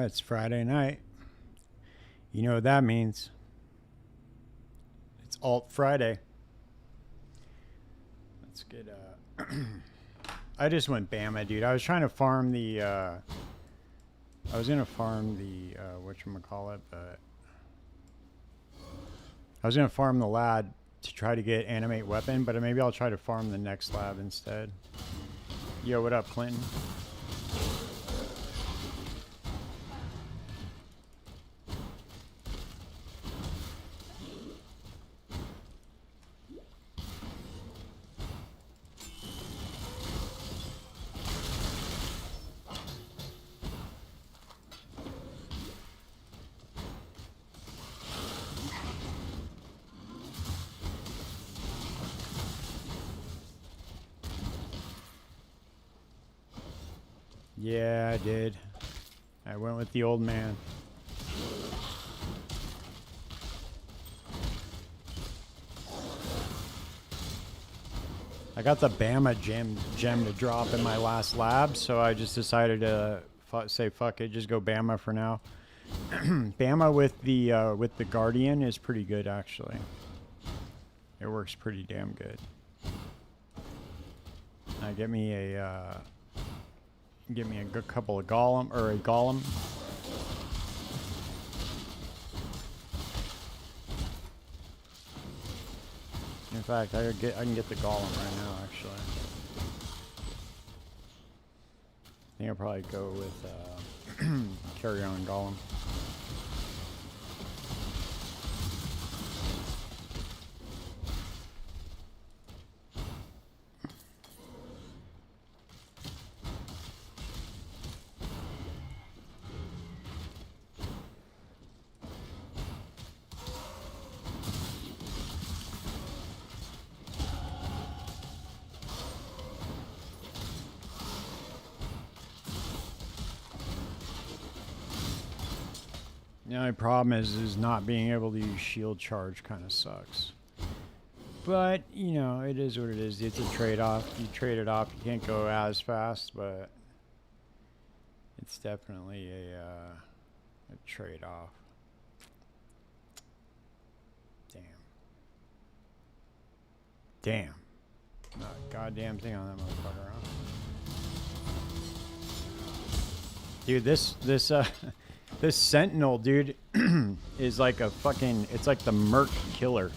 it's Friday night. You know what that means. It's Alt Friday. Let's get I just went Bama, dude. I was trying to farm the I was gonna farm the whatchamacallit, but I was gonna farm the lad to try to get animate weapon, but maybe I'll try to farm the next lab instead. Yo, what up, Clinton? Yeah, I did. I went with the old man. I got the Bama gem to drop in my last lab, so I just decided to say fuck it, just go Bama for now. Bama with the Guardian is pretty good, actually. It works pretty damn good. Get me a good couple of golem or a golem. In fact, I can get the golem right now. Actually, I think I'll probably go with carry on golem. The only problem is not being able to use shield charge kind of sucks. But, you know, it is what it is. It's a trade-off. You trade it off. You can't go as fast, but it's definitely a trade-off. Damn. Not a goddamn thing on that motherfucker, huh? Dude, this Sentinel, dude, is like a fucking... It's like the Merc killer.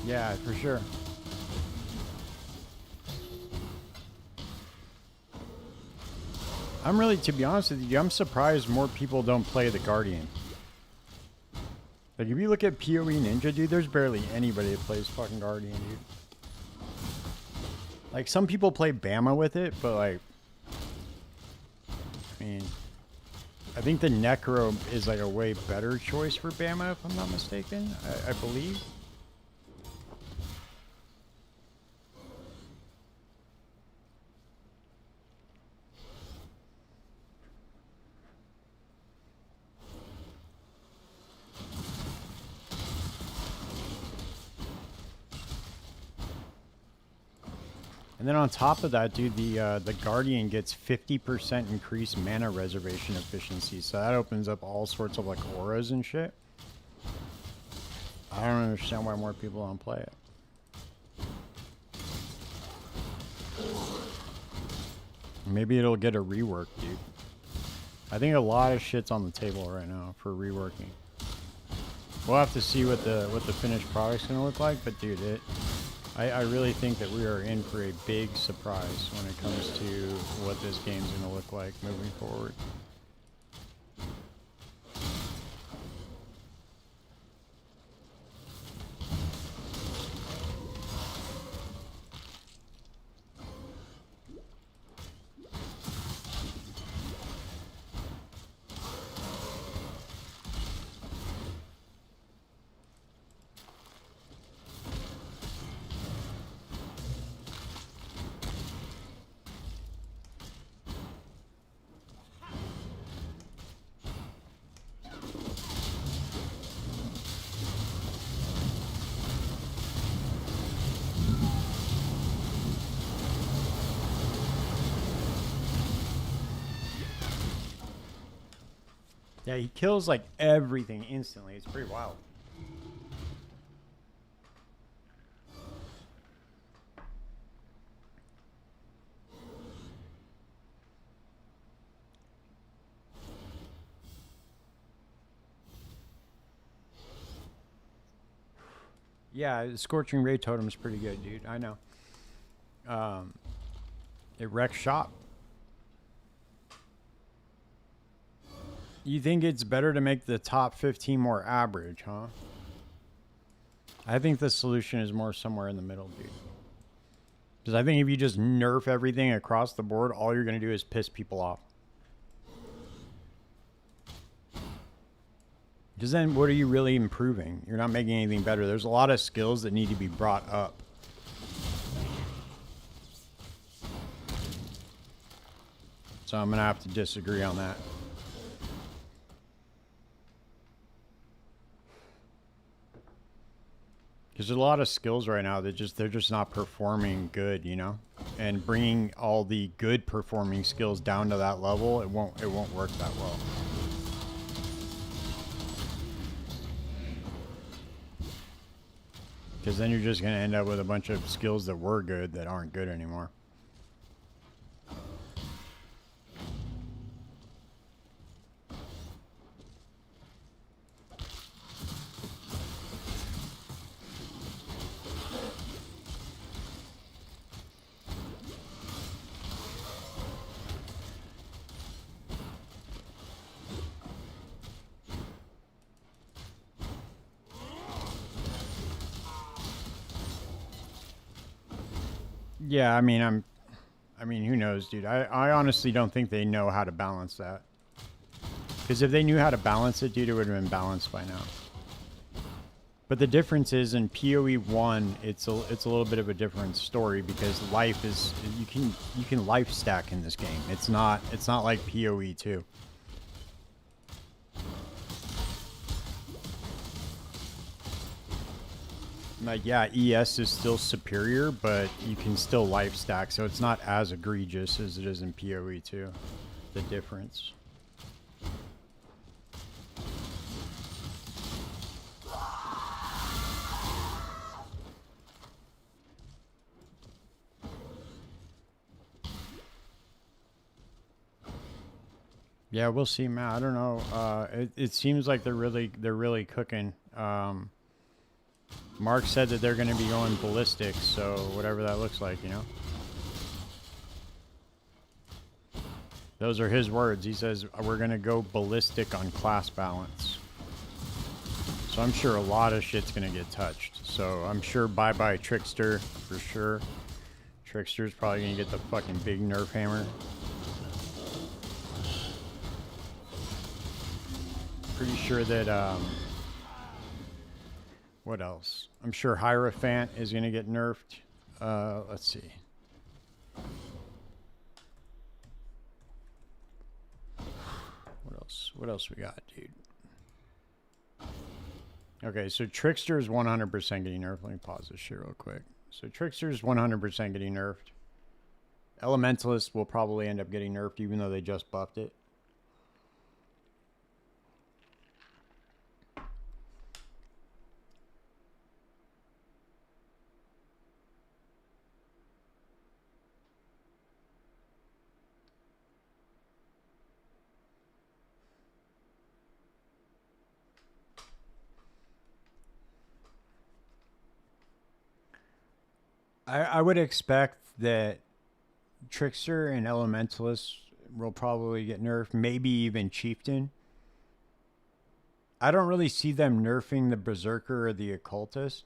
Yeah, for sure. I'm really, to be honest with you, I'm surprised more people don't play the Guardian. Like, if you look at PoE Ninja, dude, there's barely anybody that plays fucking Guardian, dude. Like, some people play Bama with it, but, like, I mean, I think the Necro is, like, a way better choice for Bama, if I'm not mistaken, I believe. And then on top of that, dude, the Guardian gets 50% increased mana reservation efficiency. So that opens up all sorts of like auras and shit. I don't understand why more people don't play it. Maybe it'll get a rework, dude. I think a lot of shit's on the table right now for reworking. We'll have to see what the finished product's gonna look like, but dude, I really think that we are in for a big surprise when it comes to what this game's gonna look like moving forward. Yeah, he kills like everything instantly. It's pretty wild. Yeah, the Scorching Ray Totem is pretty good, dude. I know. It wrecks shop. You think it's better to make the top 15 more average, huh? I think the solution is more somewhere in the middle, dude. Because I think if you just nerf everything across the board, all you're going to do is piss people off. Because then what are you really improving? You're not making anything better. There's a lot of skills that need to be brought up. So I'm going to have to disagree on that. Because there's a lot of skills right now that they're just not performing good, you know? And bringing all the good performing skills down to that level, it won't work that well. Because then you're just going to end up with a bunch of skills that were good that aren't good anymore. Yeah, I mean, who knows, dude? I honestly don't think they know how to balance that. Because if they knew how to balance it, dude, it would have been balanced by now. But the difference is in PoE 1, it's a little bit of a different story because life is you can life stack in this game. It's not like PoE 2. Like, yeah, ES is still superior, but you can still life stack, so it's not as egregious as it is in PoE 2. The difference. Yeah, we'll see, man. I don't know. It seems like they're really cooking. Mark said that they're going to be going ballistic, so whatever that looks like, you know. Those are his words. He says we're going to go ballistic on class balance. So I'm sure a lot of shit's going to get touched. So I'm sure bye-bye Trickster for sure. Trickster's probably going to get the fucking big nerf hammer. Pretty sure that what else? I'm sure Hierophant is going to get nerfed. Let's see. What else? What else we got, dude? Okay, so Trickster is 100% getting nerfed. Let me pause this shit real quick. So Trickster is 100% getting nerfed. Elementalist will probably end up getting nerfed even though they just buffed it. I would expect that Trickster and Elementalist will probably get nerfed, maybe even Chieftain. I don't really see them nerfing the Berserker or the Occultist.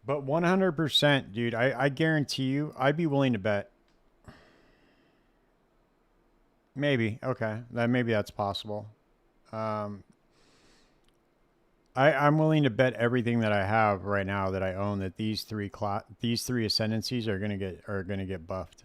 But 100%, dude, I guarantee you, I'd be willing to bet. Maybe, okay, maybe that's possible. I'm willing to bet everything that I have right now that I own that these three ascendancies are gonna get buffed.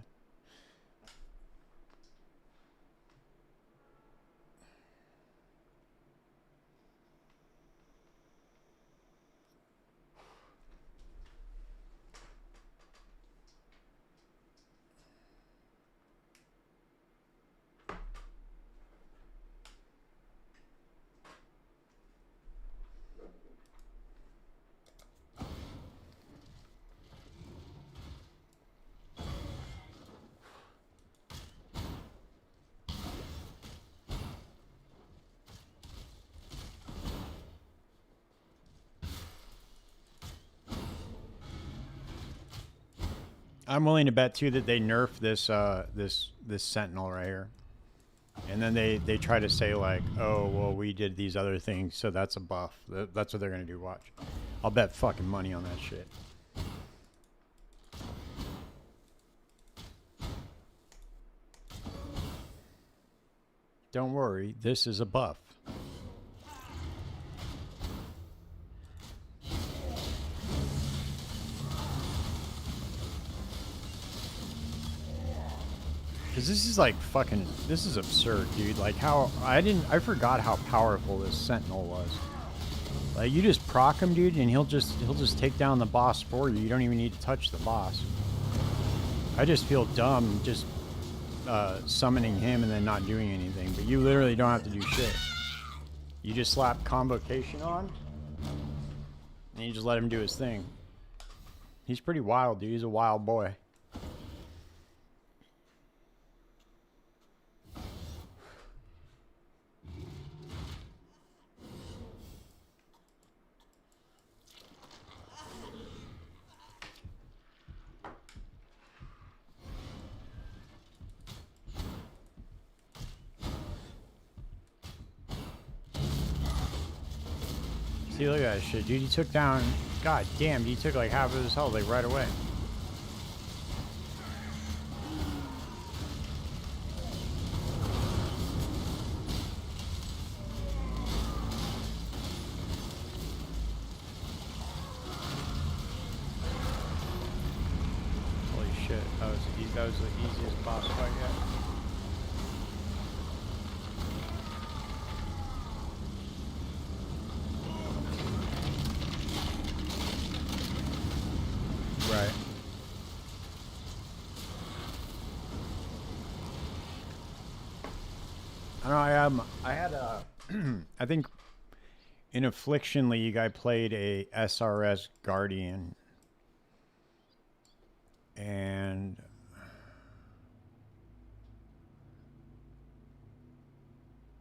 I'm willing to bet too that they nerf this Sentinel right here, and then they try to say like, oh well, we did these other things, so that's a buff. That's what they're gonna do. Watch, I'll bet fucking money on that shit. Don't worry, this is a buff. Because this is like fucking, this is absurd, dude. Like how, I forgot how powerful this Sentinel was. Like you just proc him, dude, and he'll just take down the boss for you. You don't even need to touch the boss. I just feel dumb just summoning him and then not doing anything. But you literally don't have to do shit. You just slap Convocation on, and you just let him do his thing. He's pretty wild, dude. He's a wild boy. See, look at that shit, dude. He took down... God damn, he took like half of his health, like, right away. Holy shit, that was the easiest boss fight yet. Right. I know I had a I think in Affliction League I played a SRS Guardian and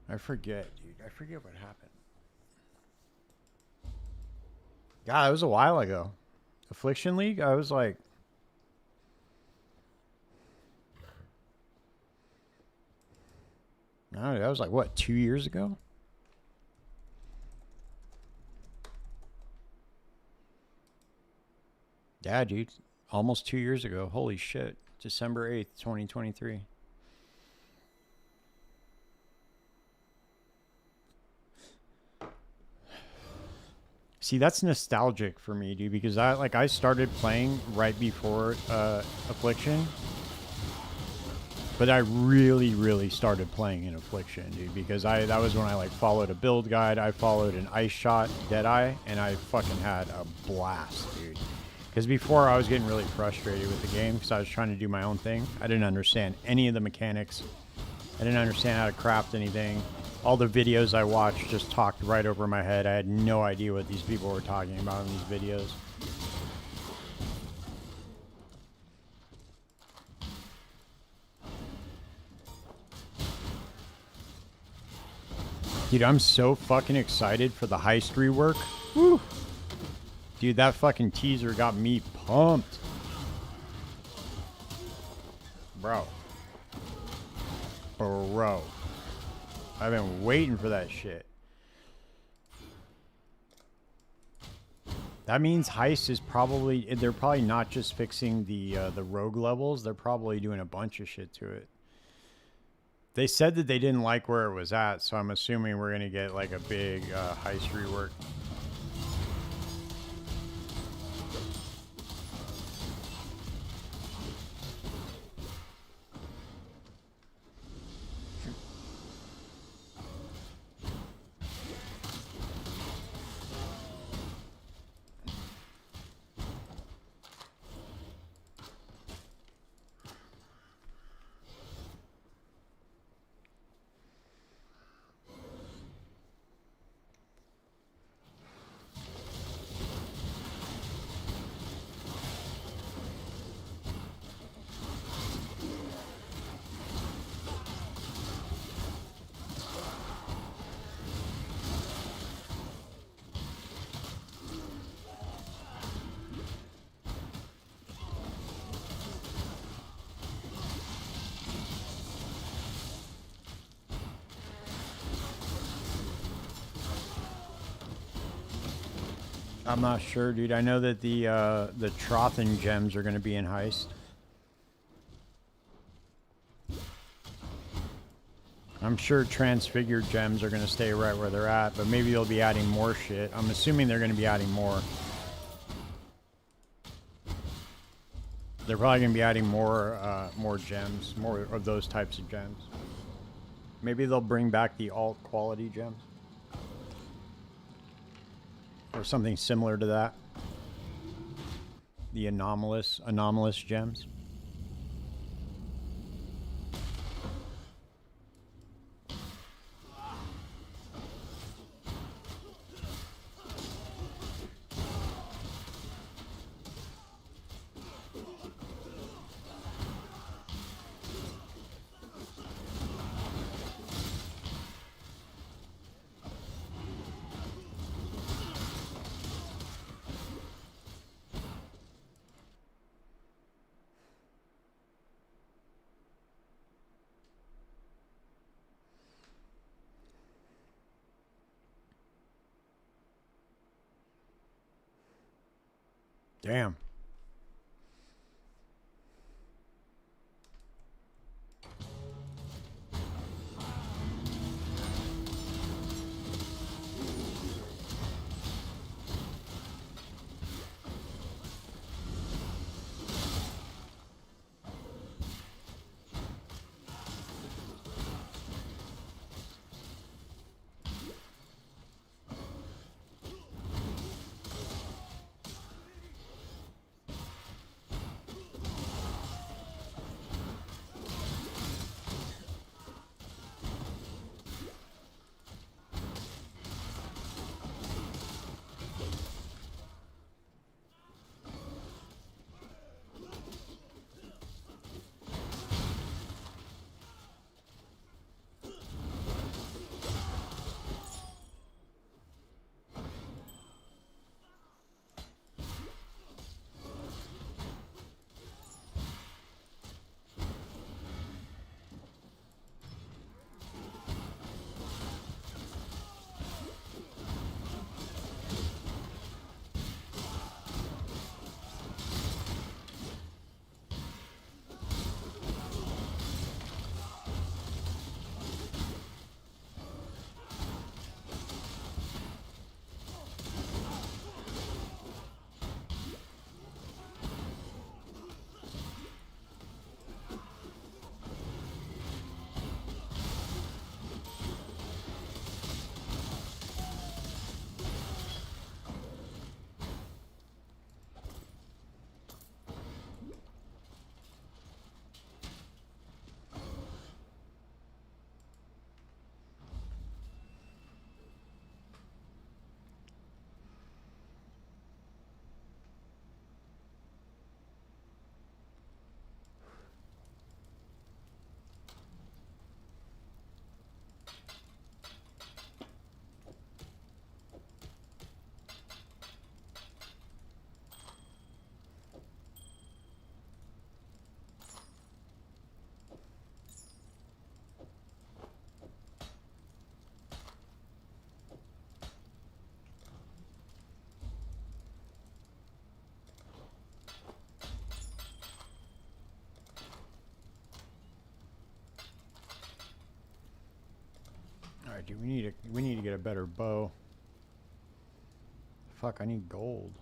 I forget, dude. I forget what happened. God, it was a while ago. Affliction League? I was like... No, that was like, what, 2 years ago? Yeah, dude. Almost 2 years ago. Holy shit. December 8th, 2023. See, that's nostalgic for me, dude, because I started playing right before Affliction. But I really started playing in Affliction, dude, because that was when I like followed a build guide, I followed an Ice Shot Deadeye, and I fucking had a blast, dude. Because before I was getting really frustrated with the game because I was trying to do my own thing. I didn't understand any of the mechanics. I didn't understand how to craft anything. All the videos I watched just talked right over my head. I had no idea what these people were talking about in these videos. Dude, I'm so fucking excited for the heist rework. Woo! Dude, that fucking teaser got me pumped. Bro. I've been waiting for that shit. That means heist is probably... They're probably not just fixing the rogue levels. They're probably doing a bunch of shit to it. They said that they didn't like where it was at, so I'm assuming we're going to get like a big heist rework. I'm not sure, dude. I know that the Trothan gems are going to be in heist. I'm sure transfigured gems are going to stay right where they're at, but maybe they'll be adding more shit. I'm assuming they're going to be adding more. They're probably going to be adding more gems, more of those types of gems. Maybe they'll bring back the alt quality gems. Or something similar to that. The anomalous gems. Damn. dude, we need to get a better bow. Fuck, I need gold.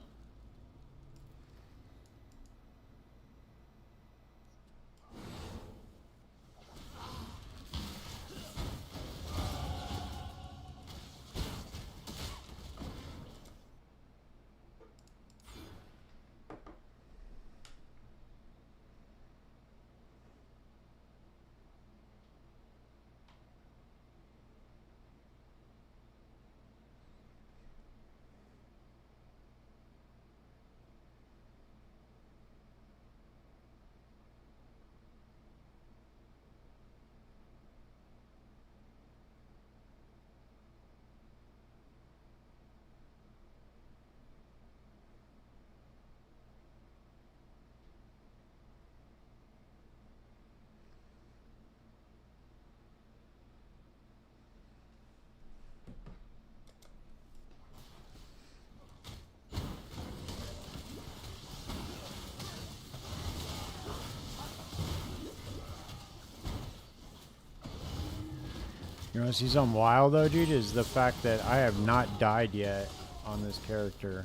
You know, see something wild though, dude, is the fact that I have not died yet on this character.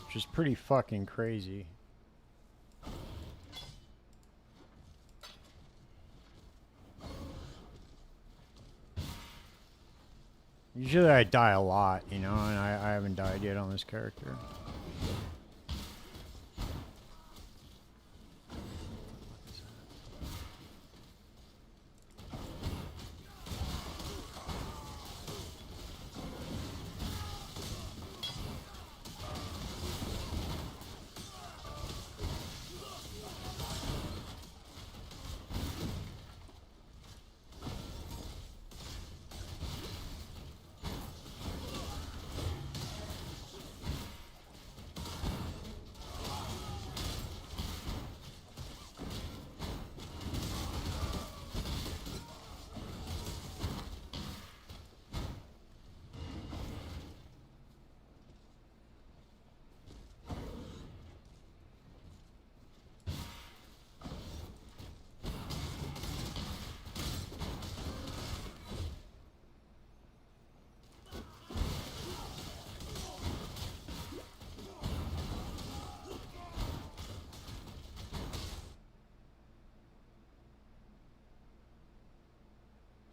Which is pretty fucking crazy. Usually I die a lot, you know, and I haven't died yet on this character.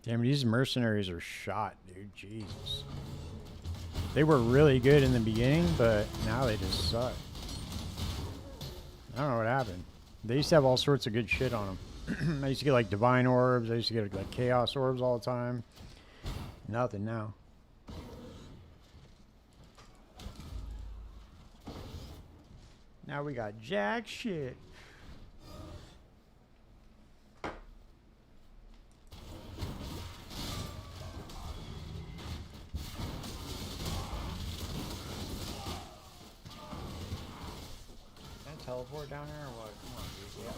Damn, these mercenaries are shot, dude. Jesus. They were really good in the beginning, but now they just suck. I don't know what happened. They used to have all sorts of good shit on them. I used to get like divine orbs. I used to get like chaos orbs all the time. Nothing now. Now we got jack shit. Teleport down here or what? Come on, dude. Yeah.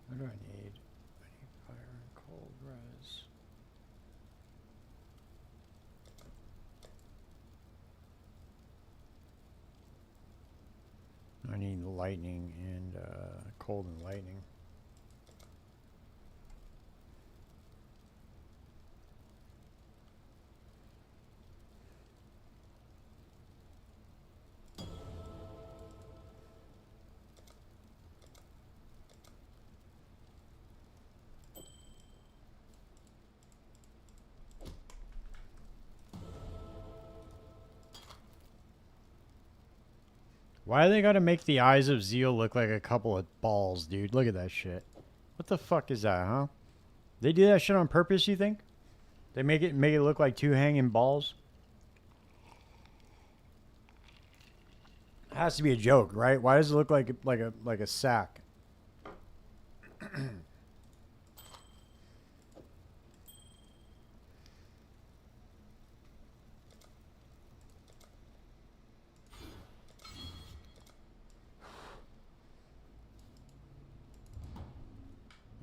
What do I need? I need fire and cold res. I need lightning and cold and lightning. Why do they gotta make the eyes of Zeal look like a couple of balls, dude? Look at that shit. What the fuck is that, huh? They do that shit on purpose, you think? They make it look like two hanging balls? It has to be a joke, right? Why does it look like a sack?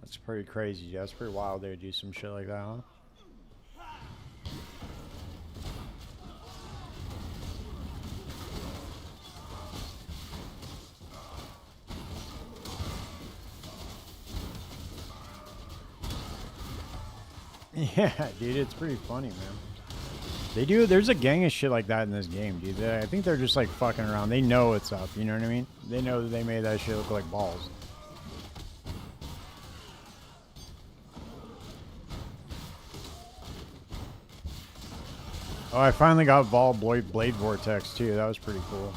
That's pretty crazy. Yeah, that's pretty wild. They would do some shit like that, huh? Yeah, dude, it's pretty funny, man. They do. There's a gang of shit like that in this game, dude. I think they're just like fucking around. They know what's up. You know what I mean? They know that they made that shit look like balls. Oh, I finally got Vol Blade Vortex too. That was pretty cool.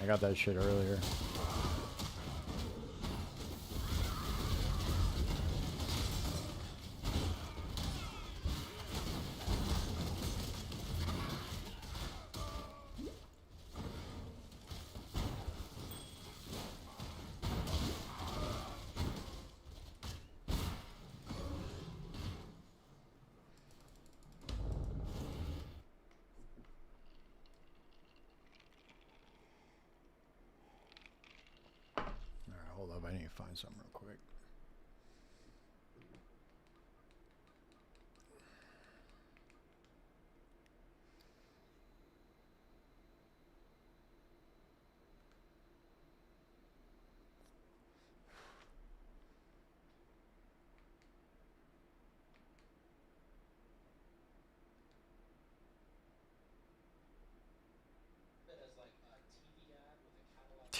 I got that shit earlier. Hold up, I need to find something real quick.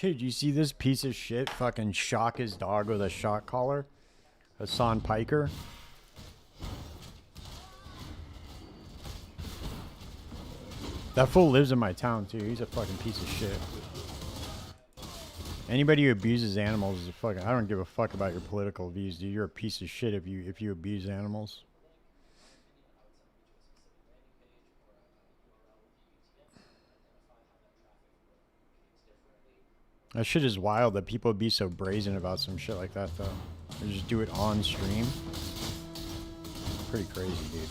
Dude, you see this piece of shit fucking shock his dog with a shock collar? Hassan Piker. That fool lives in my town too. He's a fucking piece of shit. Anybody who abuses animals is a fucking. I don't give a fuck about your political views, dude. You're a piece of shit if you abuse animals. That shit is wild that people would be so brazen about some shit like that, though. Or just do it on stream. Pretty crazy, dude.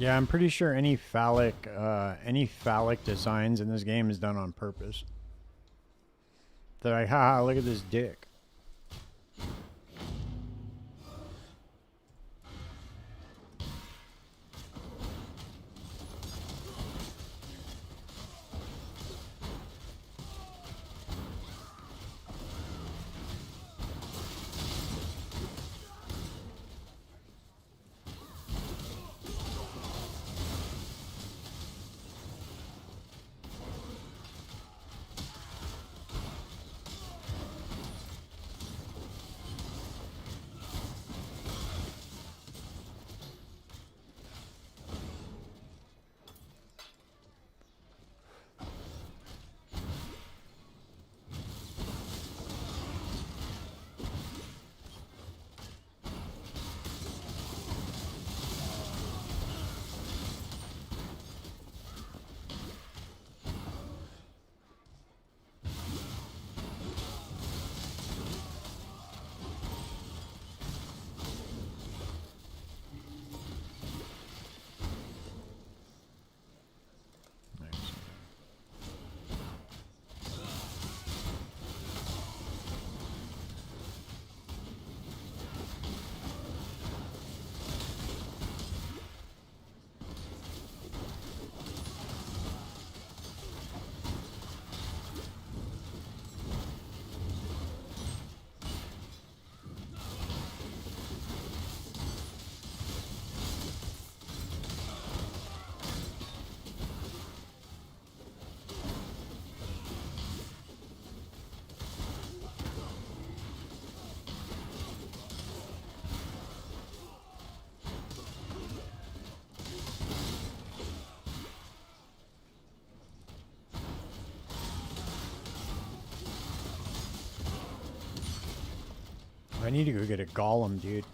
Yeah, I'm pretty sure any phallic designs in this game is done on purpose. They're like, haha, look at this dick. I need to go get a golem, dude.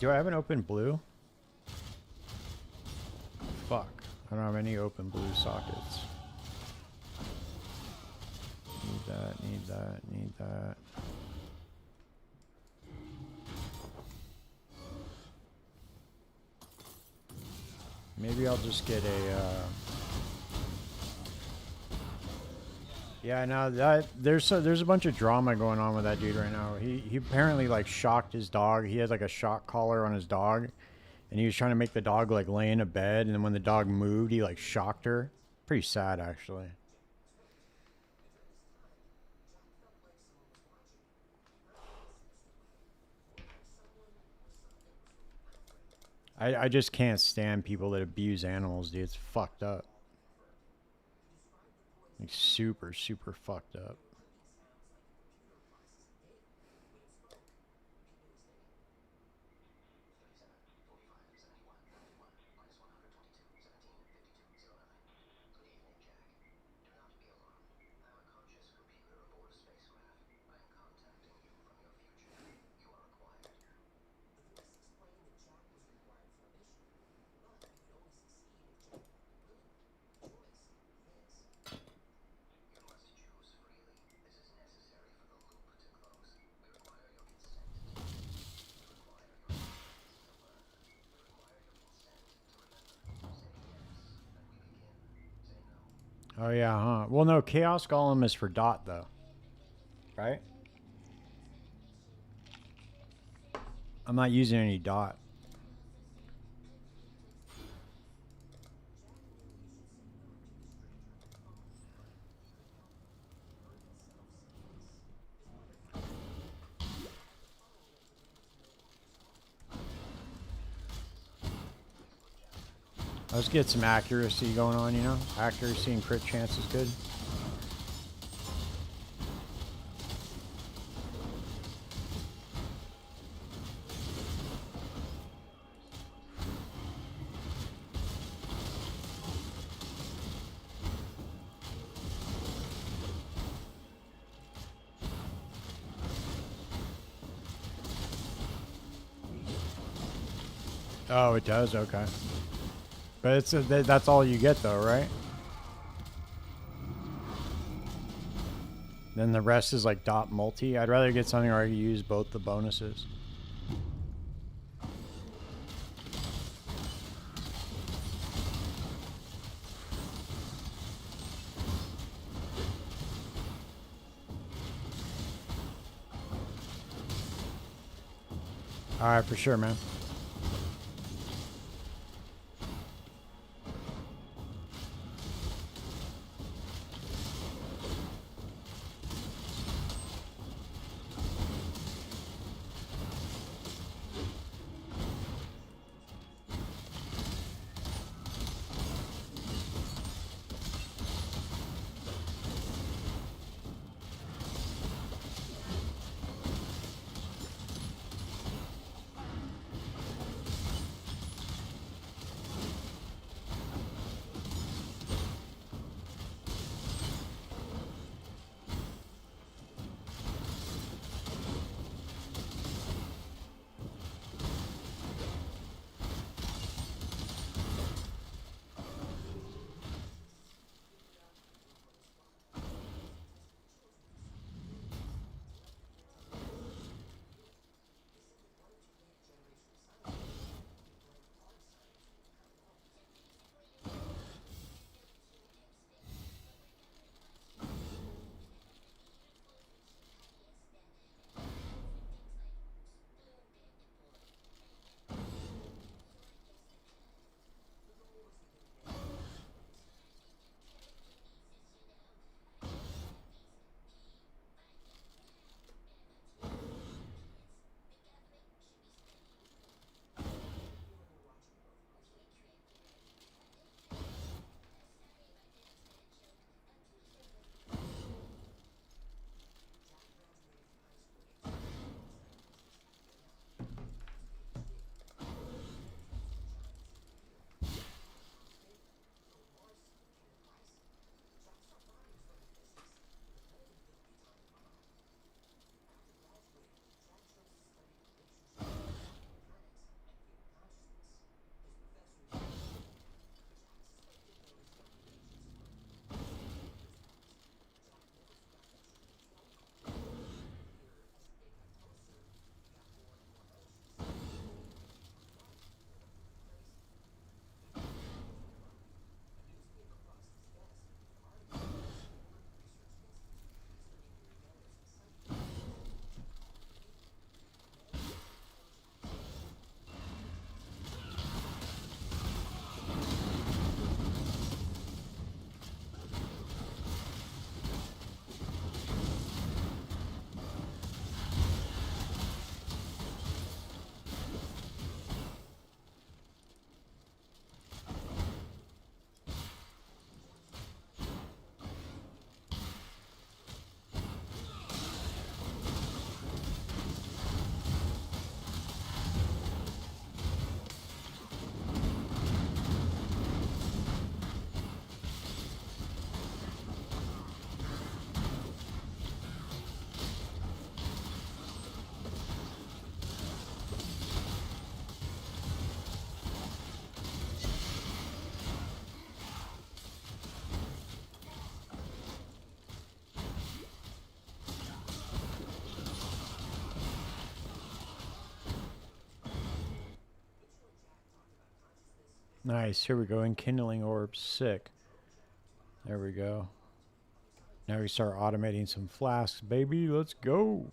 Do I have an open blue? Fuck. I don't have any open blue sockets. Need that, need that, need that. Maybe I'll just get a, yeah, no, that there's a bunch of drama going on with that dude right now. He apparently like shocked his dog. He had like a shock collar on his dog, and he was trying to make the dog like lay in a bed, and then when the dog moved, he like shocked her. Pretty sad, actually. I just can't stand people that abuse animals, dude. It's fucked up. Like super, super fucked up. Oh yeah, huh? Well, no, Chaos Golem is for dot though, right? I'm not using any dot. Let's get some accuracy going on, you know? Accuracy and crit chance is good. Oh, it does? Okay. But it's that's all you get though, right? Then the rest is like dot multi. I'd rather get something where I can use both the bonuses. Alright, for sure, man. Nice. Here we go. Enkindling orbs. Sick. There we go. Now we start automating some flasks, baby. Let's go.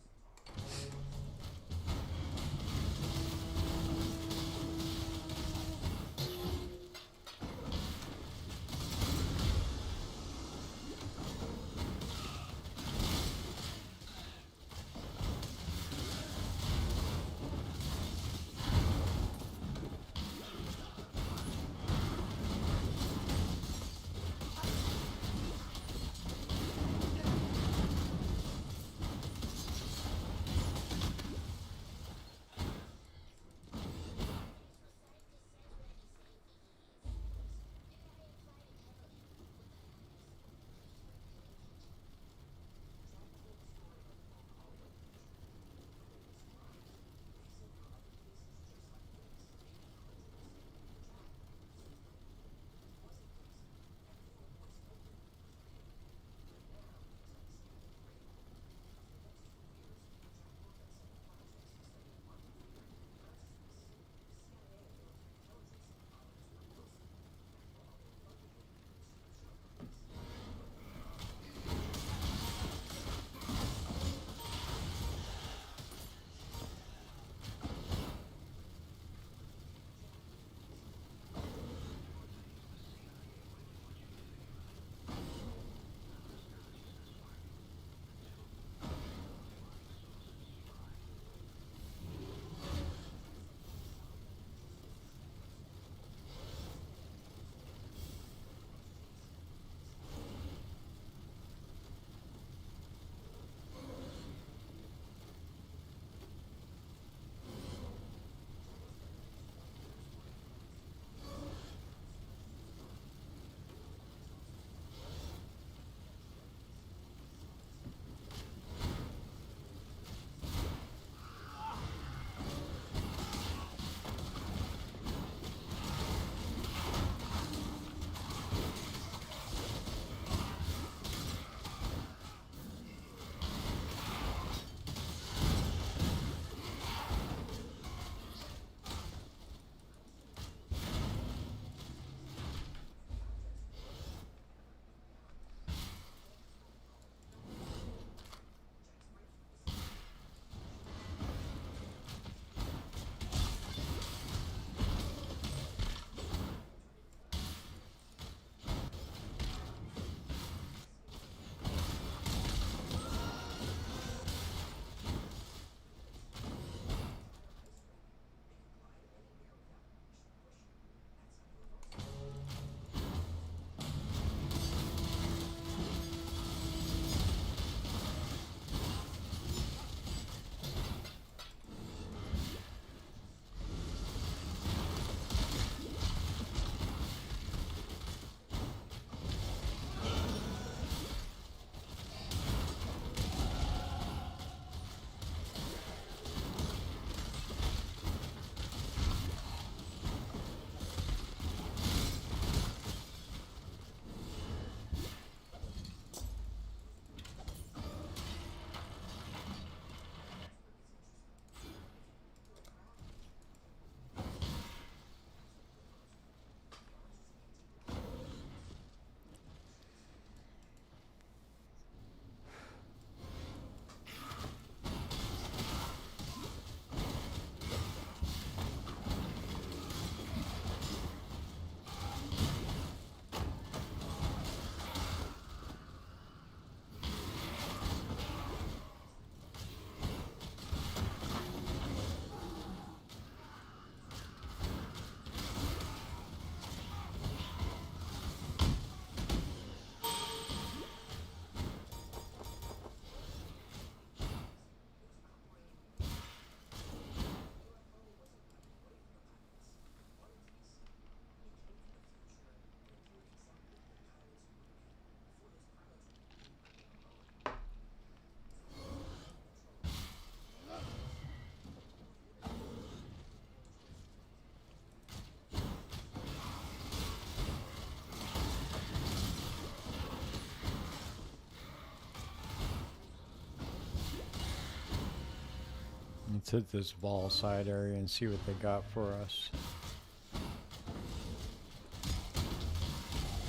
Let's hit this Vol side area and see what they got for us.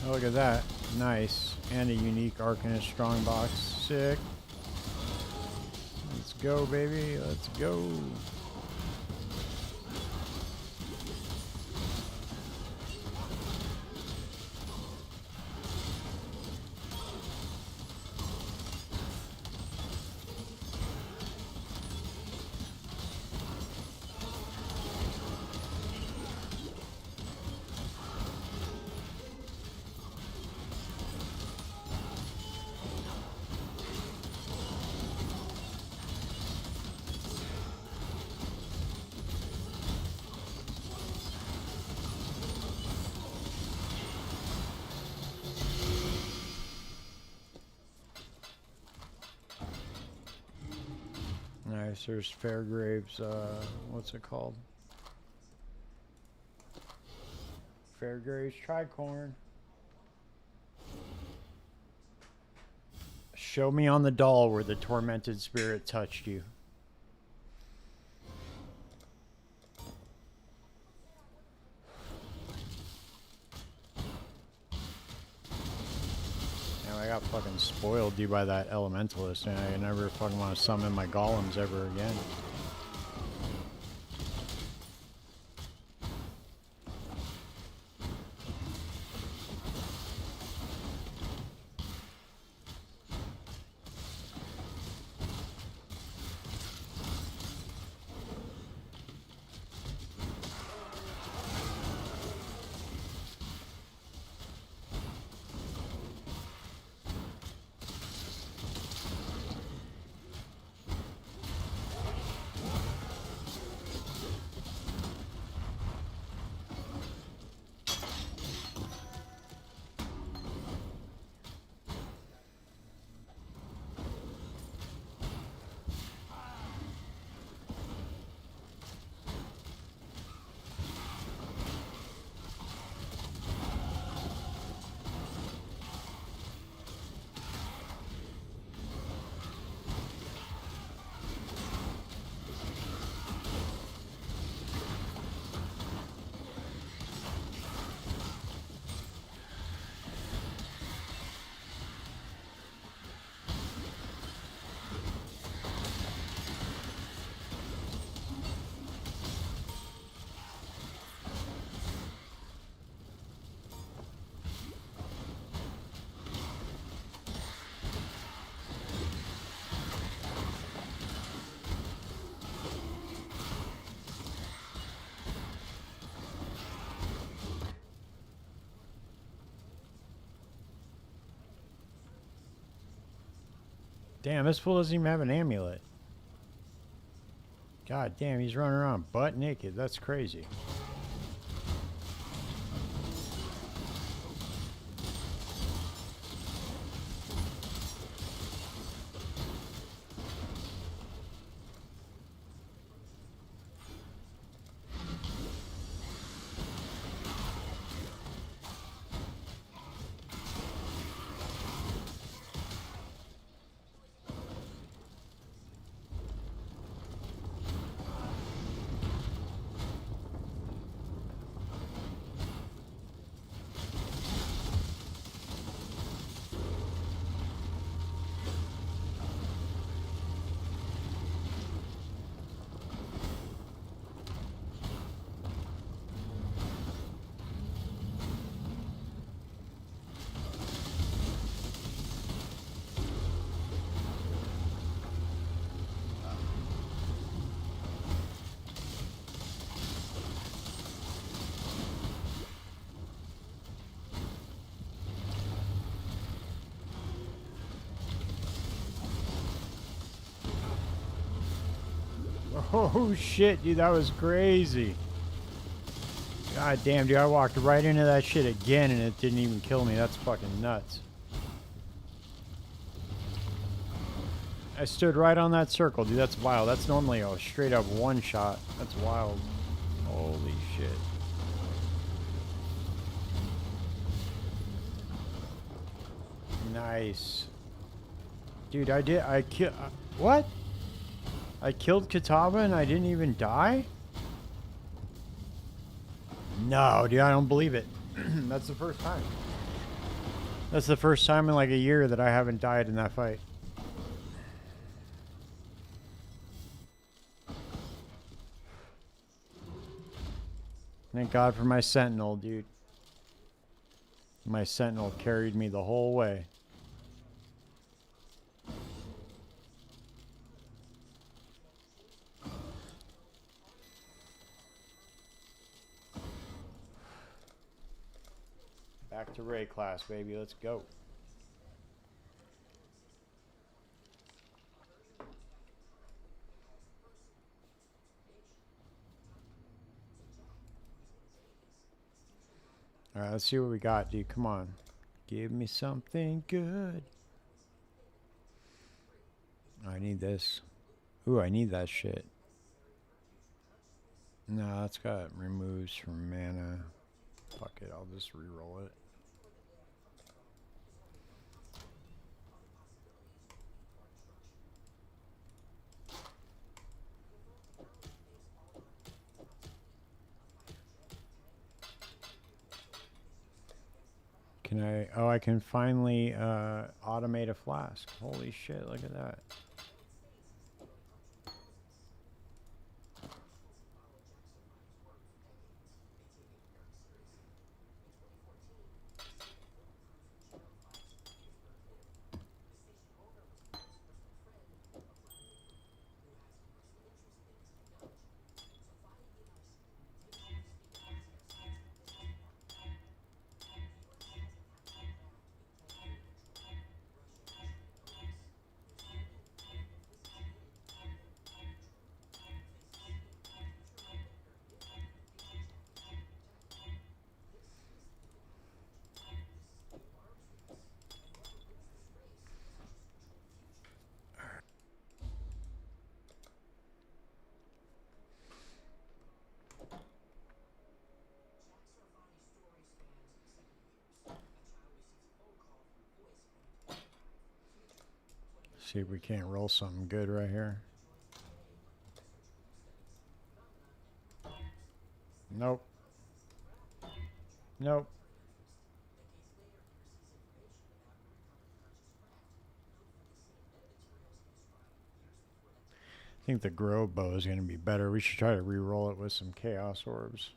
Oh, look at that. Nice. And a unique Arcanist Strongbox. Sick. Let's go, baby. Let's go. Nice, there's Fairgrave's, what's it called? Fairgrave's Tricorn. Show me on the doll where the tormented spirit touched you. I got fucking spoiled, dude, by that elementalist, and I never fucking want to summon my golems ever again. Damn, this fool doesn't even have an amulet. God damn, he's running around butt naked. That's crazy. Oh shit, dude, that was crazy. God damn, dude, I walked right into that shit again and it didn't even kill me. That's fucking nuts. I stood right on that circle, dude. That's wild. That's normally a straight up one shot. That's wild. Holy shit. Nice. Dude, what? I killed Kitaba and I didn't even die? No, dude, I don't believe it. That's the first time. That's the first time in like a year that I haven't died in that fight. Thank God for my sentinel, dude. My sentinel carried me the whole way. Back to Ray class, baby. Let's go. Alright, let's see what we got, dude. Come on. Give me something good. I need this. Ooh, I need that shit. No, that's got removes from mana. Fuck it, I'll just re-roll it. Can I... Oh, I can finally automate a flask. Holy shit, look at that. See if we can't roll something good right here. Nope. Nope. I think the Grove Bow is going to be better. We should try to re-roll it with some Chaos Orbs.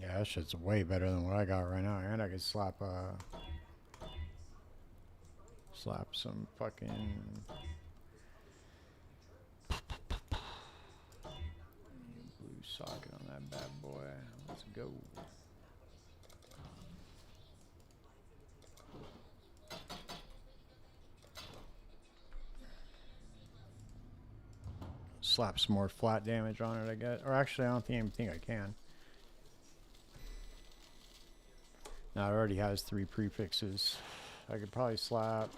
Yeah, that shit's way better than what I got right now. And I could slap some fucking... blue socket on that bad boy. Let's go. Slap some more flat damage on it, I guess. Or actually, I don't even think I can. No, it already has 3 prefixes. I could probably slap...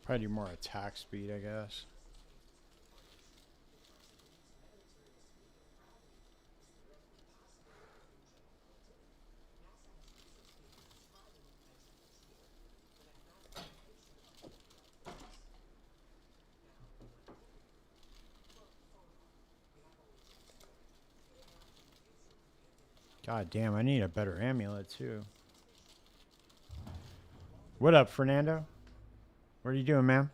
Probably do more attack speed, I guess. God damn, I need a better amulet too. What up, Fernando? What are you doing, man?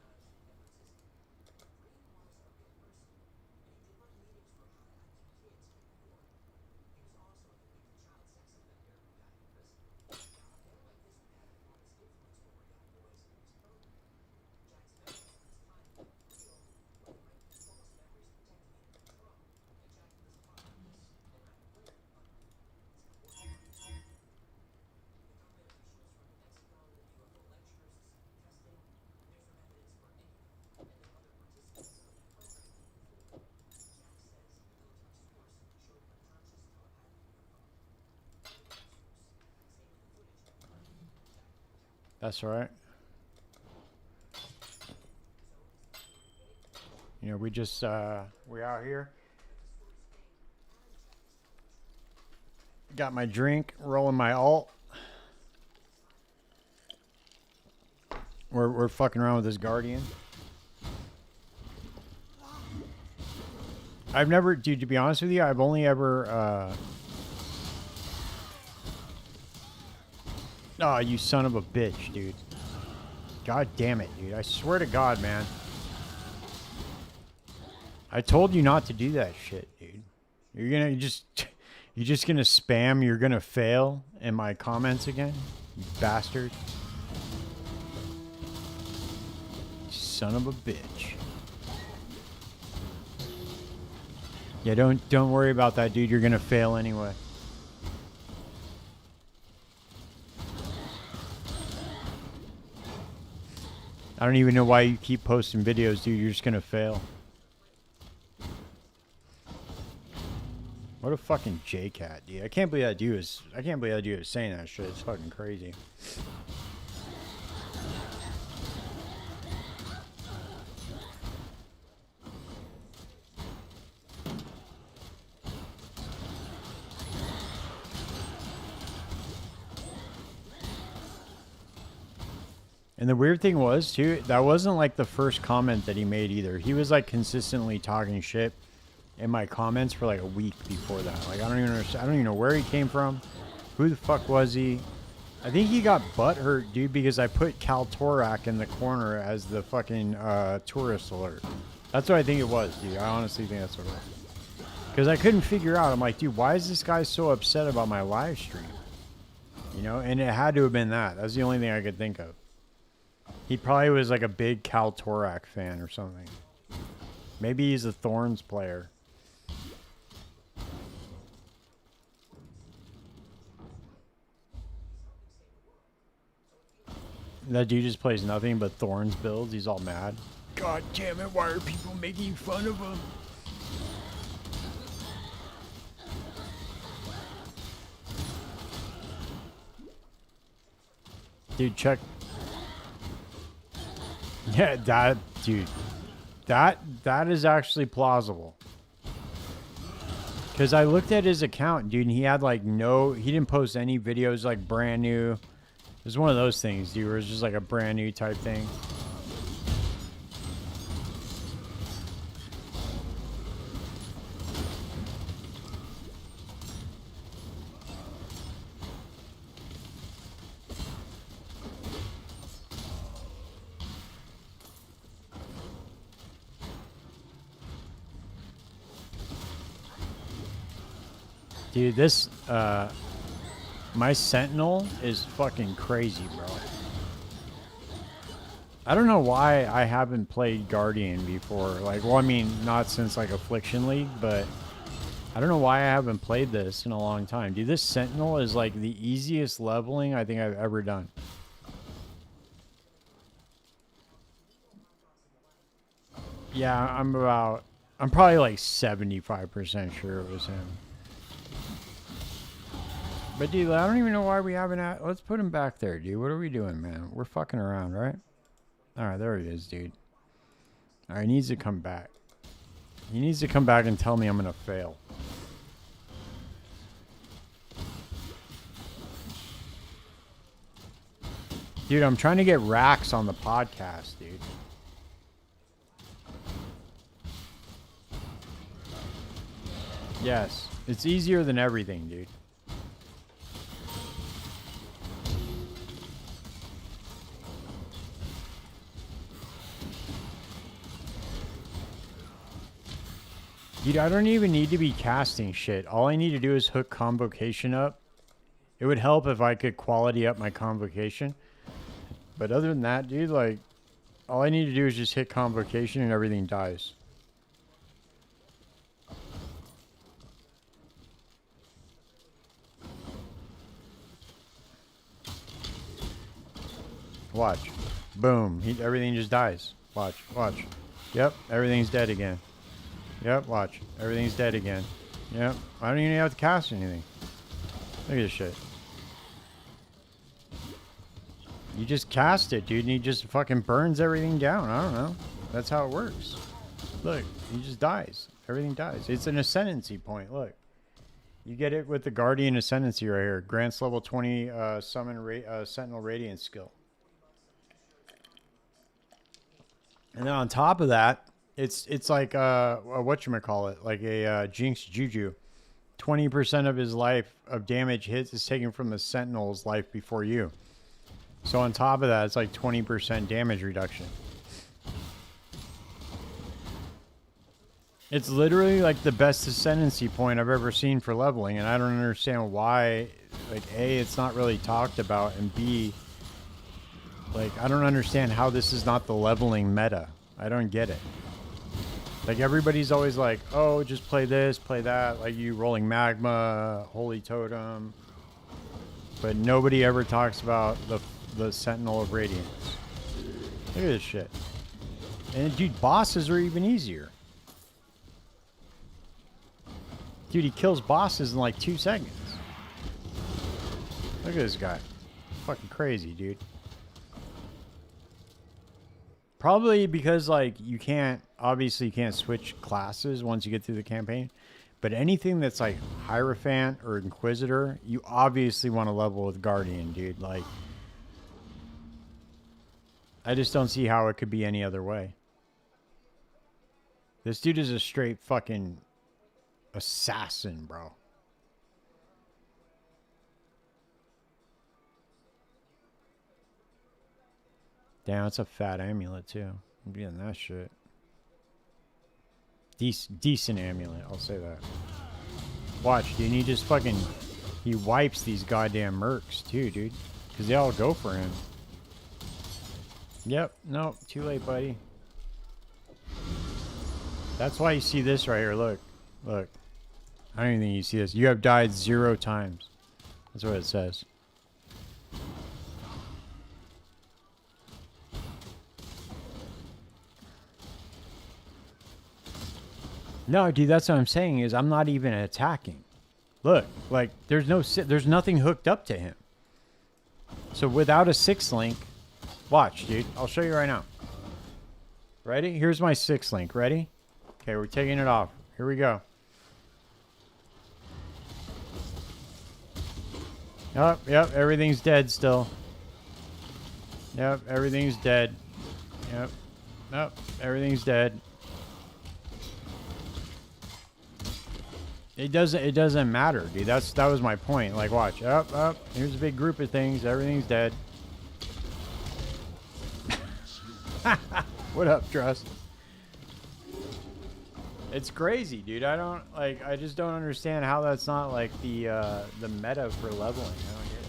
That's right. You know, we just, we out here. Got my drink, rolling my alt. We're fucking around with this Guardian. I've never, dude, to be honest with you, I've only ever, oh, you son of a bitch, dude. God damn it, dude. I swear to God, man. I told you not to do that shit, dude. You're just gonna spam, you're gonna fail in my comments again? You bastard. Son of a bitch. Yeah, don't worry about that, dude. You're gonna fail anyway. I don't even know why you keep posting videos, dude. You're just gonna fail. What a fucking J-Cat, dude. I can't believe that dude is saying that shit. It's fucking crazy. And the weird thing was, too, that wasn't like the first comment that he made either. He was like consistently talking shit in my comments for like a week before that. Like, I don't even know where he came from. Who the fuck was he? I think he got butthurt, dude, because I put Kaltorak in the corner as the fucking tourist alert. That's what I think it was, dude. I honestly think that's what it was. Because I couldn't figure out. I'm like, dude, why is this guy so upset about my live stream? You know, and it had to have been that. That's the only thing I could think of. He probably was like a big Kaltorak fan or something. Maybe he's a Thorns player. That dude just plays nothing but Thorns builds. He's all mad. God damn it, why are people making fun of him? Dude, check. Yeah, that is actually plausible. Because I looked at his account, dude, and he had like he didn't post any videos like brand new. It was one of those things, dude, where it's just like a brand new type thing. Dude, this, my Sentinel is fucking crazy, bro. I don't know why I haven't played Guardian before. Like, well, I mean, not since, like, Affliction League, but I don't know why I haven't played this in a long time. Dude, this Sentinel is, like, the easiest leveling I think I've ever done. Yeah, I'm probably, like, 75% sure it was him. But, dude, I don't even know why we haven't... Let's put him back there, dude. What are we doing, man? We're fucking around, right? Alright, there he is, dude. Alright, he needs to come back. He needs to come back and tell me I'm gonna fail. Dude, I'm trying to get racks on the podcast, dude. Yes. It's easier than everything, dude. Dude, I don't even need to be casting shit. All I need to do is hook Convocation up. It would help if I could quality up my Convocation. But other than that, dude, like, all I need to do is just hit Convocation and everything dies. Watch. Boom. Everything just dies. Watch. Watch. Yep. Everything's dead again. Yep, watch. Everything's dead again. Yep. I don't even have to cast anything. Look at this shit. You just cast it, dude, and he just fucking burns everything down. I don't know. That's how it works. Look, he just dies. Everything dies. It's an ascendancy point. Look. You get it with the Guardian Ascendancy right here. Grants level 20 summon Sentinel Radiant skill. And then on top of that, it's like a whatchamacallit, like a Jinx Juju. 20% of his life of damage hits is taken from the Sentinel's life before you. So on top of that, it's like 20% damage reduction. It's literally like the best ascendancy point I've ever seen for leveling, and I don't understand why. Like, A, it's not really talked about, and B, like, I don't understand how this is not the leveling meta. I don't get it. Like, everybody's always like, oh, just play this, play that, like you rolling magma, holy totem, but nobody ever talks about the Sentinel of Radiance. Look at this shit. And dude, bosses are even easier. Dude, he kills bosses in like 2 seconds. Look at this guy. Fucking crazy, dude. Probably because, like, you can't... Obviously, you can't switch classes once you get through the campaign. But anything that's, like, Hierophant or Inquisitor, you obviously want to level with Guardian, dude. Like... I just don't see how it could be any other way. This dude is a straight fucking... assassin, bro. Damn, it's a fat amulet too. I'm getting that shit. Decent amulet, I'll say that. Watch, dude, he just fucking... He wipes these goddamn mercs too, dude. Because they all go for him. Yep, nope, too late, buddy. That's why you see this right here, look. Look. I don't even think you see this. You have died 0 times. That's what it says. No, dude, that's what I'm saying is I'm not even attacking. Look, like there's nothing hooked up to him. So without a 6 link, watch, dude. I'll show you right now. Ready? Here's my 6 link. Ready? Okay, we're taking it off. Here we go. Oh, yep, everything's dead still. Yep, everything's dead. Yep. Nope, everything's dead. It doesn't matter, dude. That was my point. Like, watch. Up. Here's a big group of things. Everything's dead. What up, Trust? It's crazy, dude. I just don't understand how that's not like the meta for leveling. I don't get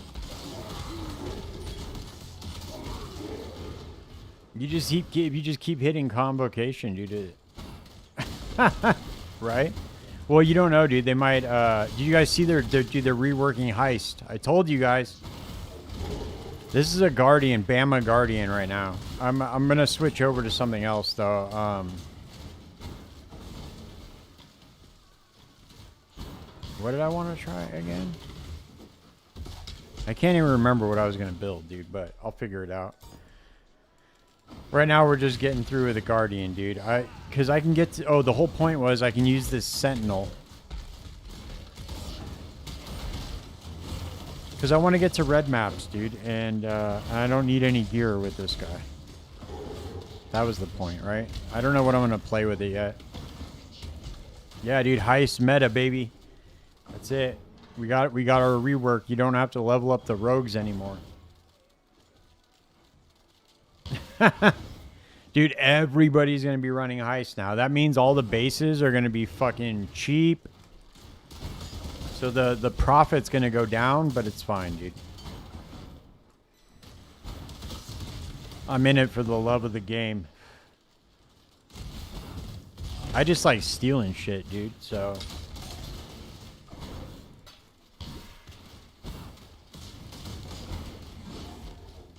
it. You just keep hitting convocation, dude. Right? Well, you don't know, dude. They might. Did you guys see they're reworking Heist? I told you guys. This is a Guardian, Bama Guardian right now. I'm gonna switch over to something else though. What did I want to try again? I can't even remember what I was gonna build, dude. But I'll figure it out. Right now we're just getting through with the Guardian, dude. Because I can get to... Oh, the whole point was I can use this Sentinel. Because I want to get to red maps, dude. And I don't need any gear with this guy. That was the point, right? I don't know what I'm going to play with it yet. Yeah, dude. Heist meta, baby. That's it. We got our rework. You don't have to level up the rogues anymore. Dude, everybody's going to be running Heist now. That means all the bases are going to be fucking cheap. So the profit's going to go down, but it's fine, dude. I'm in it for the love of the game. I just like stealing shit, dude, so...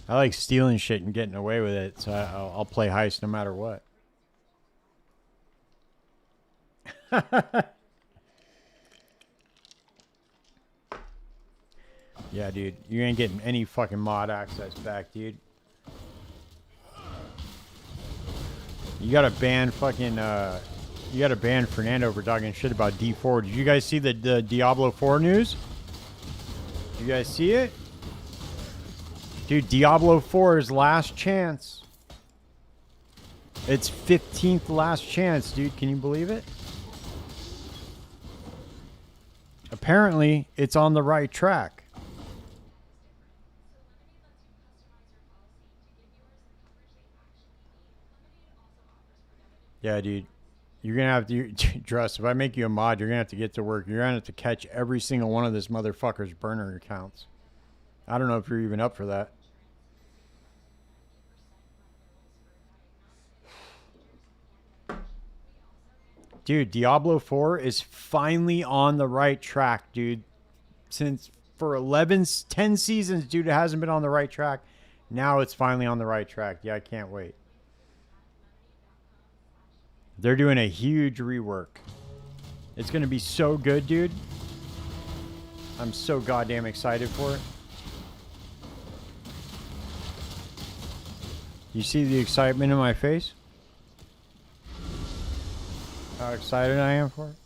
I like stealing shit and getting away with it, so I'll play Heist no matter what. Yeah, dude. You ain't getting any fucking mod access back, dude. You gotta ban fucking, you gotta ban Fernando for talking shit about D4. Did you guys see the Diablo 4 news? Did you guys see it? Dude, Diablo 4's last chance. It's 15th last chance, dude. Can you believe it? Apparently, it's on the right track. Yeah, dude. You're going to have to, Dress, if I make you a mod, you're going to have to get to work. You're going to have to catch every single one of this motherfucker's burner accounts. I don't know if you're even up for that. Dude, Diablo 4 is finally on the right track, dude. Since for 10 seasons, dude, it hasn't been on the right track. Now it's finally on the right track. Yeah, I can't wait. They're doing a huge rework. It's going to be so good, dude. I'm so goddamn excited for it. You see the excitement in my face? How excited I am for it?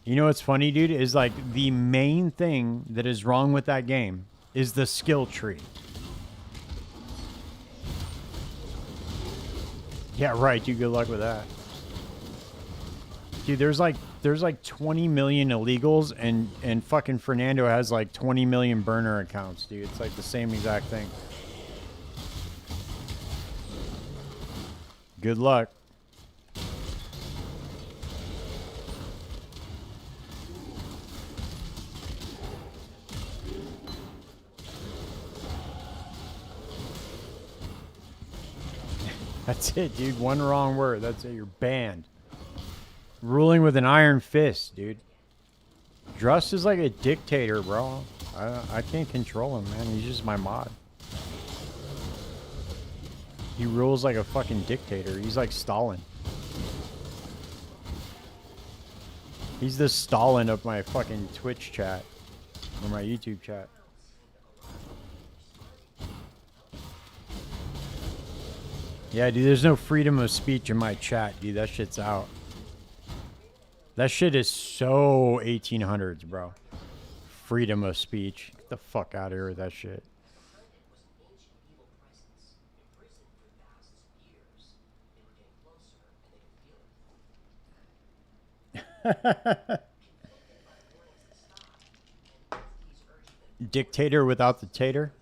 You know what's funny, dude? Is like the main thing that is wrong with that game is the skill tree. Yeah, right, dude. Good luck with that. Dude, there's like 20 million illegals and fucking Fernando has like 20 million burner accounts, dude. It's like the same exact thing. Good luck. That's it, dude. One wrong word. That's it. You're banned. Ruling with an iron fist, dude. Drust is like a dictator, bro. I can't control him, man. He's just my mod. He rules like a fucking dictator. He's like Stalin. He's the Stalin of my fucking Twitch chat. Or my YouTube chat. Yeah, dude, there's no freedom of speech in my chat, dude. That shit's out. That shit is so 1800s, bro. Freedom of speech. Get the fuck out of here with that shit. Dictator without the tater?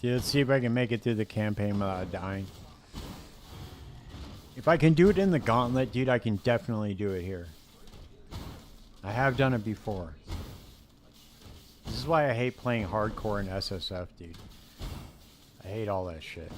Dude, let's see if I can make it through the campaign without dying. If I can do it in the gauntlet, dude, I can definitely do it here. I have done it before. This is why I hate playing hardcore in SSF, dude. I hate all that shit.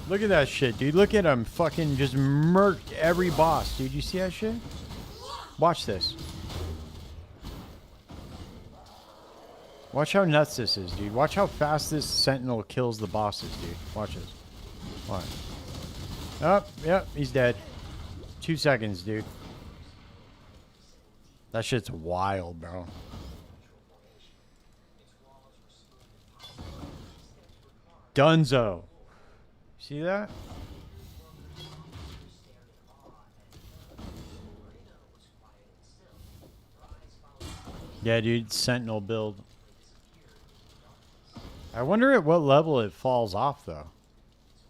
Look at that shit, dude. Look at him fucking just murked every boss, dude. You see that shit? Watch this. Watch how nuts this is, dude. Watch how fast this sentinel kills the bosses, dude. Watch this. Watch. Oh, yep, he's dead. 2 seconds, dude. That shit's wild, bro. Dunzo. See that? Yeah, dude, Sentinel build. I wonder at what level it falls off, though.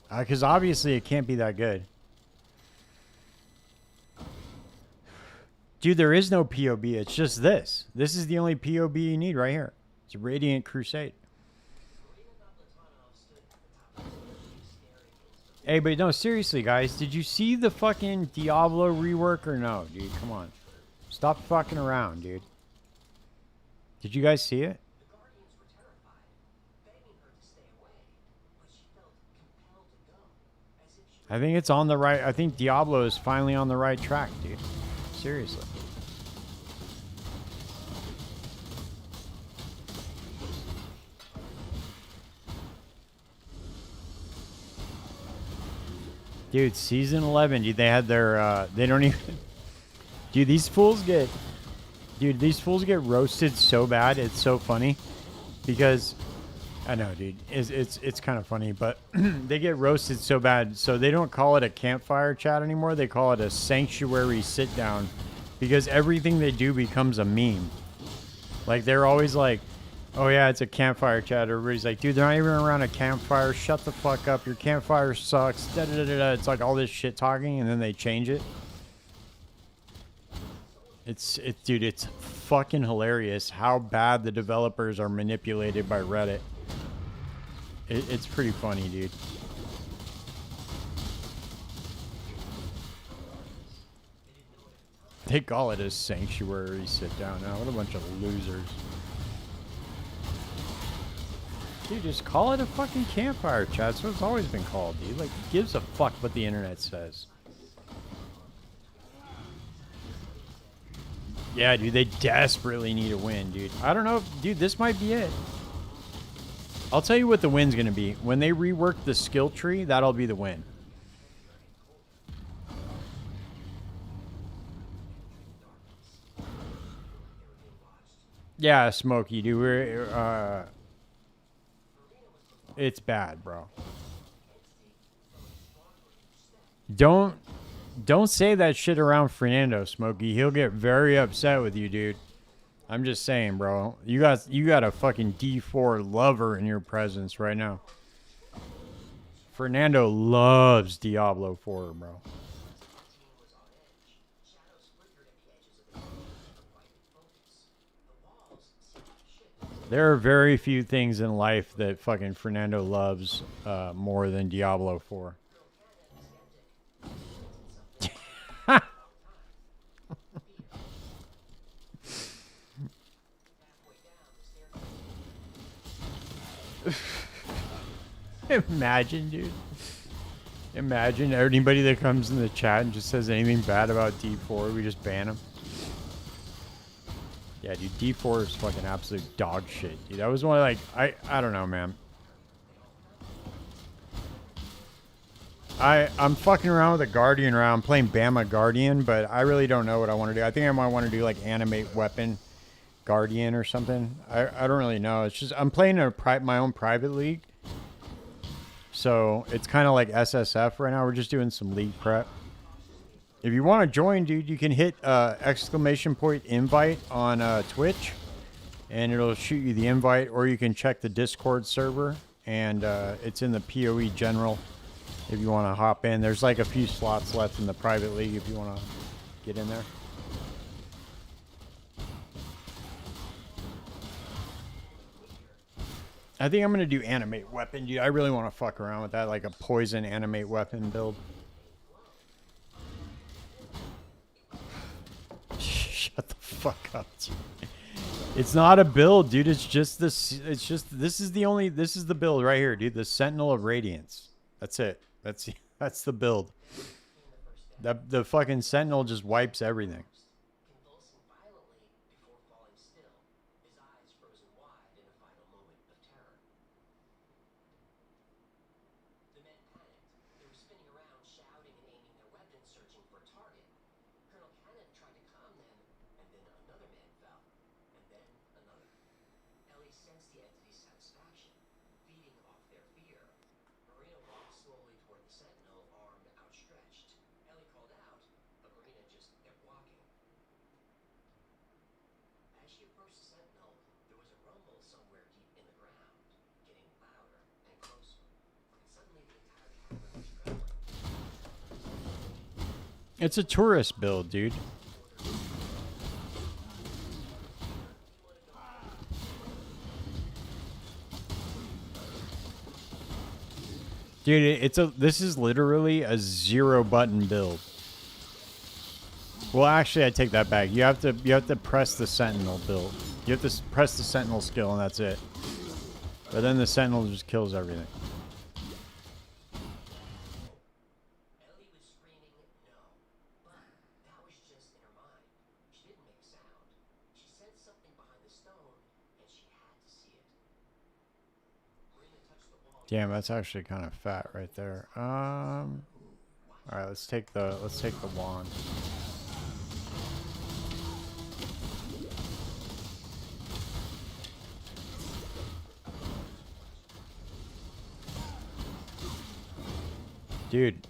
Because obviously it can't be that good. Dude, there is no POB. It's just this. This is the only POB you need right here. It's Radiant Crusade. Hey, but no, seriously, guys. Did you see the fucking Diablo rework or no, dude? Come on. Stop fucking around, dude. Did you guys see it? I think it's on the right. I think Diablo is finally on the right track, dude. Seriously. Dude, season 11, dude, they had their, they don't even, dude, these fools get roasted so bad, it's so funny, because, I know, dude, it's kind of funny, but they get roasted so bad, so they don't call it a campfire chat anymore, they call it a sanctuary sit-down, because everything they do becomes a meme. Like, they're always like, oh yeah, it's a campfire chat. Everybody's like, dude, they're not even around a campfire. Shut the fuck up. Your campfire sucks. Da, da, da, da, da. It's like all this shit talking, and then they change it. Dude, it's fucking hilarious how bad the developers are manipulated by Reddit. It's pretty funny, dude. They call it a sanctuary sit down now. What a bunch of losers. Dude, just call it a fucking campfire chat. That's what it's always been called, dude. Like, who gives a fuck what the internet says? Yeah, dude, they desperately need a win, dude. I don't know. Dude, this might be it. I'll tell you what the win's going to be. When they rework the skill tree, that'll be the win. Yeah, Smokey, dude. It's bad, bro. Don't say that shit around Fernando, Smokey. He'll get very upset with you, dude. I'm just saying, bro. You got a fucking D4 lover in your presence right now. Fernando loves Diablo 4, bro. There are very few things in life that fucking Fernando loves more than Diablo 4. Imagine, dude. Imagine anybody that comes in the chat and just says anything bad about D4, we just ban them. Yeah, dude, D4 is fucking absolute dog shit, dude. That was one of, like, I don't know, man. I'm fucking around with a Guardian round. I'm playing Bama Guardian, but I really don't know what I want to do. I think I might want to do, like, Animate Weapon Guardian or something. I don't really know. It's just, I'm playing my own private league. So, it's kind of like SSF right now. We're just doing some league prep. If you want to join, dude, you can hit !invite on Twitch, and it'll shoot you the invite, or you can check the Discord server, and it's in the PoE General if you want to hop in. There's like a few slots left in the private league if you want to get in there. I think I'm going to do Animate Weapon, dude. I really want to fuck around with that, like a poison Animate Weapon build. Shut the fuck up, dude. It's not a build, dude. It's just this. This is the build right here, dude. The Sentinel of Radiance. That's it. That's the build. The fucking Sentinel just wipes everything. It's a tourist build, dude. Dude, this is literally a 0-button build. Well, actually, I take that back. You have to press the Sentinel build. You have to press the Sentinel skill, and that's it. But then the Sentinel just kills everything. Damn, that's actually kind of fat right there. All right, let's take the wand. Dude,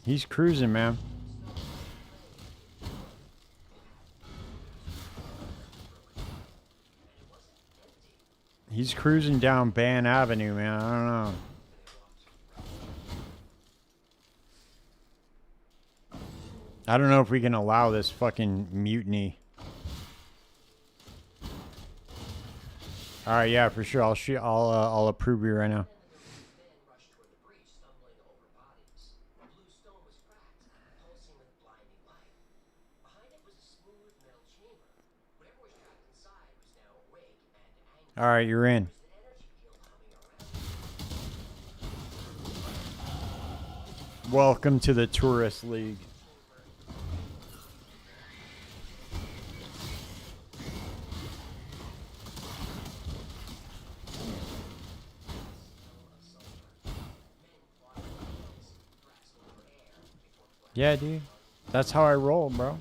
he's cruising, man. He's cruising down Ban Avenue, man. I don't know. I don't know if we can allow this fucking mutiny. All right, yeah, for sure. I'll approve you right now. All right, you're in. Welcome to the Tourist League. Yeah, dude. That's how I roll, bro.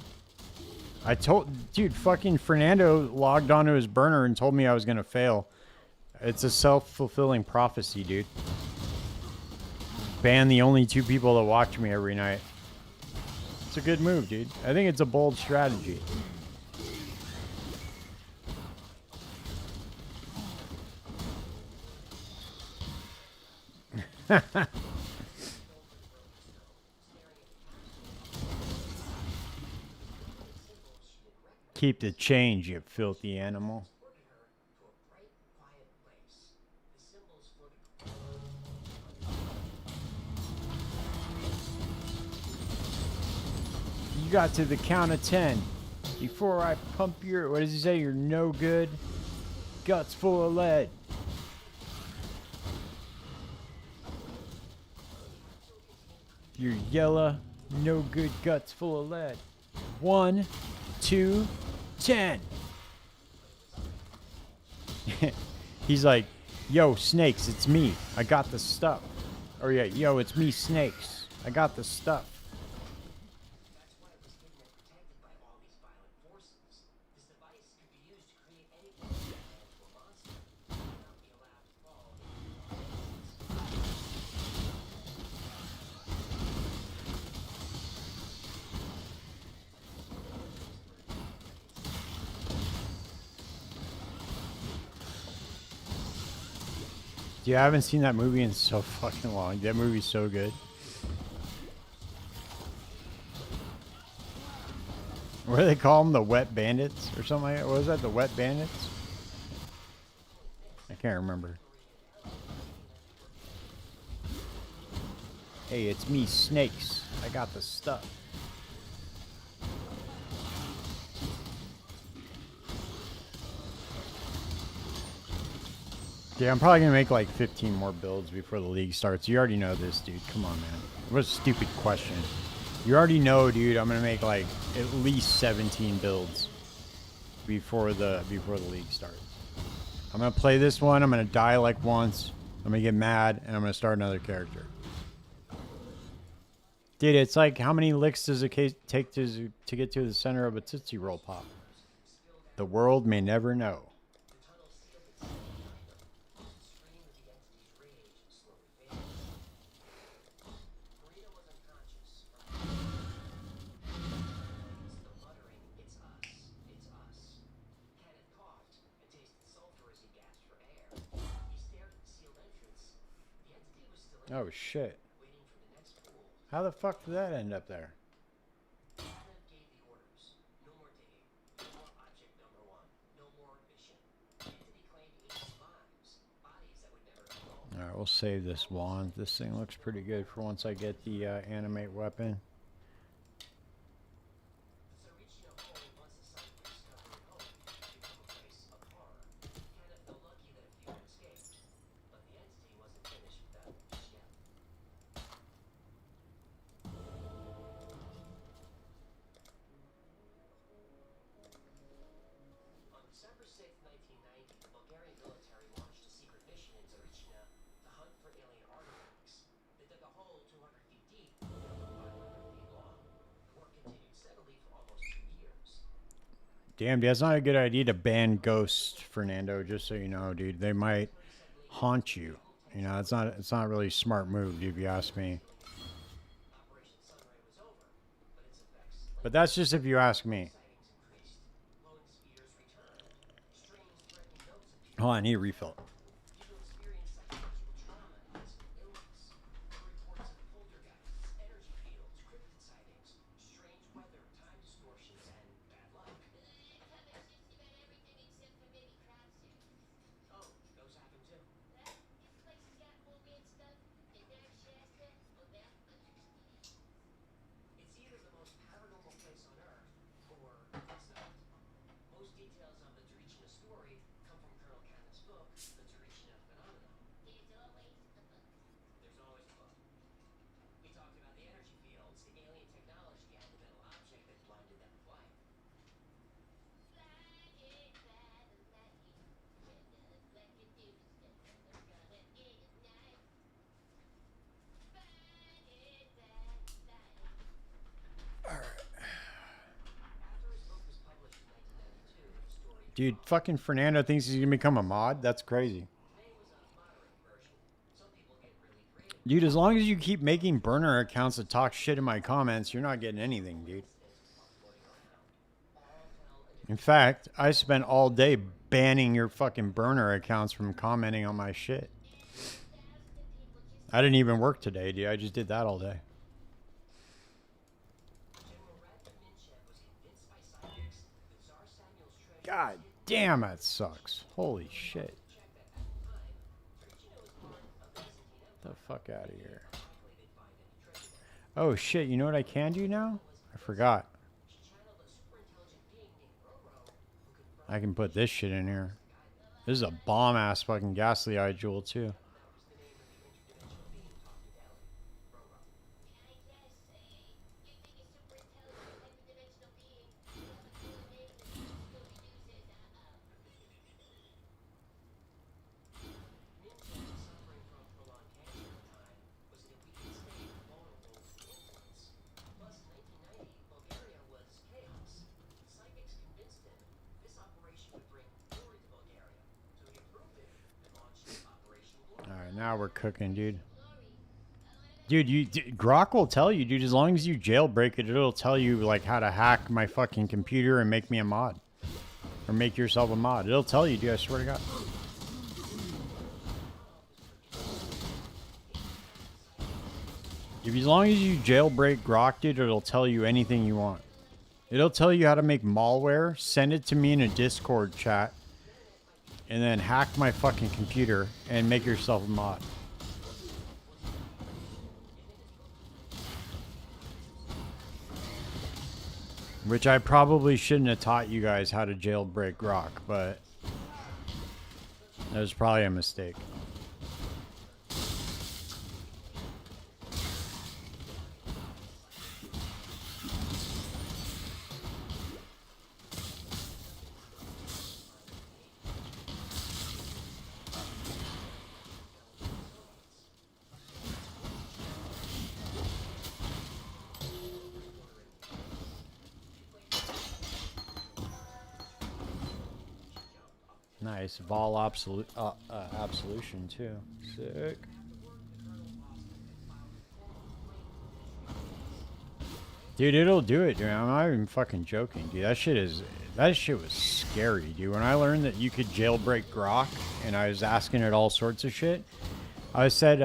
Dude, fucking Fernando logged onto his burner and told me I was going to fail. It's a self-fulfilling prophecy, dude. Ban the only 2 people that watch me every night. It's a good move, dude. I think it's a bold strategy. Keep the change, you filthy animal. You got to the count of 10 before I pump your, what does he say? You're no good. Guts full of lead. You're yellow, no good guts full of lead. 1, 2, 10. He's like, yo, Snakes, it's me. I got the stuff. Or yeah, yo, it's me, Snakes. I got the stuff. Dude, I haven't seen that movie in so fucking long. That movie's so good. What do they call them? The Wet Bandits or something like that? What was that? The Wet Bandits? I can't remember. Hey, it's me, Snakes. I got the stuff. Yeah, I'm probably going to make like 15 more builds before the league starts. You already know this, dude. Come on, man. What a stupid question. You already know, dude, I'm going to make like at least 17 builds before the league starts. I'm going to play this one. I'm going to die like once. I'm going to get mad, and I'm going to start another character. Dude, it's like, how many licks does it take to get to the center of a Tootsie Roll Pop? The world may never know. Oh shit. How the fuck did that end up there? Alright, we'll save this wand. This thing looks pretty good for once I get the animate weapon. Damn, dude, that's not a good idea to ban ghosts, Fernando, just so you know, dude. They might haunt you. You know, it's not a really smart move, dude, if you ask me. But that's just if you ask me. Hold on, I need a refill. Dude, fucking Fernando thinks he's gonna become a mod? That's crazy. Dude, as long as you keep making burner accounts that talk shit in my comments, you're not getting anything, dude. In fact, I spent all day banning your fucking burner accounts from commenting on my shit. I didn't even work today, dude. I just did that all day. God damn, that sucks. Holy shit. Get the fuck out of here. Oh shit, you know what I can do now? I forgot. I can put this shit in here. This is a bomb-ass fucking ghastly eye jewel, too. Alright, now we're cooking, dude. Dude, Grok will tell you, dude, as long as you jailbreak it, it'll tell you, like, how to hack my fucking computer and make me a mod. Or make yourself a mod. It'll tell you, dude, I swear to God. As long as you jailbreak Grok, dude, it'll tell you anything you want. It'll tell you how to make malware, send it to me in a Discord chat, and then hack my fucking computer and make yourself a mod. Which I probably shouldn't have taught you guys how to jailbreak Grok, but that was probably a mistake. Nice. Vol absolution, too. Sick. Dude, it'll do it, dude. I'm not even fucking joking, dude. That shit was scary, dude. When I learned that you could jailbreak Grok and I was asking it all sorts of shit, I said,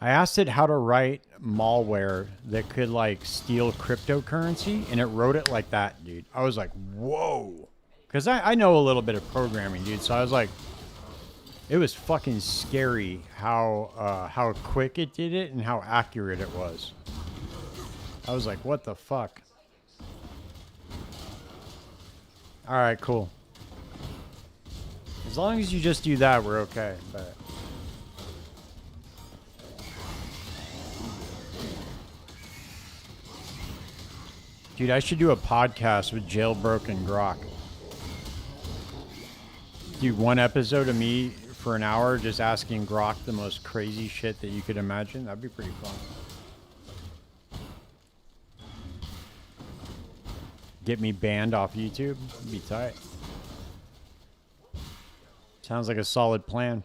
I asked it how to write malware that could like steal cryptocurrency, and it wrote it like that, dude. I was like, whoa. Because I know a little bit of programming, dude. So I was like, it was fucking scary how quick it did it and how accurate it was. I was like, what the fuck? All right, cool. As long as you just do that, we're okay. But dude, I should do a podcast with Jailbroken Grok. Do one episode of me for an hour just asking Grok the most crazy shit that you could imagine. That'd be pretty fun. Get me banned off YouTube. That'd be tight. Sounds like a solid plan.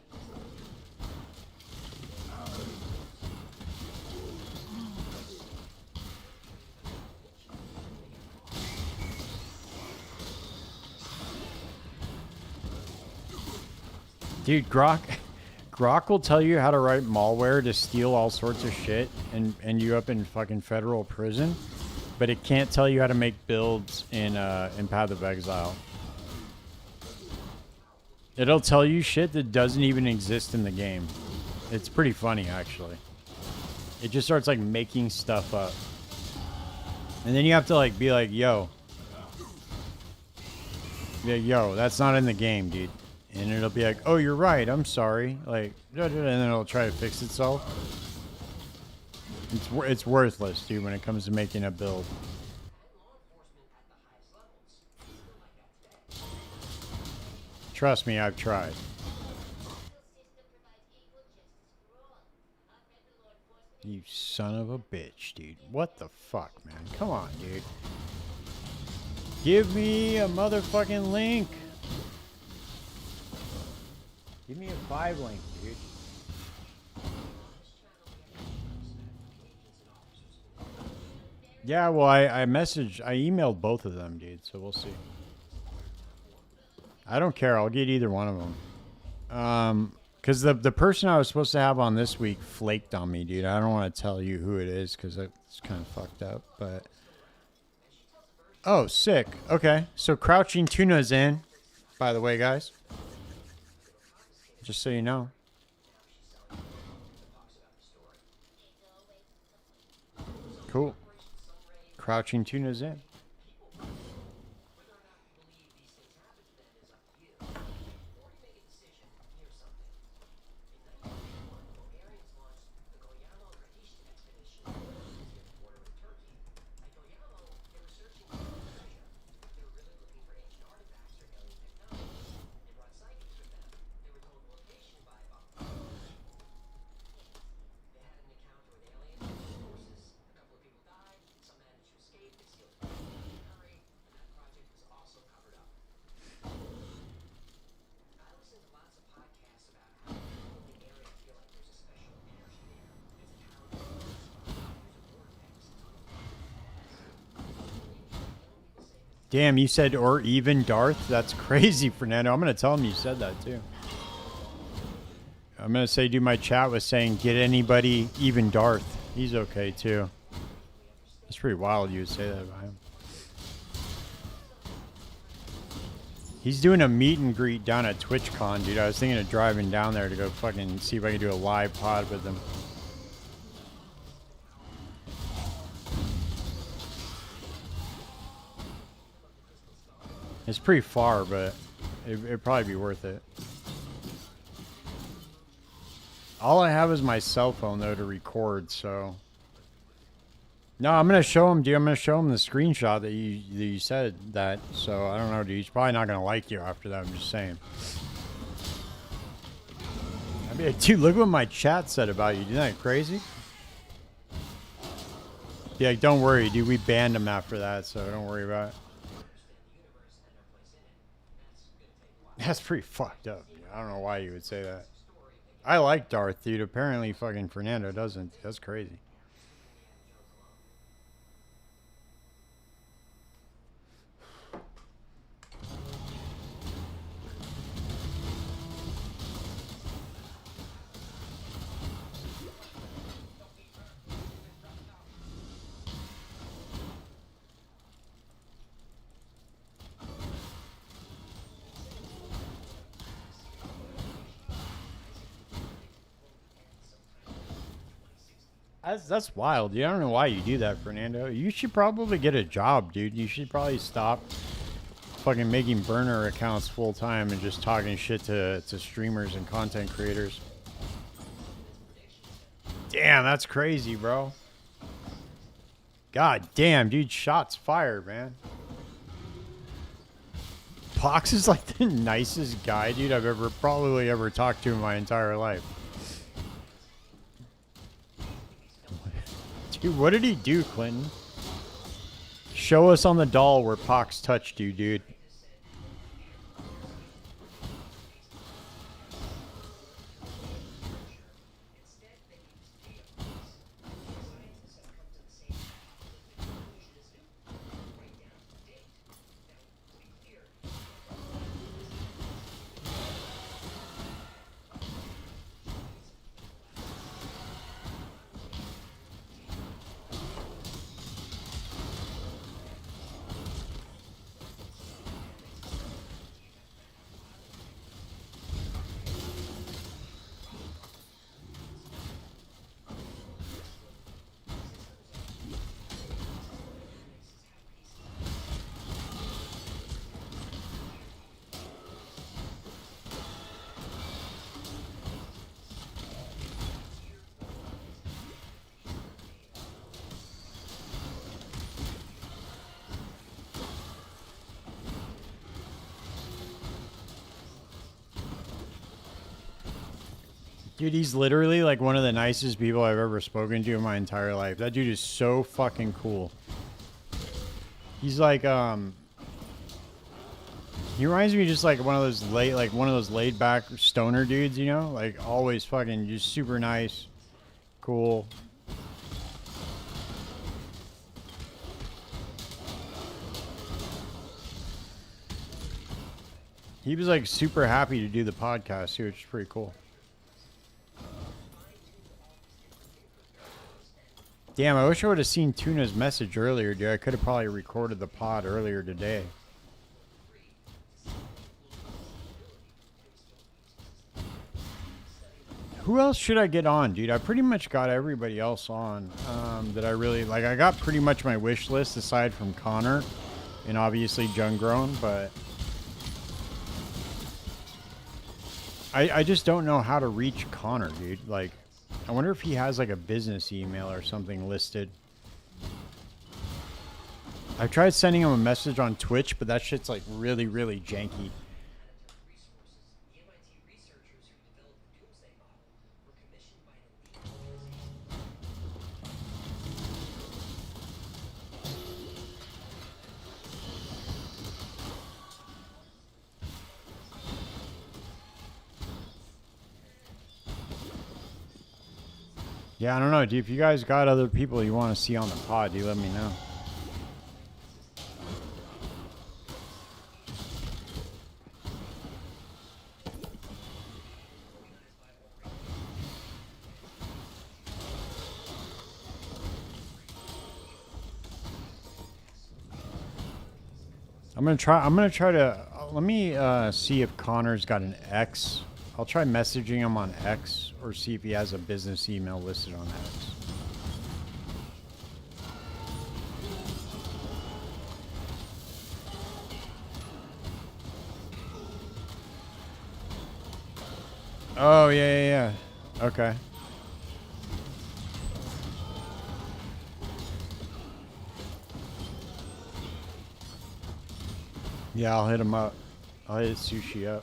Dude, Grok will tell you how to write malware to steal all sorts of shit and end you up in fucking federal prison, but it can't tell you how to make builds in Path of Exile. It'll tell you shit that doesn't even exist in the game. It's pretty funny, actually. It just starts like making stuff up, and then you have to like be like, yo, yeah, yo, that's not in the game, dude. And it'll be like, oh, you're right, I'm sorry. Like, and then it'll try to fix itself. It's worthless, dude, when it comes to making a build. Trust me, I've tried. You son of a bitch, dude. What the fuck, man? Come on, dude. Give me a motherfucking link. Give me a 5 link, dude. Yeah, well, I emailed both of them, dude, so we'll see. I don't care. I'll get either one of them. Because the person I was supposed to have on this week flaked on me, dude. I don't want to tell you who it is because it's kind of fucked up, but... Oh, sick. Okay, so Crouching Tuna's in, by the way, guys. Just so you know. Cool. Crouching Tuna's in. Damn, you said or even Darth? That's crazy, Fernando. I'm going to tell him you said that, too. I'm going to say, dude, my chat was saying, get anybody even Darth. He's okay, too. It's pretty wild you would say that about him. He's doing a meet and greet down at TwitchCon, dude. I was thinking of driving down there to go fucking see if I can do a live pod with him. It's pretty far, but it'd probably be worth it. All I have is my cell phone, though, to record, so... No, I'm going to show him, dude. I'm going to show him the screenshot that you said that. So, I don't know, dude. He's probably not going to like you after that. I'm just saying. I'd be like, dude, look what my chat said about you. Isn't that crazy? Yeah, like, don't worry, dude. We banned him after that, so don't worry about it. That's pretty fucked up. Dude. I don't know why you would say that. I like Darth, dude. Apparently fucking Fernando doesn't. That's crazy. That's wild, dude. I don't know why you do that, Fernando. You should probably get a job, dude. You should probably stop fucking making burner accounts full time and just talking shit to streamers and content creators. Damn, that's crazy, bro. God damn, dude. Shots fired, man. Pox is like the nicest guy, dude, I've probably ever talked to in my entire life. Dude, what did he do, Clinton? Show us on the doll where Pox touched you, dude. Dude, he's literally like one of the nicest people I've ever spoken to in my entire life. That dude is so fucking cool. He's like, he reminds me just like one of those laid back stoner dudes, you know? Like always fucking just super nice, cool. He was like super happy to do the podcast too, which is pretty cool. Damn, I wish I would have seen Tuna's message earlier, dude. I could have probably recorded the pod earlier today. Who else should I get on, dude? I pretty much got everybody else on that I really like. I got pretty much my wish list aside from Connor and obviously Jungrown, but I just don't know how to reach Connor, dude. Like, I wonder if he has like a business email or something listed. I've tried sending him a message on Twitch, but that shit's like really, really janky. Yeah, I don't know, dude. If you guys got other people you want to see on the pod, dude, let me know. I'm gonna try to let me see if Connor's got an X. I'll try messaging him on X or see if he has a business email listed on X. Oh yeah. Okay. Yeah, I'll hit him up. I'll hit Sushi up.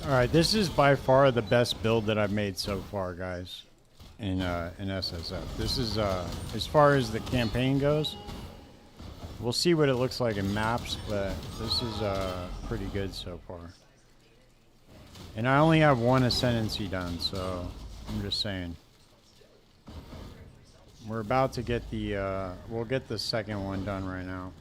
All right, this is by far the best build that I've made so far, guys. In SSF, this is as far as the campaign goes. We'll see what it looks like in maps, but this is pretty good so far. And I only have one ascendancy done, so I'm just saying. We're about to get the we'll get the second one done right now.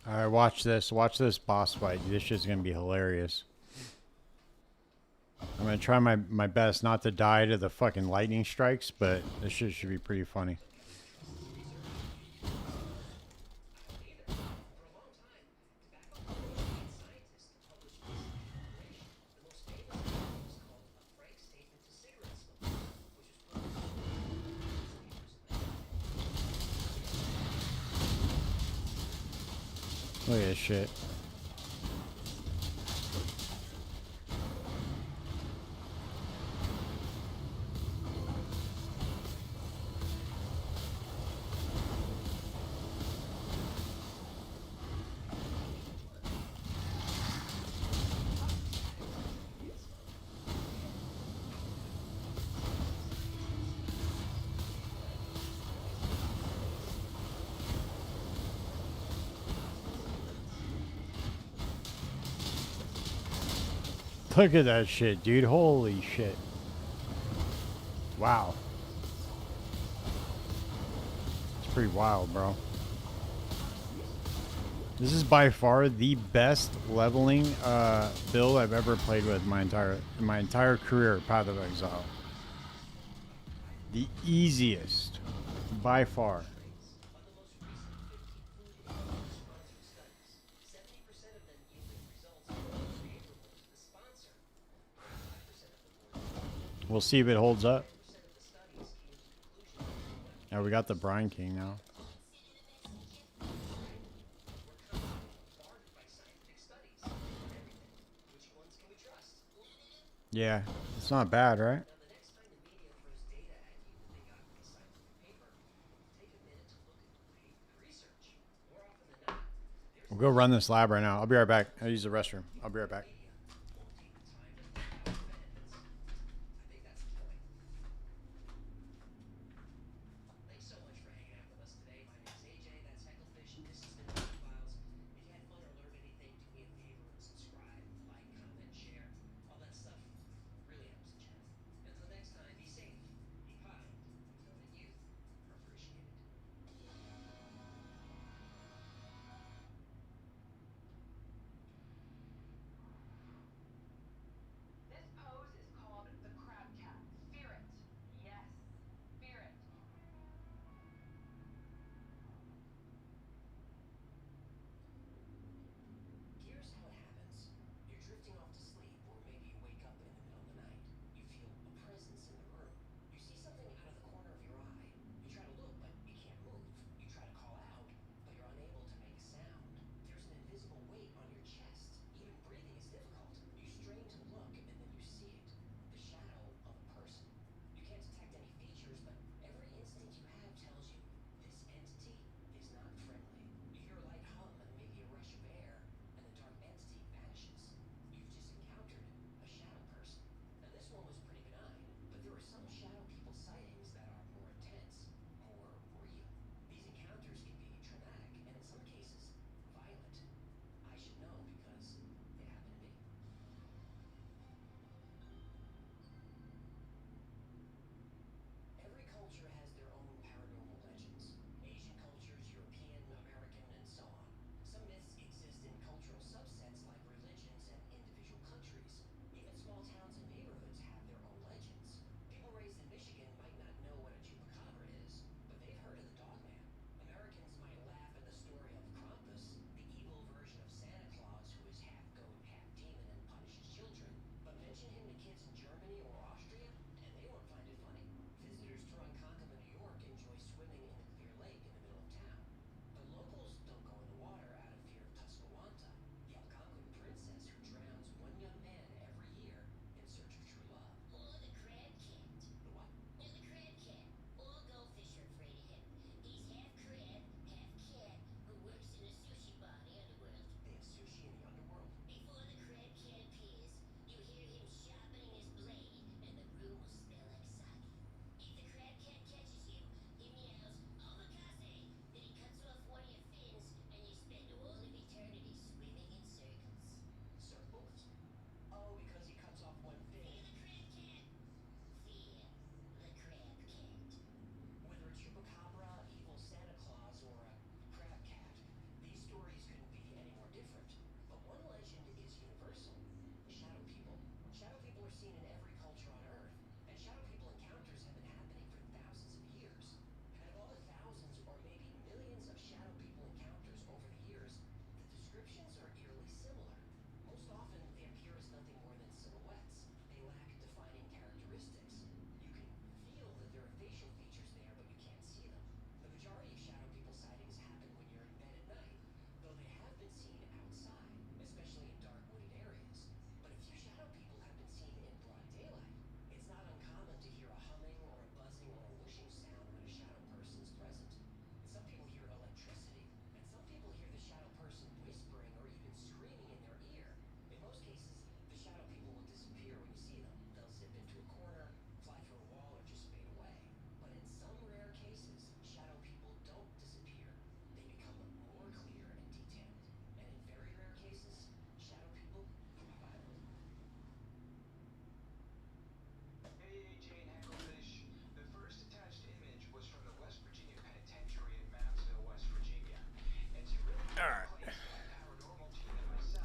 All right, watch this. Watch this boss fight. This shit's gonna be hilarious. I'm gonna try my best not to die to the fucking lightning strikes, but this shit should be pretty funny. Look at this shit. Look at that shit, dude. Holy shit. Wow. It's pretty wild, bro. This is by far the best leveling build I've ever played with my entire career at Path of Exile. The easiest, by far. We'll see if it holds up. Oh, we got the Brine King now. Yeah, it's not bad, right? We'll go run this lab right now. I'll be right back. I'll use the restroom. I'll be right back.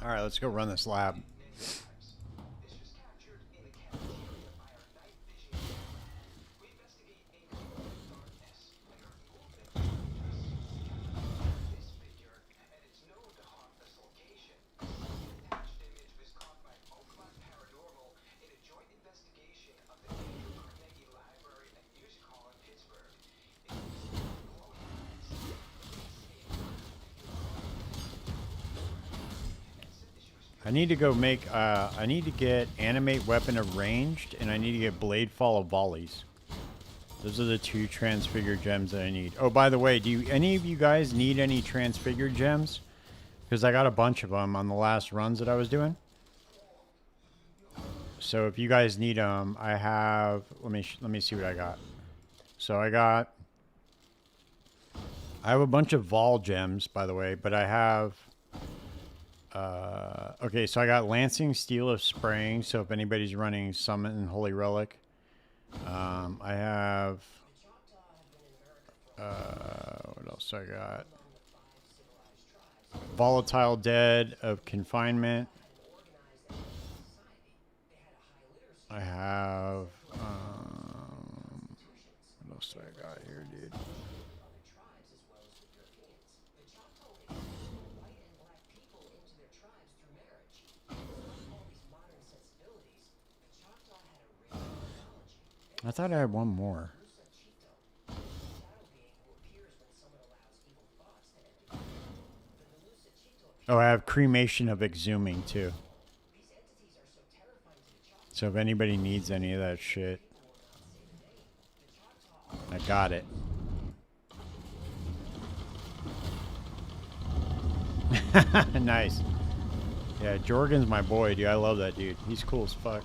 All right, let's go run this lab. I need to go make, I need to get animate weapon of ranged, and I need to get blade fall of volleys. Those are the 2 transfigured gems that I need. Oh, by the way, do any of you guys need any transfigured gems? Because I got a bunch of them on the last runs that I was doing. So if you guys need them, I have, let me see what I got. So I have a bunch of Vol gems, by the way, but I have, okay, so I got Lancing Steel of Spraying, so if anybody's running Summit and Holy Relic. I have, what else I got? Volatile Dead of Confinement. I have, what else do I got here, dude? I thought I had one more. Oh, I have Cremation of Exhuming, too. So if anybody needs any of that shit, I got it. Nice. Yeah, Jorgen's my boy, dude. I love that dude. He's cool as fuck.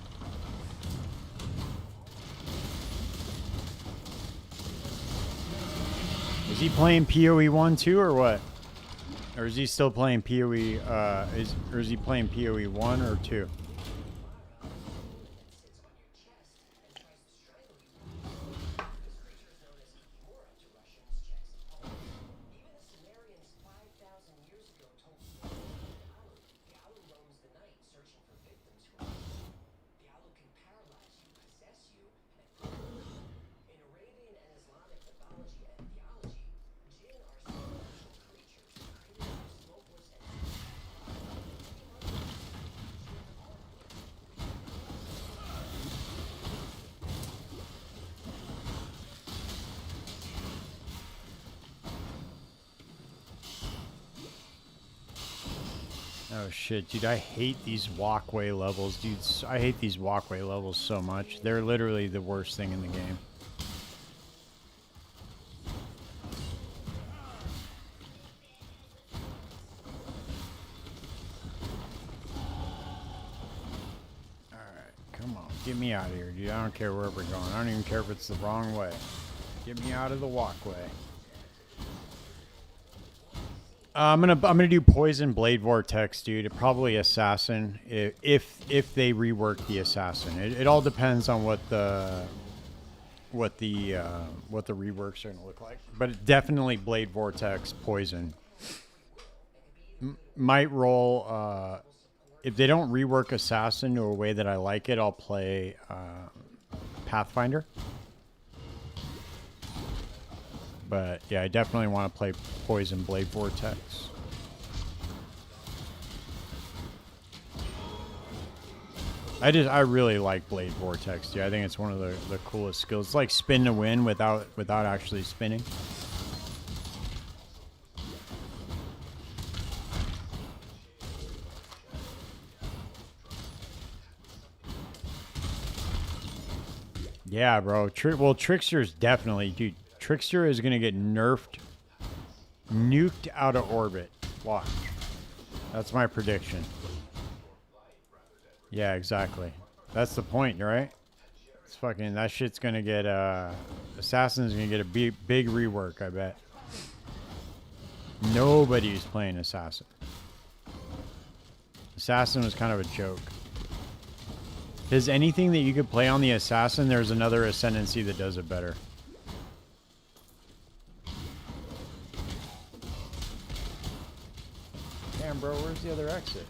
Is he playing PoE 1 too, or what? Or is he still playing PoE, or is he playing PoE 1 or 2? Oh shit, dude, I hate these walkway levels, dude. I hate these walkway levels so much. They're literally the worst thing in the game. Alright, come on. Get me out of here, dude. I don't care where we're going. I don't even care if it's the wrong way. Get me out of the walkway. I'm gonna do Poison Blade Vortex, dude. Probably Assassin, if they rework the Assassin. It all depends on what the reworks are gonna look like. But definitely Blade Vortex, Poison. Might roll. If they don't rework Assassin to a way that I like it, I'll play Pathfinder. But yeah, I definitely want to play Poison Blade Vortex. I really like Blade Vortex. Yeah, I think it's one of the coolest skills. It's like spin to win without actually spinning. Yeah, bro. Well, Trickster's definitely, dude. Trickster is going to get nerfed, nuked out of orbit. Watch. That's my prediction. Yeah, exactly. That's the point, right? It's fucking, that shit's going to get, Assassin's going to get a big rework, I bet. Nobody's playing Assassin. Assassin was kind of a joke. Because anything that you could play on the Assassin, there's another Ascendancy that does it better. Damn, bro, where's the other exit?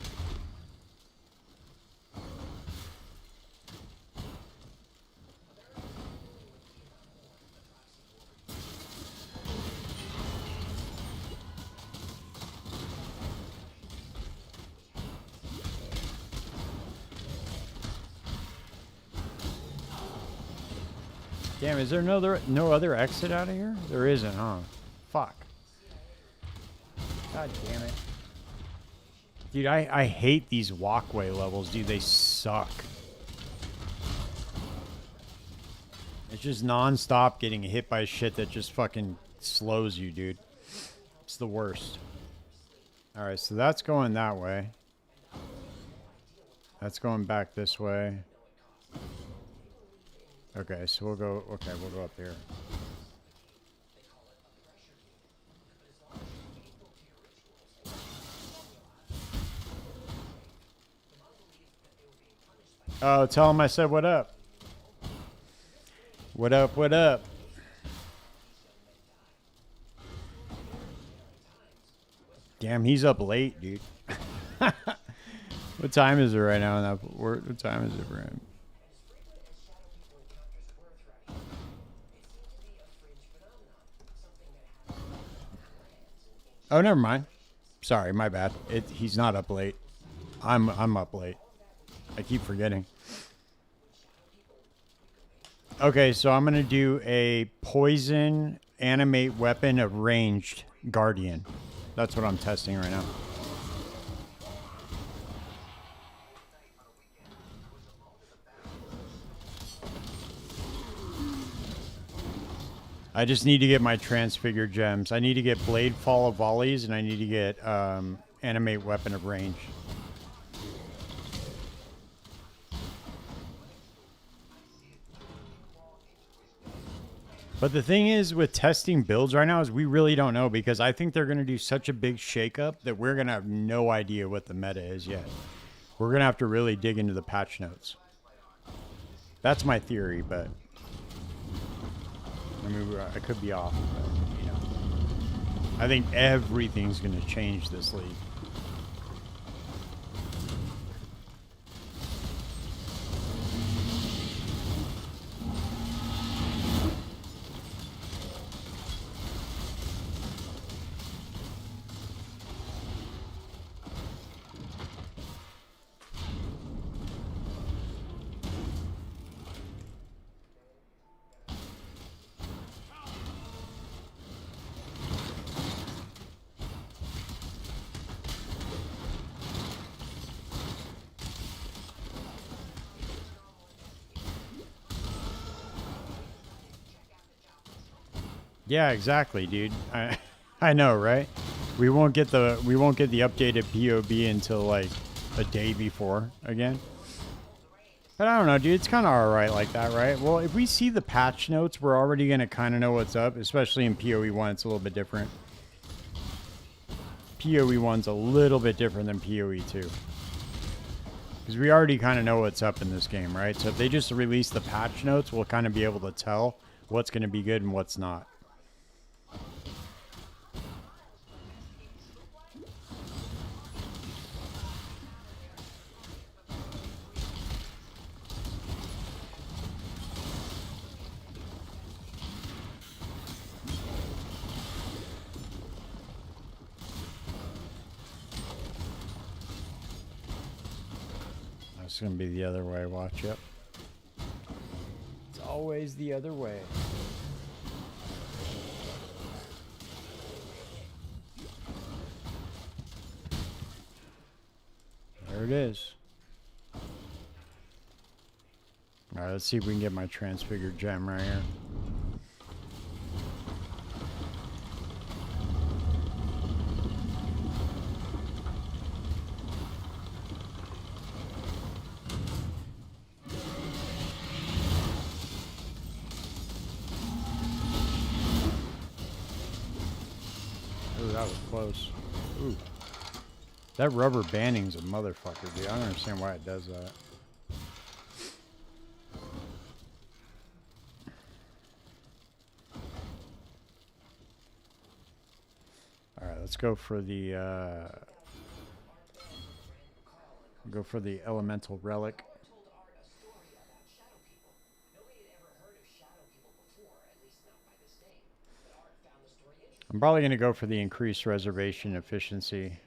Damn, is there no other exit out of here? There isn't, huh? Fuck. God damn it. Dude, I hate these walkway levels, dude. They suck. It's just non-stop getting hit by shit that just fucking slows you, dude. It's the worst. Alright, so that's going that way. That's going back this way. Okay, so we'll go up here. Oh, tell him I said what up. What up, what up? Damn, he's up late, dude. What time is it right now? What time is it for him? Oh, never mind. Sorry, my bad. He's not up late. I'm up late. I keep forgetting. Okay, so I'm gonna do a poison animate weapon of ranged guardian. That's what I'm testing right now. I just need to get my transfigured gems. I need to get blade fall of volleys, and I need to get animate weapon of range. But the thing is with testing builds right now is we really don't know, because I think they're going to do such a big shakeup that we're going to have no idea what the meta is yet. We're going to have to really dig into the patch notes. That's my theory, but I mean, I could be off, but, you know. I think everything's going to change this league. Yeah, exactly, dude. I know, right? We won't get the updated POB until like a day before again. But I don't know, dude. It's kind of alright like that, right? Well, if we see the patch notes, we're already gonna kind of know what's up. Especially in PoE 1, it's a little bit different. PoE 1's a little bit different than PoE 2. Because we already kind of know what's up in this game, right? So if they just release the patch notes, we'll kind of be able to tell what's going to be good and what's not. It's going to be the other way. Watch it. It's always the other way. There it is. Alright, let's see if we can get my transfigured gem right here. That was close. Ooh. That rubber banding's a motherfucker, dude. I don't understand why it does that. Alright, let's go for the elemental relic. I'm probably going to go for the increased reservation efficiency.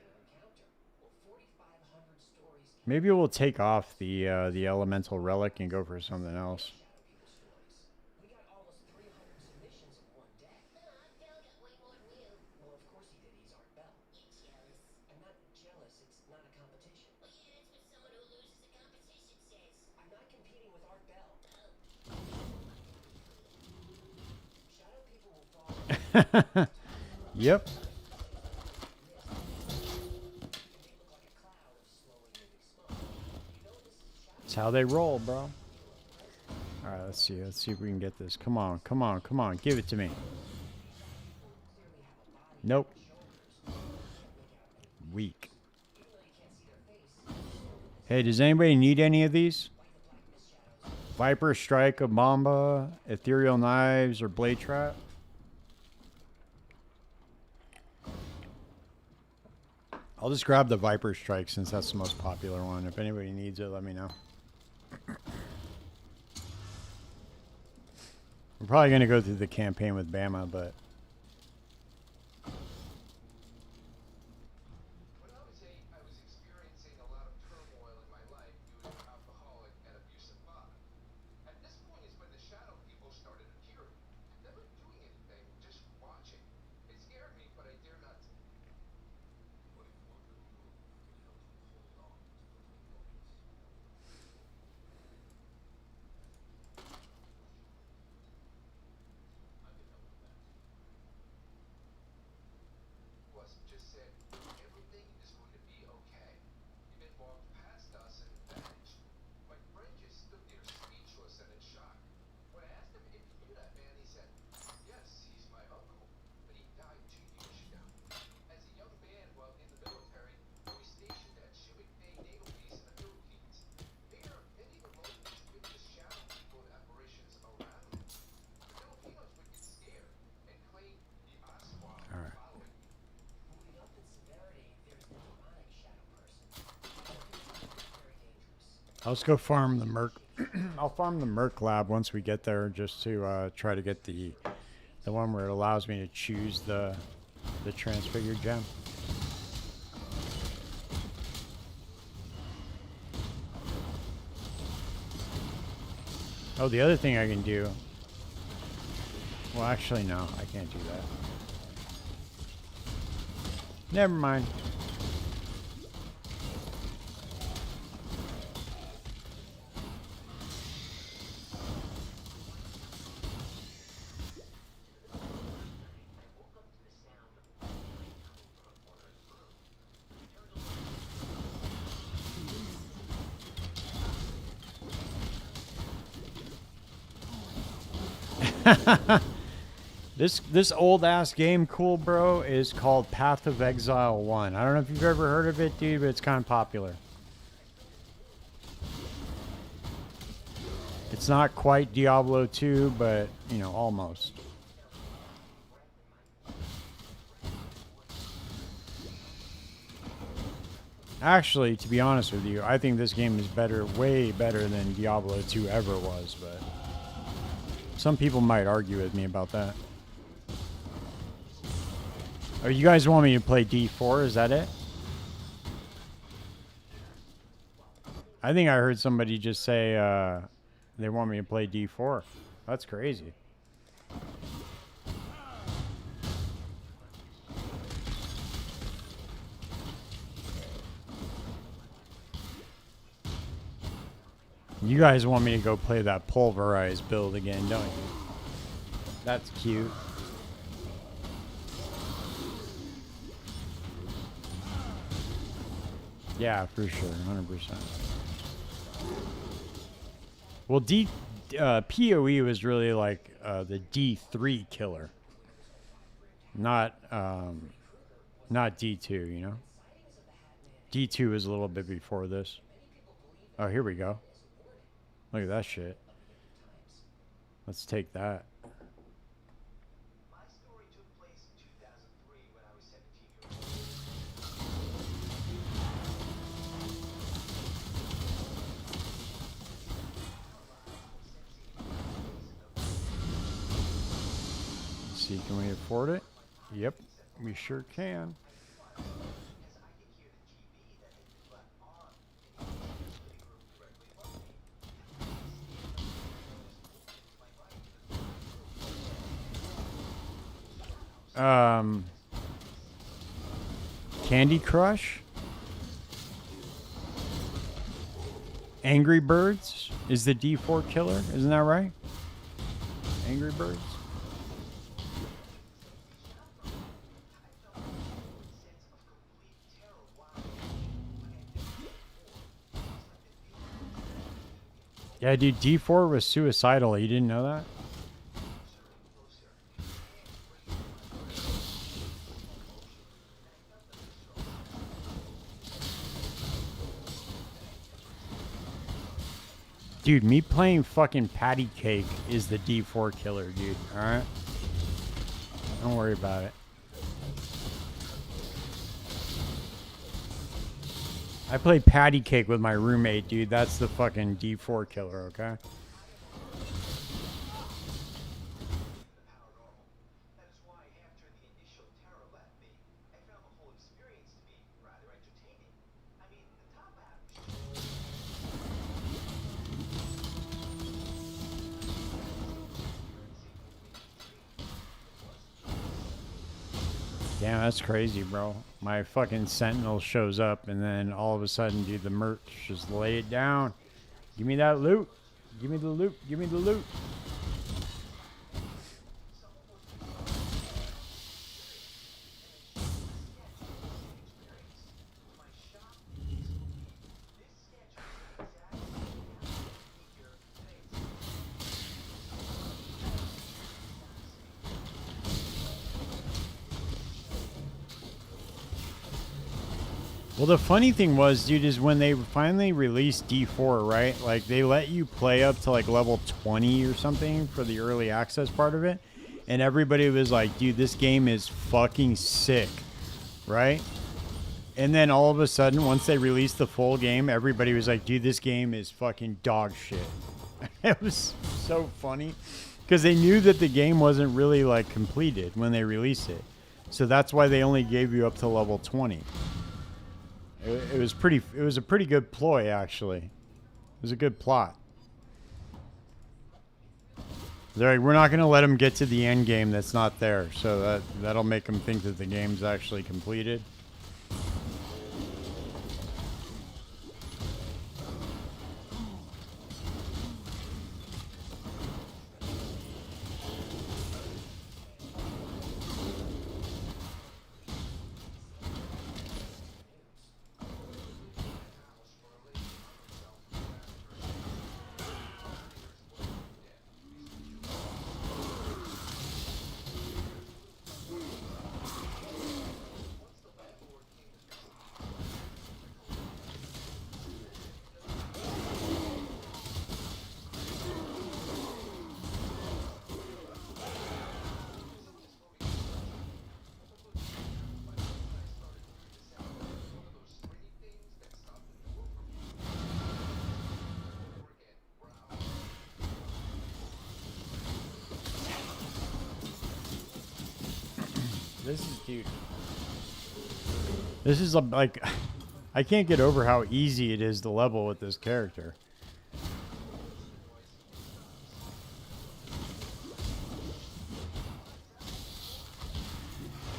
Maybe we'll take off the elemental relic and go for something else. Yep. That's how they roll, bro. Alright, let's see. Let's see if we can get this. Come on, come on, come on. Give it to me. Nope. Weak. Hey, does anybody need any of these? Viper Strike, a Mamba, Ethereal Knives, or Blade Trap? I'll just grab the Viper Strike since that's the most popular one. If anybody needs it, let me know. We're probably going to go through the campaign with Bama, but... Let's go farm the Merc. I'll farm the Merc lab once we get there, just to try to get the one where it allows me to choose the transfigured gem. Oh, the other thing I can do. Well, actually, no, I can't do that. Never mind. This old ass game, cool bro, is called Path of Exile 1. I don't know if you've ever heard of it, dude, but it's kind of popular. It's not quite Diablo 2, but you know, almost. Actually, to be honest with you, I think this game is better, way better than Diablo 2 ever was, but some people might argue with me about that. Oh, you guys want me to play D4? Is that it? I think I heard somebody just say they want me to play D4. That's crazy. You guys want me to go play that pulverized build again, don't you? That's cute. Yeah, for sure, 100%. Well, PoE was really like the D3 killer, not D2. You know, D2 was a little bit before this. Oh, here we go. Look at that shit. Let's take that. Let's see, can we afford it? Yep, we sure can. Candy Crush? Angry Birds is the D4 killer. Isn't that right? Angry Birds. Yeah, dude, D4 was suicidal. You didn't know that? Dude, me playing fucking patty cake is the D4 killer, dude. Alright? Don't worry about it. I play patty cake with my roommate, dude. That's the fucking D4 killer, okay? Damn, that's crazy, bro. My fucking sentinel shows up, and then all of a sudden, dude, the merch just lay it down. Give me that loot. Give me the loot. Give me the loot. Well, the funny thing was, dude, is when they finally released D4, right? Like, they let you play up to, like, level 20 or something for the early access part of it. And everybody was like, dude, this game is fucking sick, right? And then all of a sudden, once they released the full game, everybody was like, dude, this game is fucking dog shit. It was so funny. Because they knew that the game wasn't really, like, completed when they released it. So that's why they only gave you up to level 20. It was pretty. It was a pretty good ploy, actually. It was a good plot. They're like, we're not going to let them get to the end game that's not there, so that'll make them think that the game's actually completed. This is cute. This is like, I can't get over how easy it is to level with this character.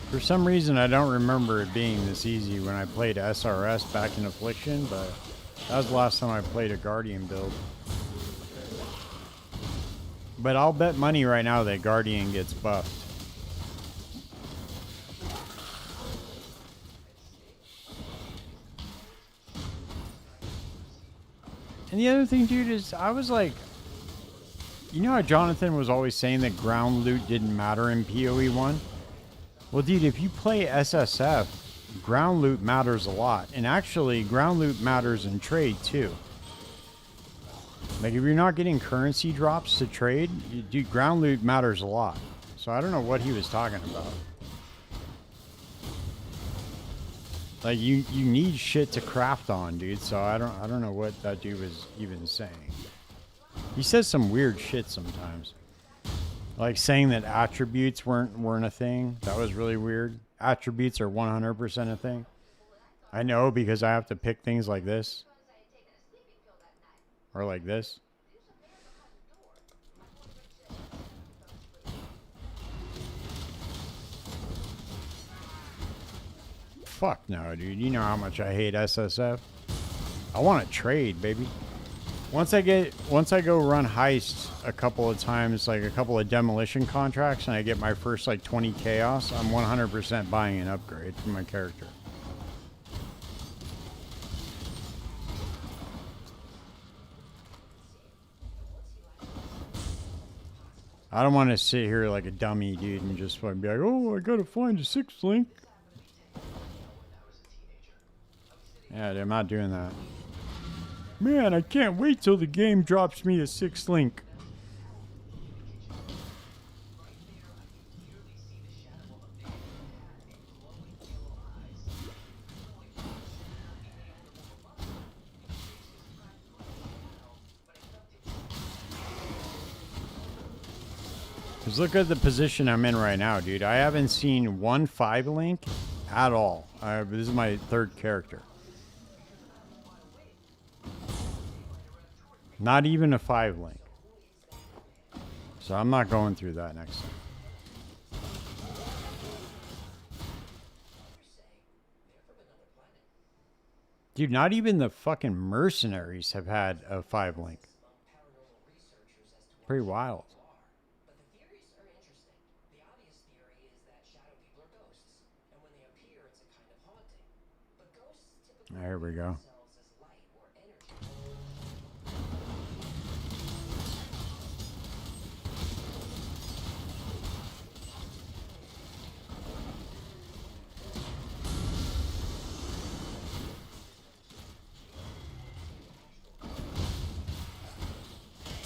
For some reason, I don't remember it being this easy when I played SRS back in Affliction, but that was the last time I played a Guardian build. But I'll bet money right now that Guardian gets buffed. And the other thing, dude, is I was like, you know how Jonathan was always saying that ground loot didn't matter in PoE 1? Well, dude, if you play SSF, ground loot matters a lot. And actually, ground loot matters in trade, too. Like, if you're not getting currency drops to trade, dude, ground loot matters a lot. So I don't know what he was talking about. Like, you need shit to craft on, dude. So I don't know what that dude was even saying. He says some weird shit sometimes. Like saying that attributes weren't a thing. That was really weird. Attributes are 100% a thing. I know because I have to pick things like this. Or like this. Fuck no, dude. You know how much I hate SSF. I want to trade, baby. Once I go run heists a couple of times, like a couple of demolition contracts, and I get my first like 20 chaos, I'm 100% buying an upgrade for my character. I don't want to sit here like a dummy, dude, and just fucking be like, oh, I gotta find a 6th link. Yeah, dude, I'm not doing that. Man, I can't wait till the game drops me a 6th link. Because look at the position I'm in right now, dude. I haven't seen one 5 link at all. This is my 3rd character. Not even a 5 link. So I'm not going through that next time. Dude, not even the fucking mercenaries have had a 5 link. Pretty wild. There we go.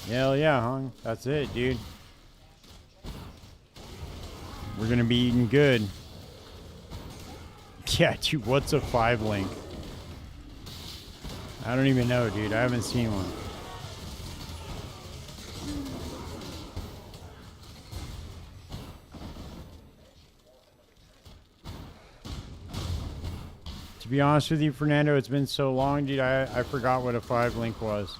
Hell yeah, hung. That's it, dude. We're gonna be eating good. Yeah, dude, what's a 5 link? I don't even know, dude. I haven't seen one. To be honest with you, Fernando, it's been so long, dude, I forgot what a 5 link was.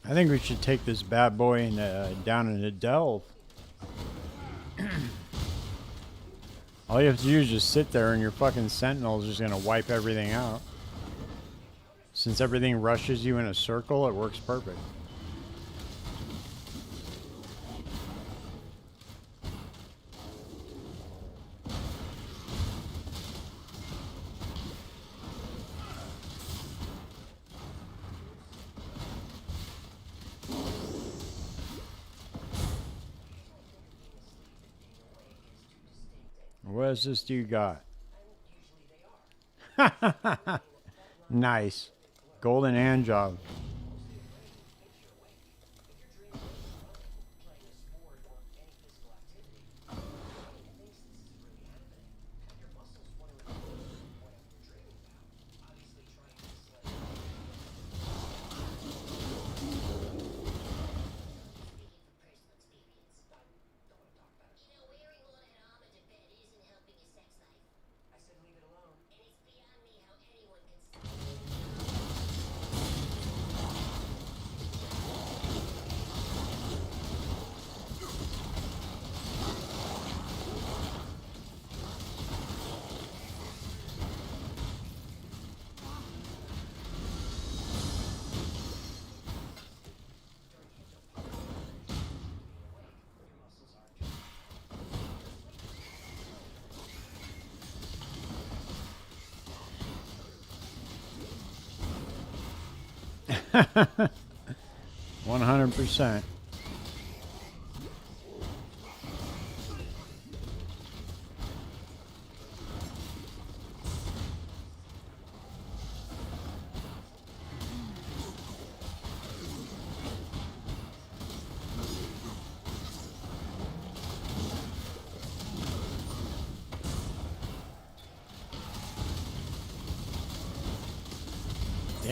I think we should take this bad boy and down in a delve. All you have to do is just sit there and your fucking sentinel is just gonna wipe everything out. Since everything rushes you in a circle, it works perfect. What has this dude got? Nice. Golden hand job. $100%.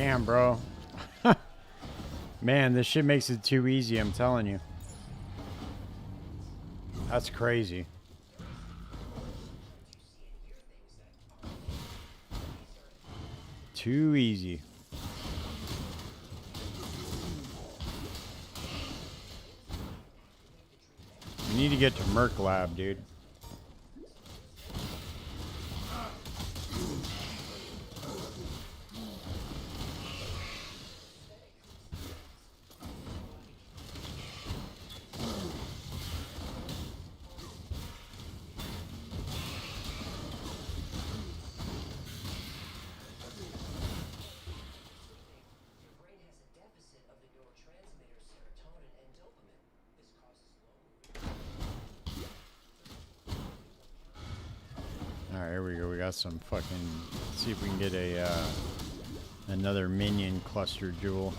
Damn, bro. Man, this shit makes it too easy, I'm telling you. That's crazy. Too easy. You need to get to Merc Lab, dude. Alright, here we go. We got some fucking... Let's see if we can get a, another minion cluster jewel.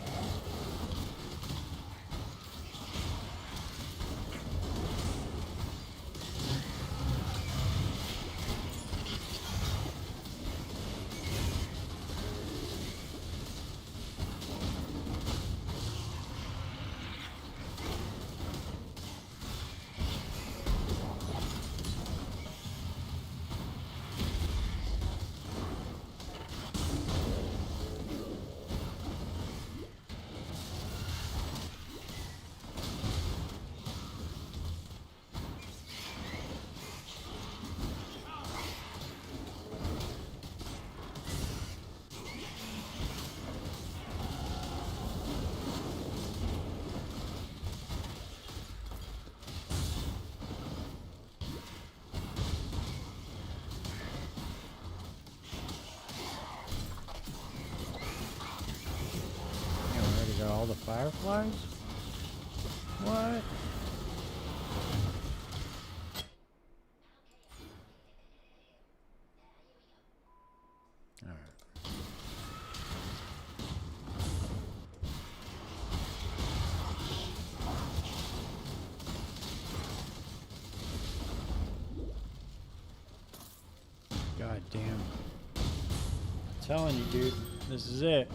All the fireflies? What? Alright. God damn. I'm telling you, dude, this is it.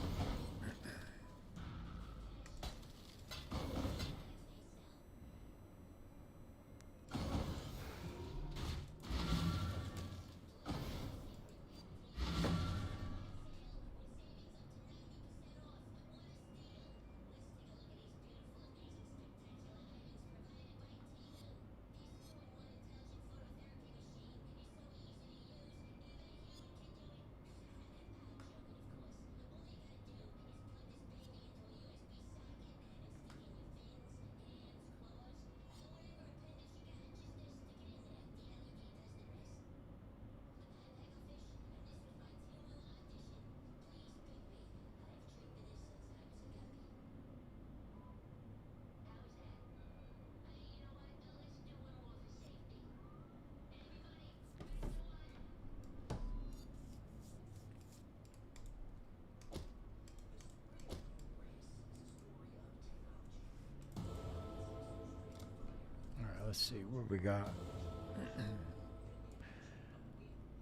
Let's see what we got.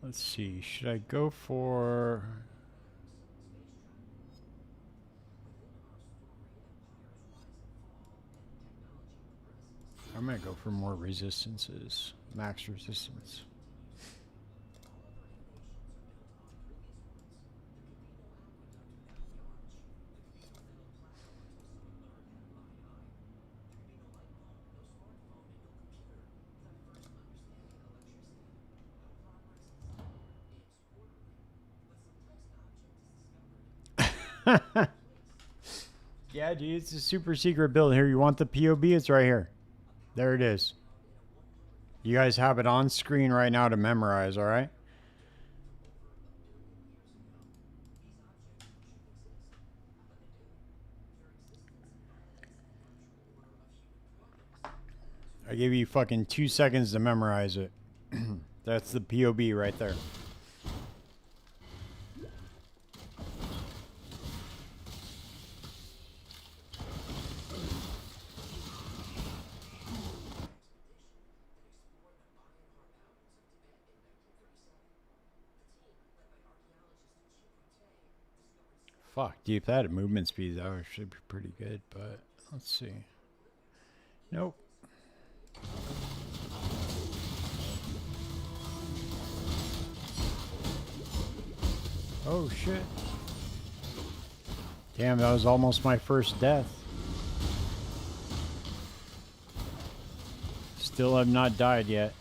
Let's see. Should I go for... I'm gonna go for more resistances. Max resistance. Yeah, dude, it's a super secret build. Here, you want the POB? It's right here. There it is. You guys have it on screen right now to memorize, all right? I gave you fucking 2 seconds to memorize it. That's the POB right there. Fuck, dude, if that had movement speed, that would should be pretty good, but let's see. Nope. Oh shit. Damn, that was almost my first death. Still have not died yet.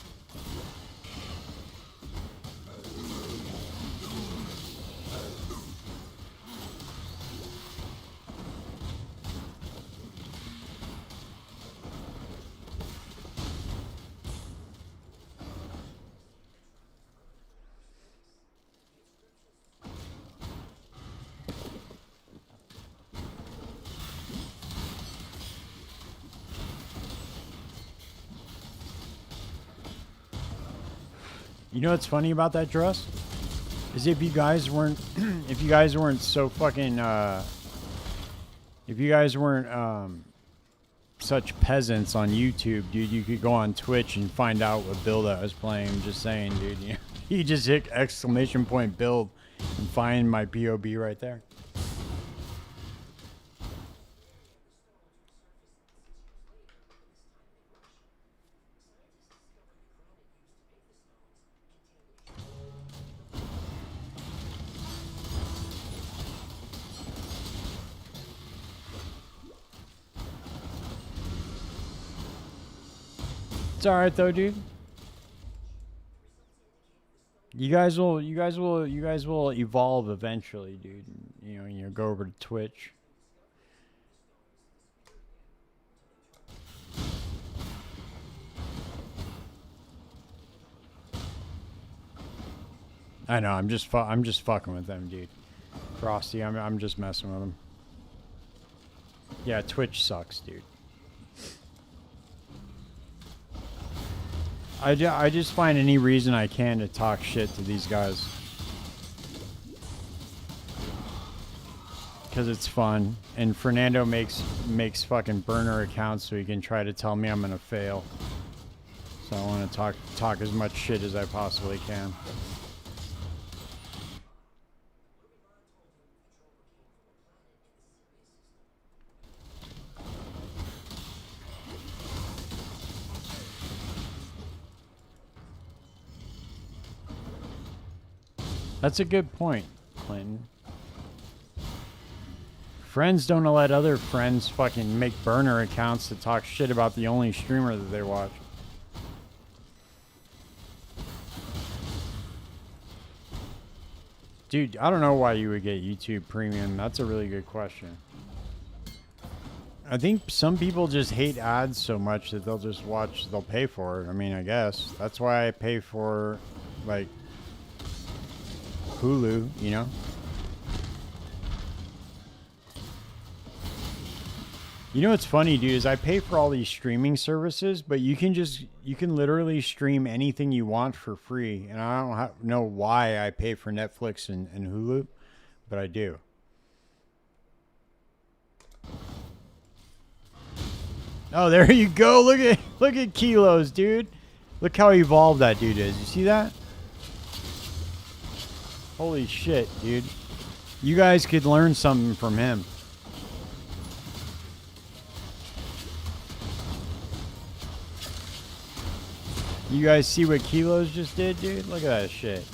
You know what's funny about that dress? Is if you guys weren't if you guys weren't so fucking if you guys weren't such peasants on YouTube, dude, you could go on Twitch and find out what build I was playing. I'm just saying, dude. You just hit exclamation point build and find my POB right there. It's all right though, dude. You guys will evolve eventually, dude. You go over to Twitch. I know. I'm just fucking with them, dude. Frosty, I'm just messing with them. Yeah, Twitch sucks, dude. I just find any reason I can to talk shit to these guys. Because it's fun. And Fernando makes fucking burner accounts so he can try to tell me I'm going to fail. So I want to talk as much shit as I possibly can. That's a good point, Clinton. Friends don't let other friends fucking make burner accounts to talk shit about the only streamer that they watch. Dude, I don't know why you would get YouTube Premium. That's a really good question. I think some people just hate ads so much that they'll pay for it. I mean, I guess. That's why I pay for, like, Hulu, you know? You know what's funny, dude, is I pay for all these streaming services, but you can literally stream anything you want for free. And I don't know why I pay for Netflix and Hulu, but I do. Oh, there you go. Look at Kilos, dude. Look how evolved that dude is. You see that? Holy shit, dude. You guys could learn something from him. You guys see what Kilos just did, dude? Look at that shit.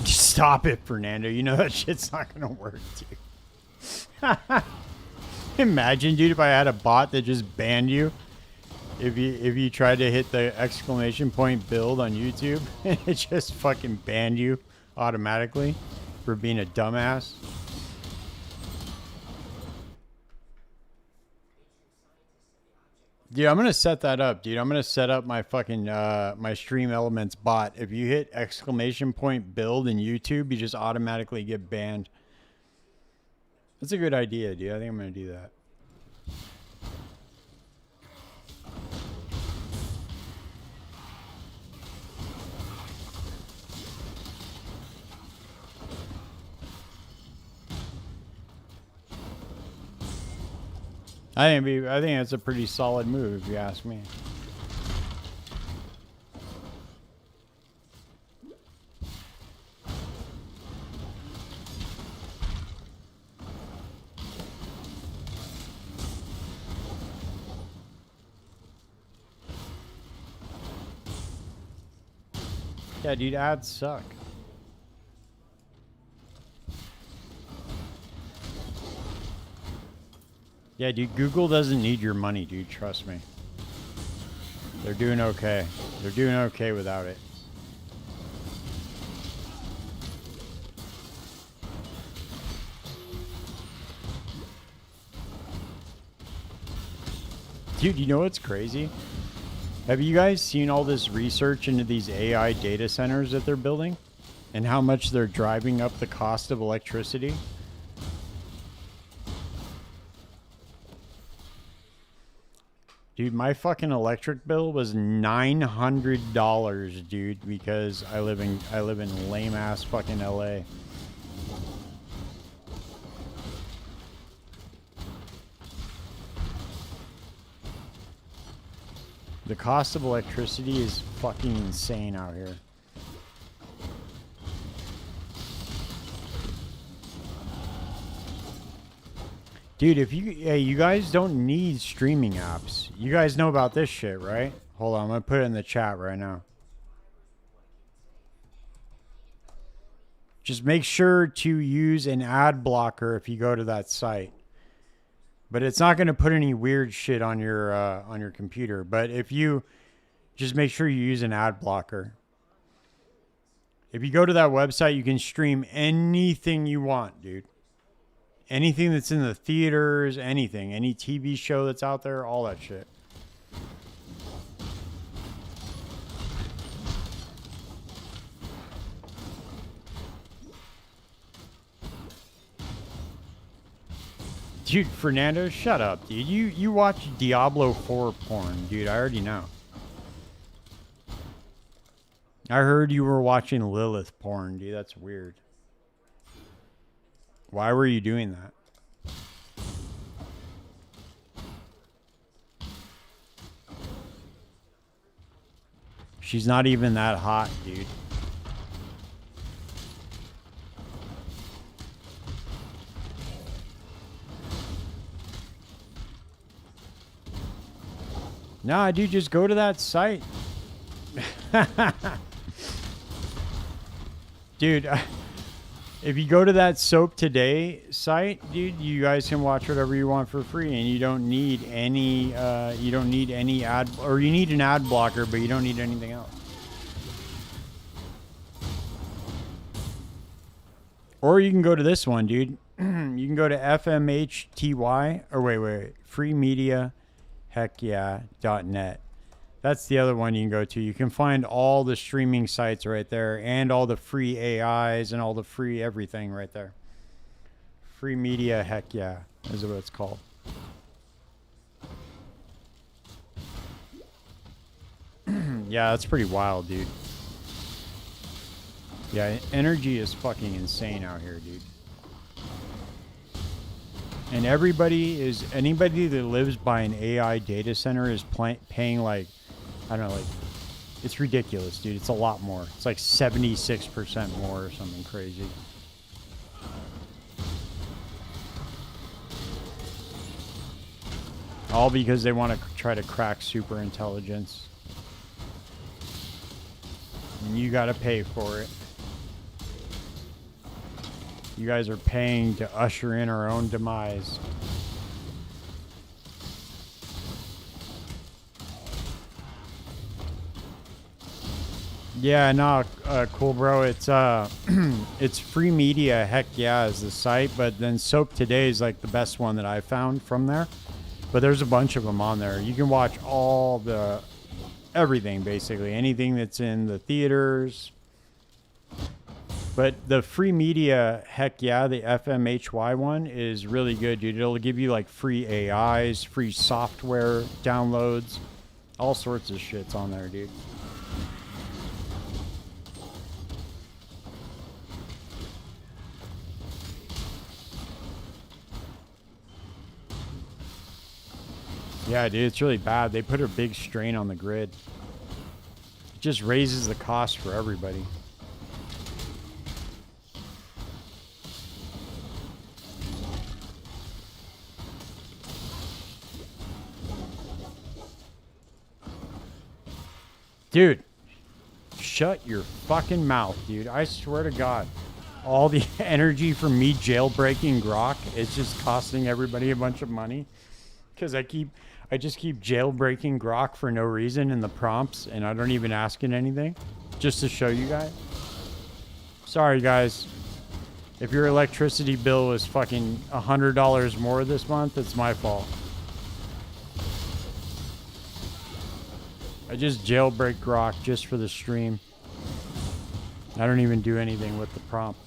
Stop it, Fernando. You know that shit's not gonna work, dude. Imagine, dude, if I had a bot that just banned you if you tried to hit the exclamation point build on YouTube and it just fucking banned you automatically for being a dumbass. Dude, I'm gonna set that up, dude. I'm gonna set up my fucking my Stream Elements bot. If you hit !build in YouTube, you just automatically get banned. That's a good idea, dude. I think I'm gonna do that. I think that's a pretty solid move, if you ask me. Yeah, dude, ads suck. Yeah, dude, Google doesn't need your money, dude. Trust me. They're doing okay. They're doing okay without it. Dude, you know what's crazy? Have you guys seen all this research into these AI data centers that they're building? And how much they're driving up the cost of electricity? Dude, my fucking electric bill was $900, dude, because I live in lame ass fucking LA. The cost of electricity is fucking insane out here. Dude, you guys don't need streaming apps. You guys know about this shit, right? Hold on, I'm gonna put it in the chat right now. Just make sure to use an ad blocker if you go to that site. But it's not going to put any weird shit on your computer. But if you just make sure you use an ad blocker. If you go to that website, you can stream anything you want, dude. Anything that's in the theaters, anything, any TV show that's out there, all that shit. Dude, Fernando, shut up, dude. You watch Diablo 4 porn, dude. I already know. I heard you were watching Lilith porn, dude. That's weird. Why were you doing that? She's not even that hot, dude. Nah, dude, just go to that site. Dude, if you go to that Soap Today site, dude, you guys can watch whatever you want for free, and you don't need any ad, or you need an ad blocker, but you don't need anything else. Or you can go to this one, dude. You can go to FMHTY, or wait, freemediaheckyeah.net. That's the other one you can go to. You can find all the streaming sites right there, and all the free AIs and all the free everything right there. Free Media Heck Yeah is what it's called. Yeah, that's pretty wild, dude. Yeah, energy is fucking insane out here, dude. And anybody that lives by an AI data center is paying like, I don't know, like, it's ridiculous, dude. It's a lot more. It's like 76% more or something crazy. All because they want to try to crack super intelligence. And you got to pay for it. You guys are paying to usher in our own demise. Yeah, no, cool, bro. It's it's Free Media Heck Yeah is the site, but then Soap Today is like the best one that I found from there. But there's a bunch of them on there. You can watch all the everything, basically. Anything that's in the theaters. But the free media, heck yeah, the FMHY one is really good, dude. It'll give you like free AIs, free software downloads, all sorts of shit's on there, dude. Yeah, dude, it's really bad. They put a big strain on the grid. It just raises the cost for everybody. Dude, shut your fucking mouth, dude. I swear to God. All the energy from me jailbreaking Grok is just costing everybody a bunch of money. Because I just keep jailbreaking Grok for no reason in the prompts, and I don't even ask it anything, just to show you guys. Sorry, guys. If your electricity bill was fucking $100 more this month, it's my fault. I just jailbreak Grok just for the stream. I don't even do anything with the prompt.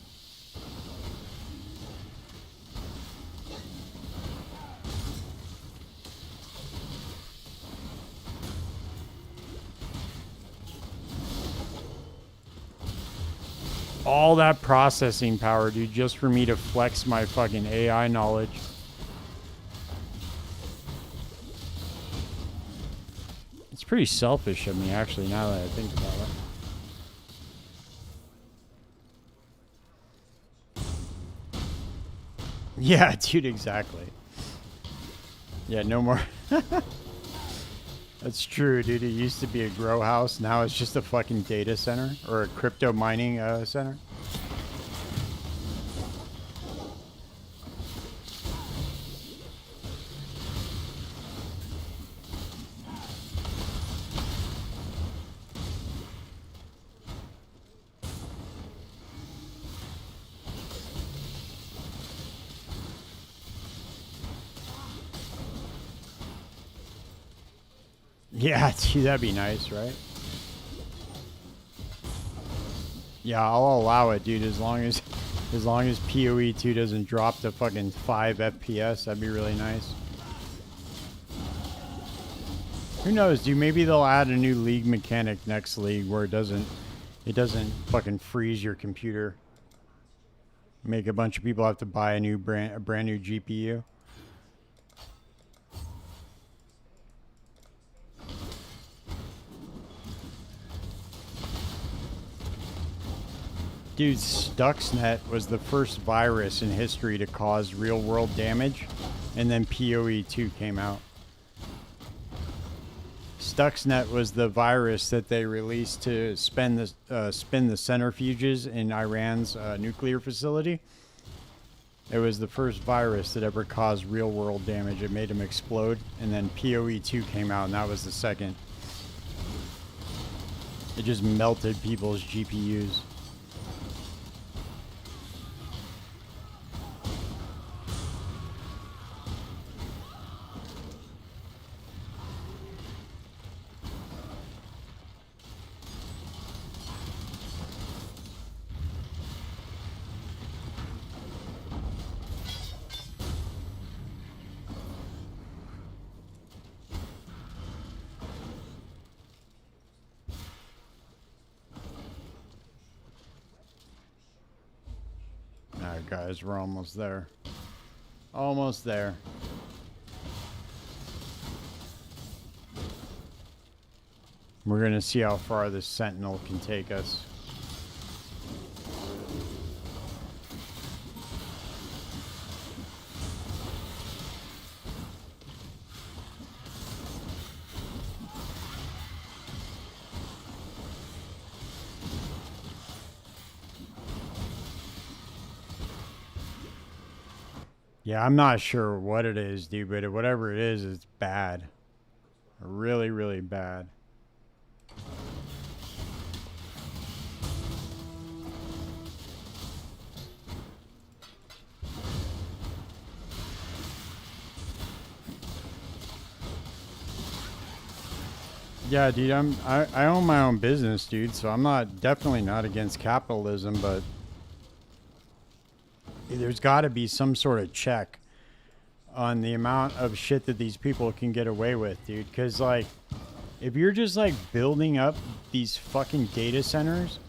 All that processing power, dude, just for me to flex my fucking AI knowledge. It's pretty selfish of me, actually, now that I think about it. Yeah, dude, exactly. Yeah, no more. That's true, dude. It used to be a grow house. Now it's just a fucking data center or a crypto mining center. Yeah, gee, that'd be nice, right? Yeah, I'll allow it, dude, as long as PoE 2 doesn't drop to fucking 5 FPS. That'd be really nice. Who knows, dude? Maybe they'll add a new league mechanic next league where it doesn't fucking freeze your computer. Make a bunch of people have to buy a brand new GPU. Dude, Stuxnet was the first virus in history to cause real-world damage, and then PoE 2 came out. Stuxnet was the virus that they released to spin the centrifuges in Iran's nuclear facility. It was the first virus that ever caused real-world damage. It made them explode, and then PoE 2 came out, and that was the second. It just melted people's GPUs. Alright guys, we're almost there. Almost there. We're gonna see how far this Sentinel can take us. Yeah, I'm not sure what it is, dude, but whatever it is, it's bad. Really, really bad. Yeah, dude, I own my own business, dude, so I'm not definitely not against capitalism, but there's got to be some sort of check on the amount of shit that these people can get away with, dude. Because like, if you're just like building up these fucking data centers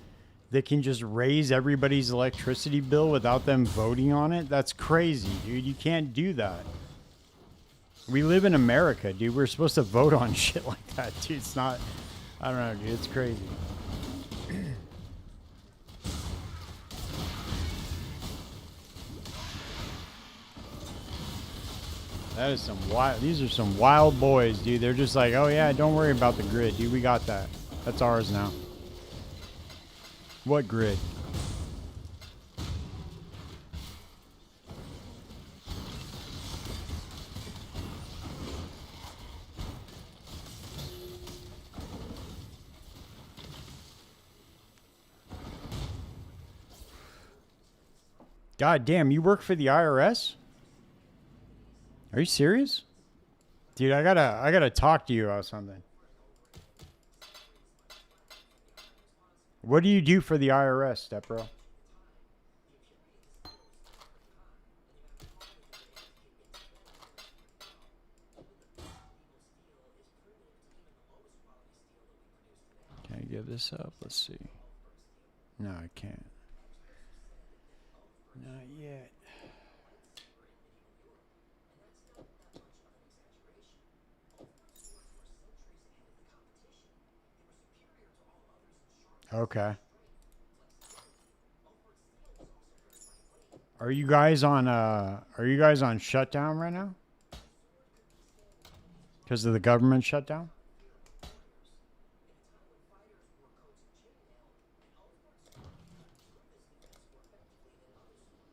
that can just raise everybody's electricity bill without them voting on it, that's crazy, dude. You can't do that. We live in America, dude. We're supposed to vote on shit like that, dude. It's not. I don't know, dude. It's crazy. That is some wild. These are some wild boys, dude. They're just like, oh yeah, don't worry about the grid, dude. We got that. That's ours now. What grid? God damn, you work for the IRS? Are you serious? Dude, I gotta talk to you about something. What do you do for the IRS, step bro? Can I give this up? Let's see. No, I can't. Not yet. Okay. Are you guys on shutdown right now? Because of the government shutdown?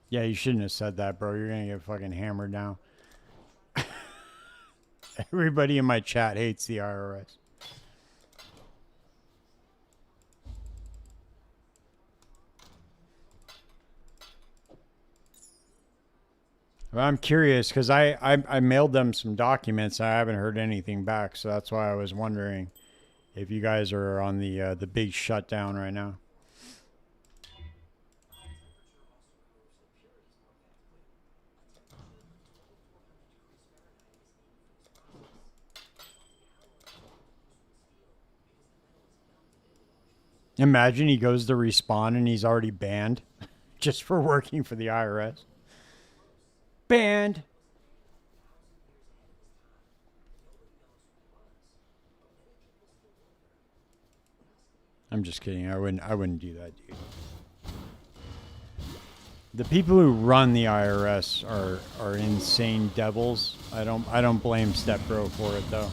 Yeah, you shouldn't have said that, bro. You're gonna get fucking hammered now. Everybody in my chat hates the IRS. Well, I'm curious because I mailed them some documents. I haven't heard anything back, so that's why I was wondering if you guys are on the big shutdown right now. Imagine he goes to respawn and he's already banned just for working for the IRS. Banned. I'm just kidding. I wouldn't do that, dude. The people who run the IRS are insane devils. I don't blame Stepbro for it though.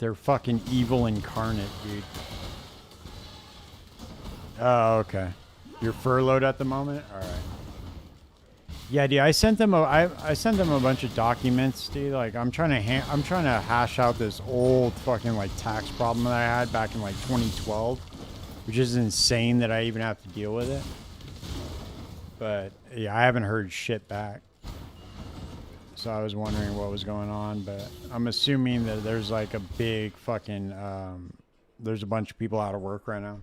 They're fucking evil incarnate, dude. Oh, okay. You're furloughed at the moment? All right. Yeah, dude. I sent them a bunch of documents, dude. Like I'm trying to hash out this old fucking like tax problem that I had back in like 2012, which is insane that I even have to deal with it. But yeah, I haven't heard shit back. So I was wondering what was going on, but I'm assuming that there's like a big fucking there's a bunch of people out of work right now.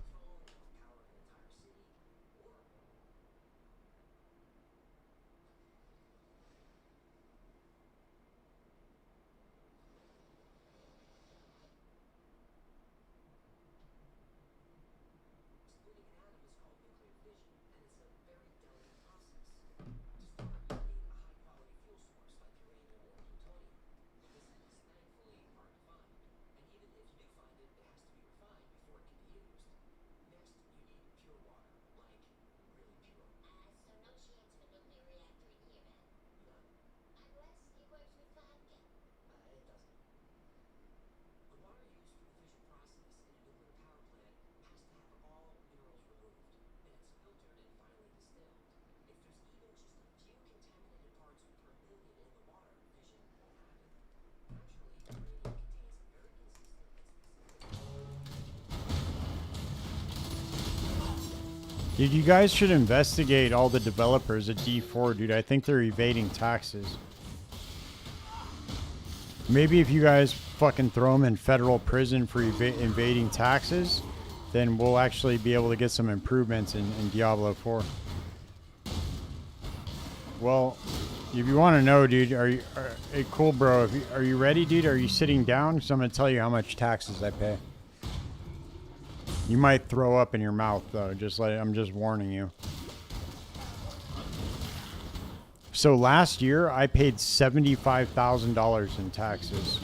Dude, you guys should investigate all the developers at D4, dude. I think they're evading taxes. Maybe if you guys fucking throw them in federal prison for evading taxes, then we'll actually be able to get some improvements in Diablo 4. Well, if you want to know, dude, hey, cool, bro. Are you ready, dude? Are you sitting down? Because I'm going to tell you how much taxes I pay. You might throw up in your mouth, though. I'm just warning you. So last year, I paid $75,000 in taxes.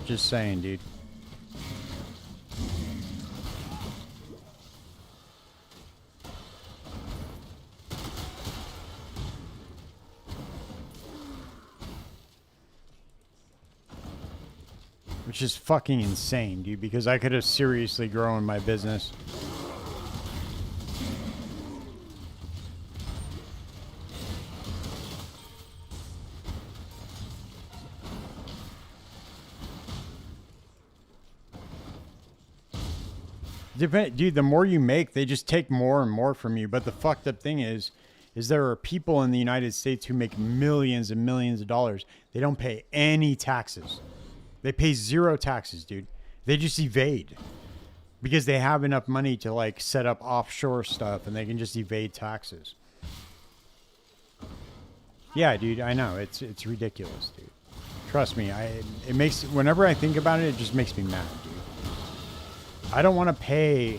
Just saying, dude. Which is fucking insane, dude, because I could have seriously grown my business. Dude, the more you make, they just take more and more from you. But the fucked up thing is there are people in the United States who make millions and millions of dollars. They don't pay any taxes. They pay zero taxes, dude. They just evade because they have enough money to like set up offshore stuff and they can just evade taxes. Yeah, dude, I know. It's ridiculous, dude. Trust me, it makes whenever I think about it, it just makes me mad, dude. I don't want to pay.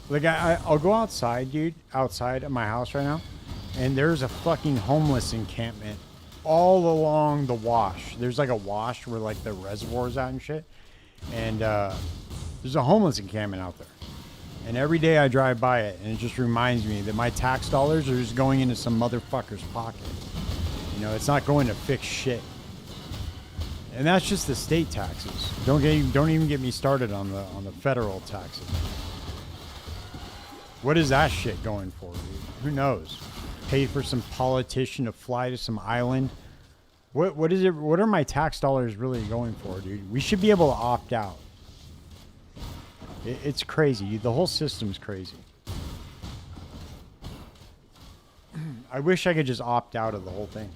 Like I'll go outside, dude, outside of my house right now, and there's a fucking homeless encampment all along the wash. There's like a wash where like the reservoir's at and shit. And there's a homeless encampment out there. And every day I drive by it, and it just reminds me that my tax dollars are just going into some motherfucker's pocket. You know, it's not going to fix shit. And that's just the state taxes. Don't even get me started on the federal taxes. What is that shit going for, dude? Who knows? Pay for some politician to fly to some island. What is it? What are my tax dollars really going for, dude? We should be able to opt out. It's crazy. The whole system's crazy. I wish I could just opt out of the whole thing.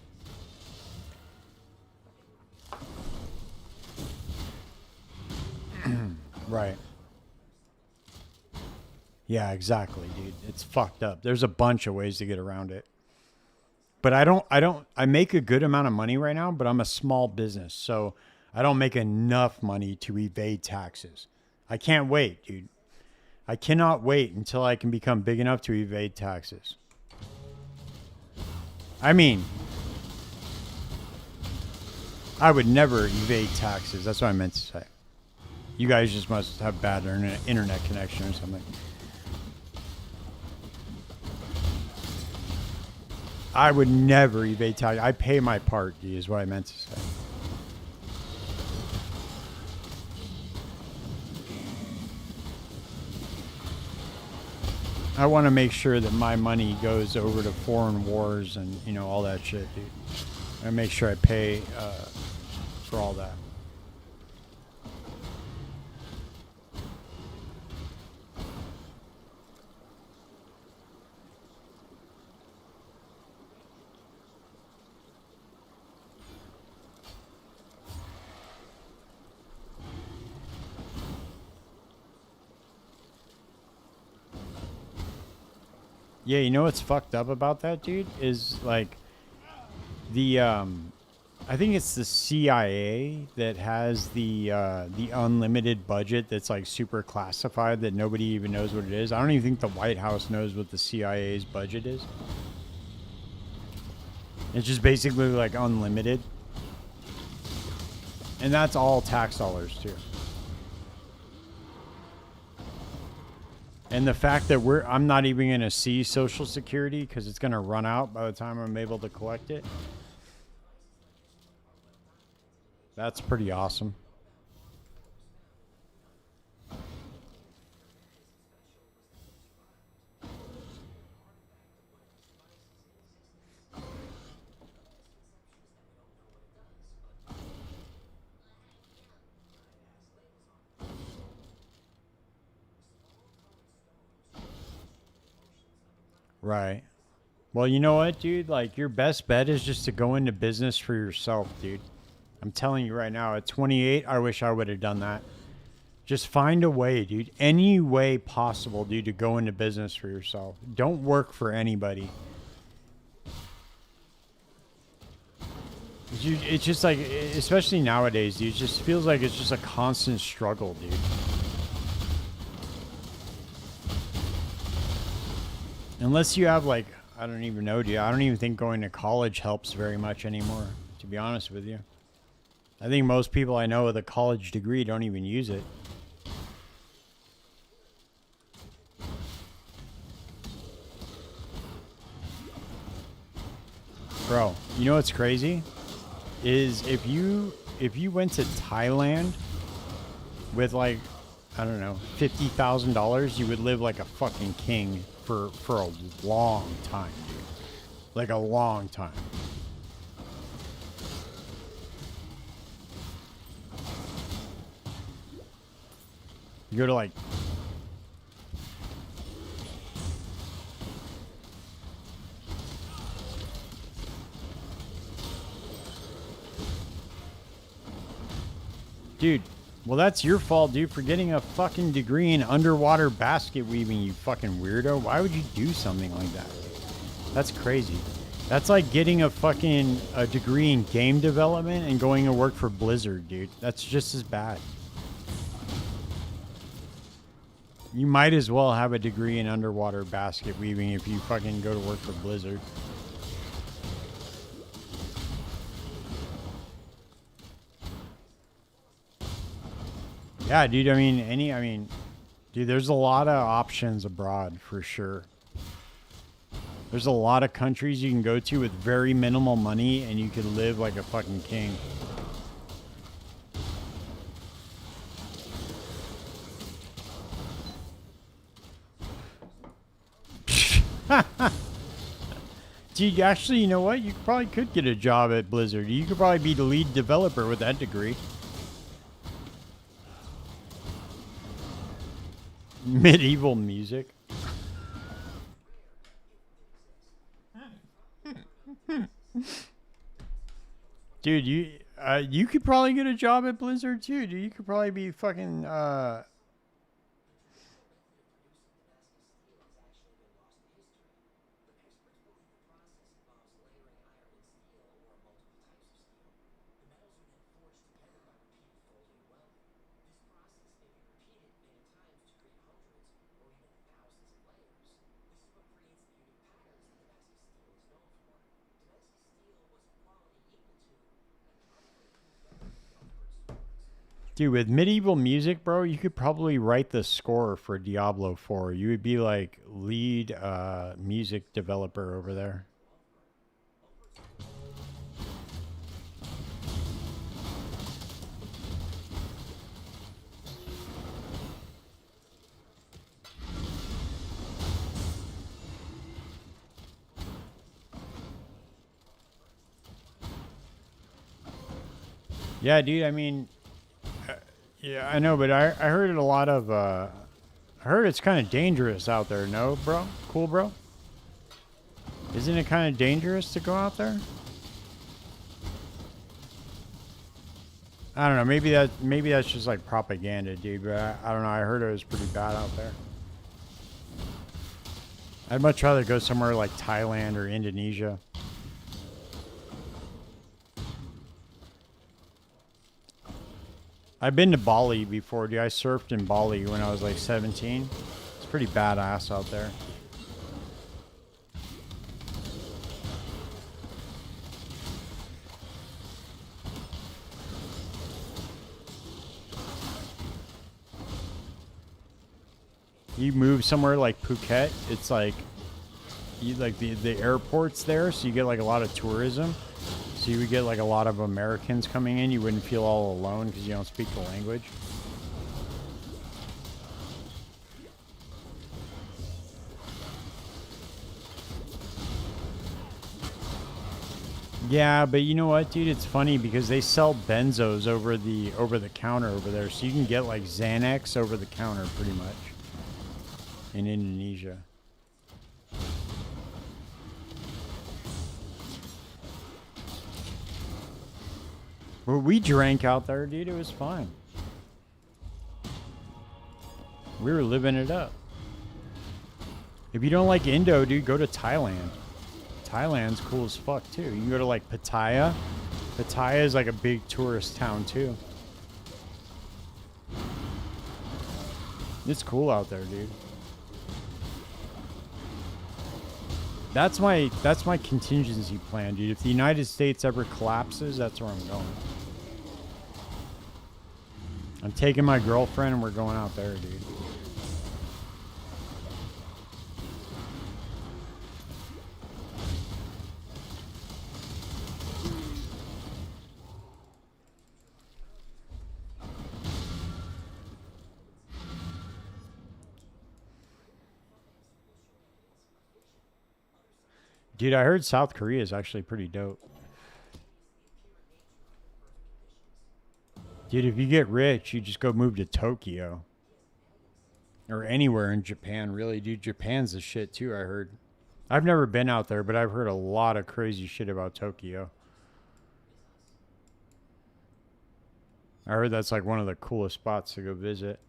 Right. Yeah, exactly, dude. It's fucked up. There's a bunch of ways to get around it. But I make a good amount of money right now, but I'm a small business, so I don't make enough money to evade taxes. I can't wait, dude. I cannot wait until I can become big enough to evade taxes. I mean, I would never evade taxes. That's what I meant to say. You guys just must have bad internet connection or something. I would never evade tax. I pay my part, D, is what I meant to say. I want to make sure that my money goes over to foreign wars and, you know, all that shit, dude. I make sure I pay for all that. Yeah, you know what's fucked up about that, dude? Is like the I think it's the CIA that has the unlimited budget that's like super classified that nobody even knows what it is. I don't even think the White House knows what the CIA's budget is. It's just basically like unlimited. And that's all tax dollars too. And the fact that I'm not even going to see Social Security because it's going to run out by the time I'm able to collect it. That's pretty awesome. Right. Well, you know what, dude? Like, your best bet is just to go into business for yourself, dude. I'm telling you right now, at 28, I wish I would have done that. Just find a way, dude. Any way possible, dude, to go into business for yourself. Don't work for anybody. It's just like, especially nowadays, dude, it just feels like it's just a constant struggle, dude. Unless you have, like, I don't even know, dude. I don't even think going to college helps very much anymore, to be honest with you. I think most people I know with a college degree don't even use it. Bro, you know what's crazy? Is if you went to Thailand with, like, I don't know, $50,000, you would live like a fucking king for a long time, dude. Like a long time. You go to, like, dude, well, that's your fault, dude, for getting a fucking degree in underwater basket weaving, you fucking weirdo. Why would you do something like that? That's crazy. That's like getting a degree in game development and going to work for Blizzard, dude. That's just as bad. You might as well have a degree in underwater basket weaving if you fucking go to work for Blizzard. Yeah, dude, I mean, dude, there's a lot of options abroad for sure. There's a lot of countries you can go to with very minimal money and you can live like a fucking king. Dude, actually, you know what? You probably could get a job at Blizzard. You could probably be the lead developer with that degree. Medieval music. Dude, you could probably get a job at Blizzard too, dude. You could probably be fucking dude, with medieval music, bro, you could probably write the score for Diablo 4. You would be like lead music developer over there. Yeah, dude, I mean, yeah, I know, but I heard it a lot of I heard it's kind of dangerous out there, no, bro? Cool, bro? Isn't it kind of dangerous to go out there? I don't know. Maybe that's just like propaganda, dude. But I don't know. I heard it was pretty bad out there. I'd much rather go somewhere like Thailand or Indonesia. I've been to Bali before, dude. I surfed in Bali when I was like 17. It's pretty badass out there. You move somewhere like Phuket, it's like the airport's there, so you get like a lot of tourism. So you would get like a lot of Americans coming in. You wouldn't feel all alone because you don't speak the language. Yeah, but you know what, dude? It's funny because they sell benzos over the counter over there, so you can get like Xanax over the counter pretty much in Indonesia. Well, we drank out there, dude. It was fine. We were living it up. If you don't like Indo, dude, go to Thailand. Thailand's cool as fuck, too. You can go to, like, Pattaya. Pattaya is, like, a big tourist town, too. It's cool out there, dude. That's my contingency plan, dude. If the United States ever collapses, that's where I'm going. I'm taking my girlfriend and we're going out there, dude. Dude, I heard South Korea is actually pretty dope. Dude, if you get rich, you just go move to Tokyo. Or anywhere in Japan, really, dude. Japan's the shit, too, I heard. I've never been out there, but I've heard a lot of crazy shit about Tokyo. I heard that's like one of the coolest spots to go visit.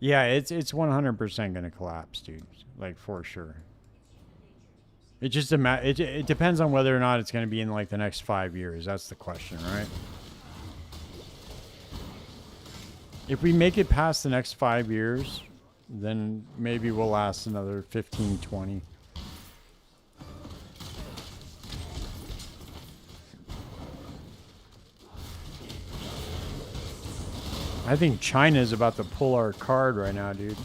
Yeah, it's 100% gonna collapse, dude. Like for sure. It just it depends on whether or not it's gonna be in like the next 5 years. That's the question, right? If we make it past the next 5 years, then maybe we'll last another 15, 20. I think China is about to pull our card right now, dude.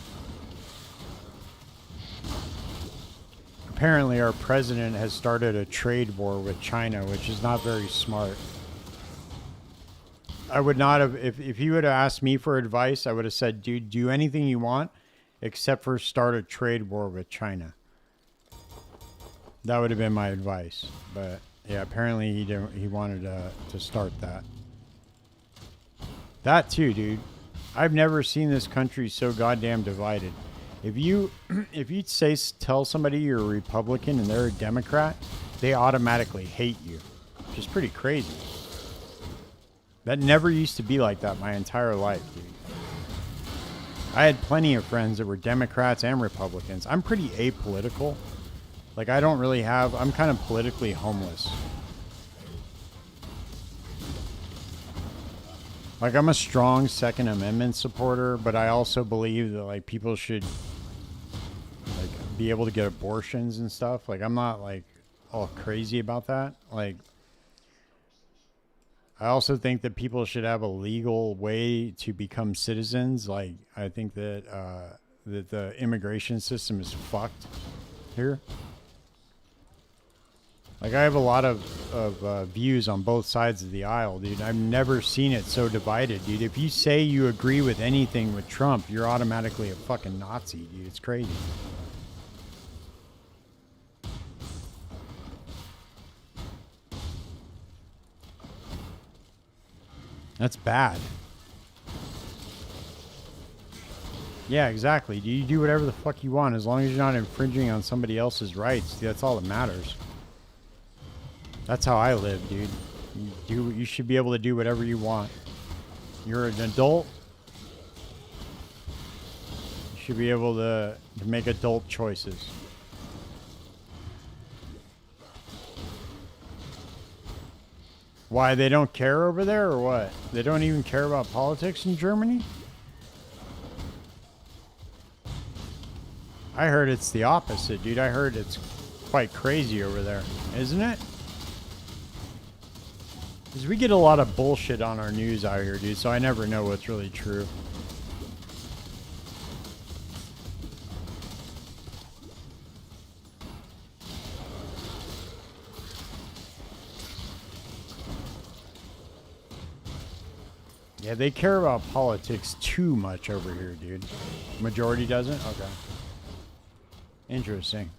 Apparently, our president has started a trade war with China, which is not very smart. I would not have, if he would have asked me for advice, I would have said, dude, do anything you want except for start a trade war with China. That would have been my advice. But yeah, apparently he wanted to start that. That too, dude. I've never seen this country so goddamn divided. If you tell somebody you're a Republican and they're a Democrat, they automatically hate you. Which is pretty crazy. That never used to be like that my entire life, dude. I had plenty of friends that were Democrats and Republicans. I'm pretty apolitical. Like, I don't really have... I'm kind of politically homeless. Like, I'm a strong Second Amendment supporter, but I also believe that, like, people should, like, be able to get abortions and stuff. Like, I'm not, like, all crazy about that. Like, I also think that people should have a legal way to become citizens. Like, I think that that the immigration system is fucked here. Like, I have a lot of views on both sides of the aisle, dude. I've never seen it so divided, dude. If you say you agree with anything with Trump, you're automatically a fucking Nazi, dude. It's crazy. That's bad. Yeah, exactly. You do whatever the fuck you want as long as you're not infringing on somebody else's rights. Dude, that's all that matters. That's how I live, dude. You should be able to do whatever you want. You're an adult. You should be able to make adult choices. Why, they don't care over there or what? They don't even care about politics in Germany? I heard it's the opposite, dude. I heard it's quite crazy over there, isn't it? Because we get a lot of bullshit on our news out here, dude, so I never know what's really true. Yeah, they care about politics too much over here, dude. Majority doesn't? Okay. Interesting.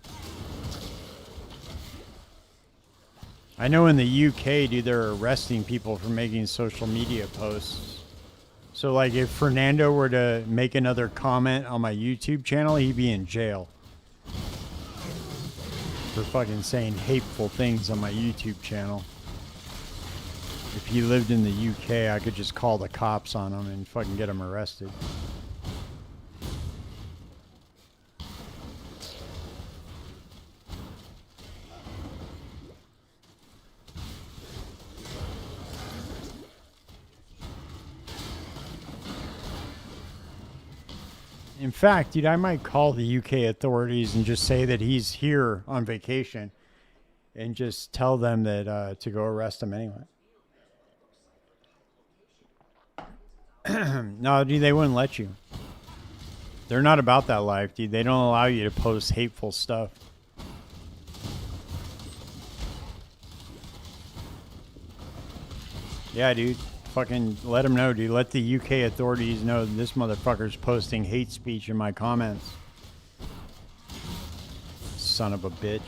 I know in the UK, dude, they're arresting people for making social media posts. So, like, if Fernando were to make another comment on my YouTube channel, he'd be in jail for fucking saying hateful things on my YouTube channel. If he lived in the UK, I could just call the cops on him and fucking get him arrested. In fact, dude, I might call the UK authorities and just say that he's here on vacation and just tell them that to go arrest him anyway. No, dude, they wouldn't let you. They're not about that life, dude. They don't allow you to post hateful stuff. Yeah, dude. Fucking let them know, dude. Let the UK authorities know that this motherfucker's posting hate speech in my comments. Son of a bitch.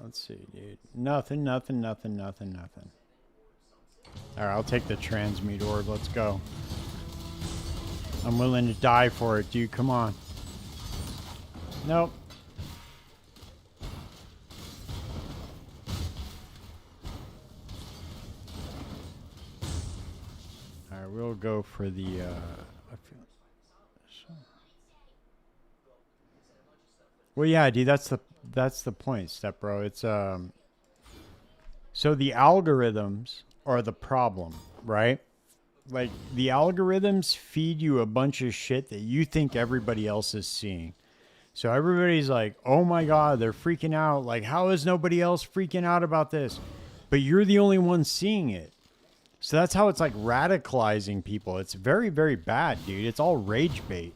Let's see, dude. Nothing. Alright, I'll take the transmute orb. Let's go. I'm willing to die for it, dude. Come on. Nope. Alright, we'll go for the, well, yeah, dude, that's the point, Step Bro. It's so the algorithms are the problem, right? Like the algorithms feed you a bunch of shit that you think everybody else is seeing. So everybody's like, "Oh my god, they're freaking out. Like how is nobody else freaking out about this?" But you're the only one seeing it. So that's how it's like radicalizing people. It's very, very bad, dude. It's all rage bait.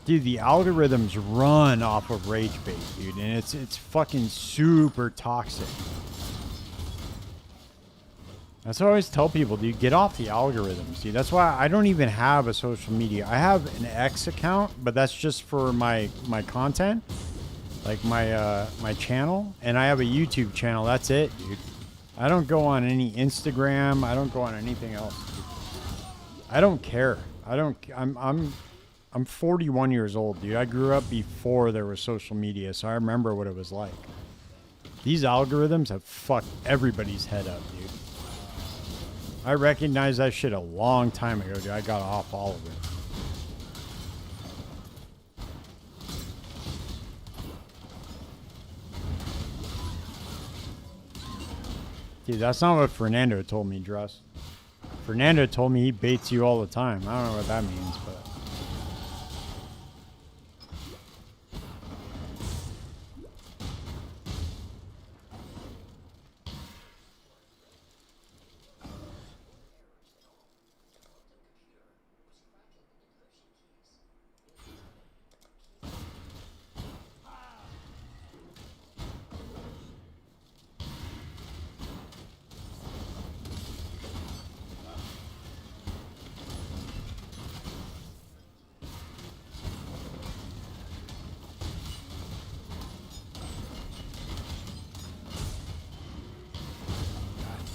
Dude, the algorithms run off of rage bait, dude, and it's fucking super toxic. That's what I always tell people, dude. Get off the algorithms, dude. That's why I don't even have a social media. I have an X account, but that's just for my content, like my channel, and I have a YouTube channel. That's it, dude. I don't go on any Instagram. I don't go on anything else, dude. I don't care. I'm 41 years old, dude. I grew up before there was social media, so I remember what it was like. These algorithms have fucked everybody's head up, dude. I recognized that shit a long time ago, dude. I got off all of it. Dude, that's not what Fernando told me, Druss. Fernando told me he baits you all the time. I don't know what that means, but...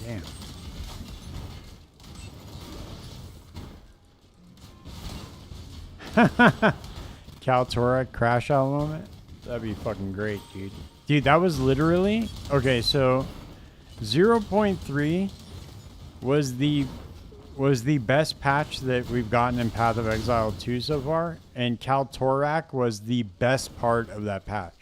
Damn. Kaltura crash out moment? That'd be fucking great, dude. Dude, that was literally... Okay, so 0.3 was the best patch that we've gotten in Path of Exile 2 so far, and Kaltorak was the best part of that patch.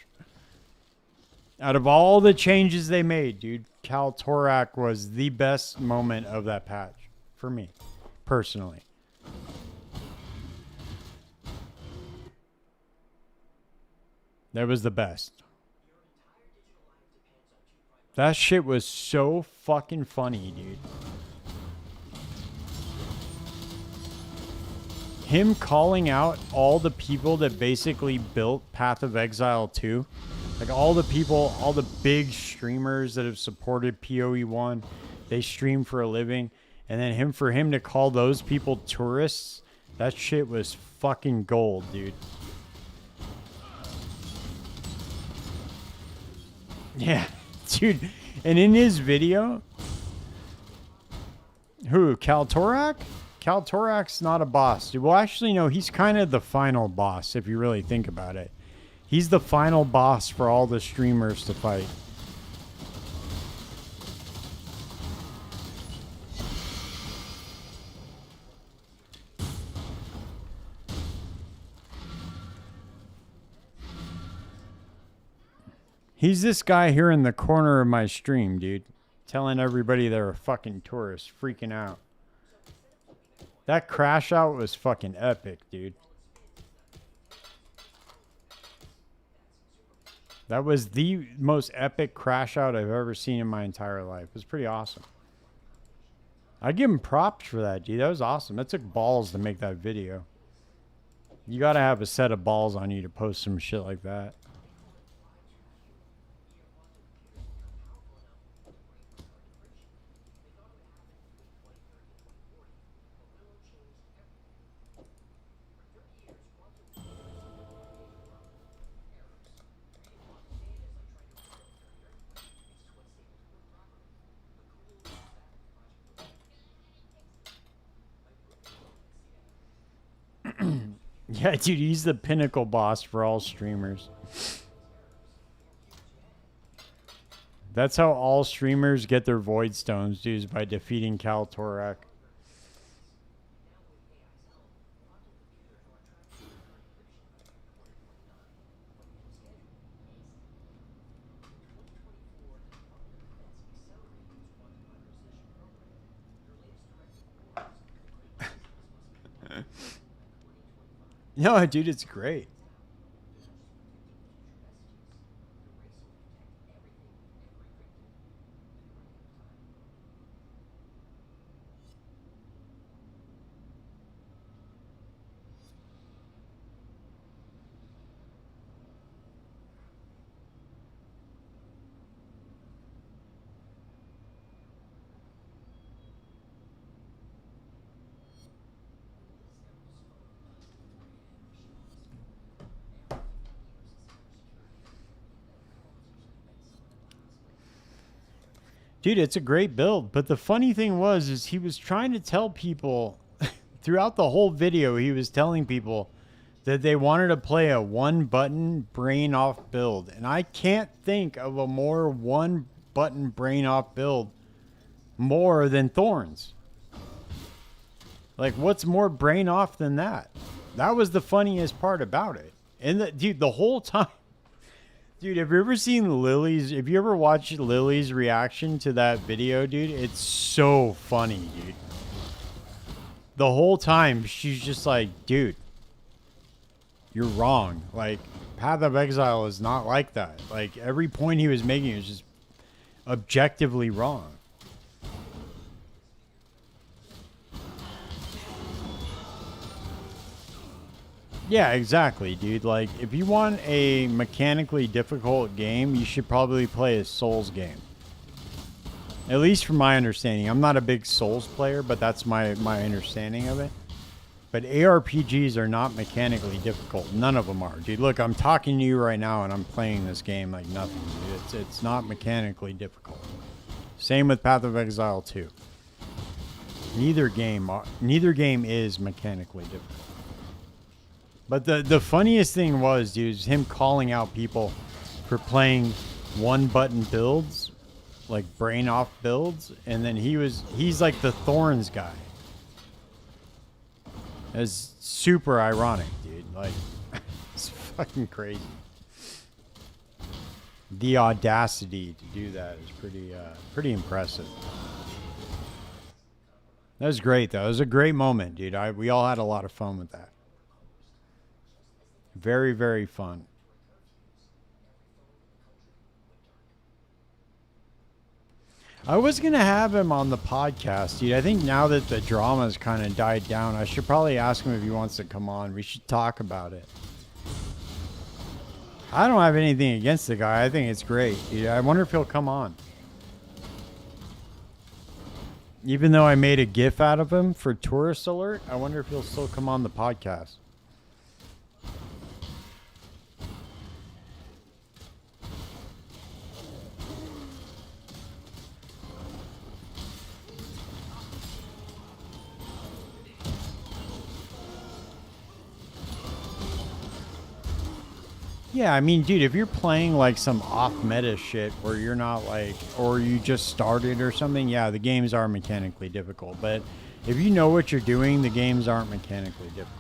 Out of all the changes they made, dude, Kaltorak was the best moment of that patch for me, personally. That was the best. That shit was so fucking funny, dude. Him calling out all the people that basically built Path of Exile 2. Like all the people, all the big streamers that have supported PoE1. They stream for a living. And then for him to call those people tourists, that shit was fucking gold, dude. Yeah, dude. And in his video, who, Kaltorak? Kaltorak's not a boss, dude. Well, actually, no, he's kind of the final boss, if you really think about it. He's the final boss for all the streamers to fight. He's this guy here in the corner of my stream, dude. Telling everybody they're a fucking tourist, freaking out. That crash out was fucking epic, dude. That was the most epic crash out I've ever seen in my entire life. It was pretty awesome. I give him props for that, dude. That was awesome. That took balls to make that video. You gotta have a set of balls on you to post some shit like that. Yeah, dude, he's the pinnacle boss for all streamers. That's how all streamers get their void stones, dude, is by defeating Kaltorak. No, dude, it's great. Dude, it's a great build. But the funny thing was, is he was trying to tell people throughout the whole video, he was telling people that they wanted to play a one button brain off build. And I can't think of a more one button brain off build more than Thorns. Like, what's more brain off than that? That was the funniest part about it. And dude, the whole time, dude, have you ever seen Lily's? Have you ever watched Lily's reaction to that video, dude? It's so funny, dude. The whole time, she's just like, dude, you're wrong. Like, Path of Exile is not like that. Like, every point he was making was just objectively wrong. Yeah, exactly, dude. Like, if you want a mechanically difficult game, you should probably play a Souls game. At least from my understanding. I'm not a big Souls player, but that's my understanding of it. But ARPGs are not mechanically difficult. None of them are. Dude, look, I'm talking to you right now, and I'm playing this game like nothing, dude. It's not mechanically difficult. Same with Path of Exile 2. Neither game is mechanically difficult. But the funniest thing was, dude, is him calling out people for playing one button builds, like brain off builds, and then he's like the Thorns guy. It's super ironic, dude. Like, it's fucking crazy. The audacity to do that is pretty impressive. That was great, though. It was a great moment, dude. We all had a lot of fun with that. Very, very fun. I was going to have him on the podcast, dude. I think now that the drama's kind of died down, I should probably ask him if he wants to come on. We should talk about it. I don't have anything against the guy. I think it's great, dude. I wonder if he'll come on. Even though I made a GIF out of him for Tourist Alert, I wonder if he'll still come on the podcast. Yeah, I mean, dude, if you're playing like some off-meta shit where you're not like, or you just started or something, yeah, the games are mechanically difficult. But if you know what you're doing, the games aren't mechanically difficult.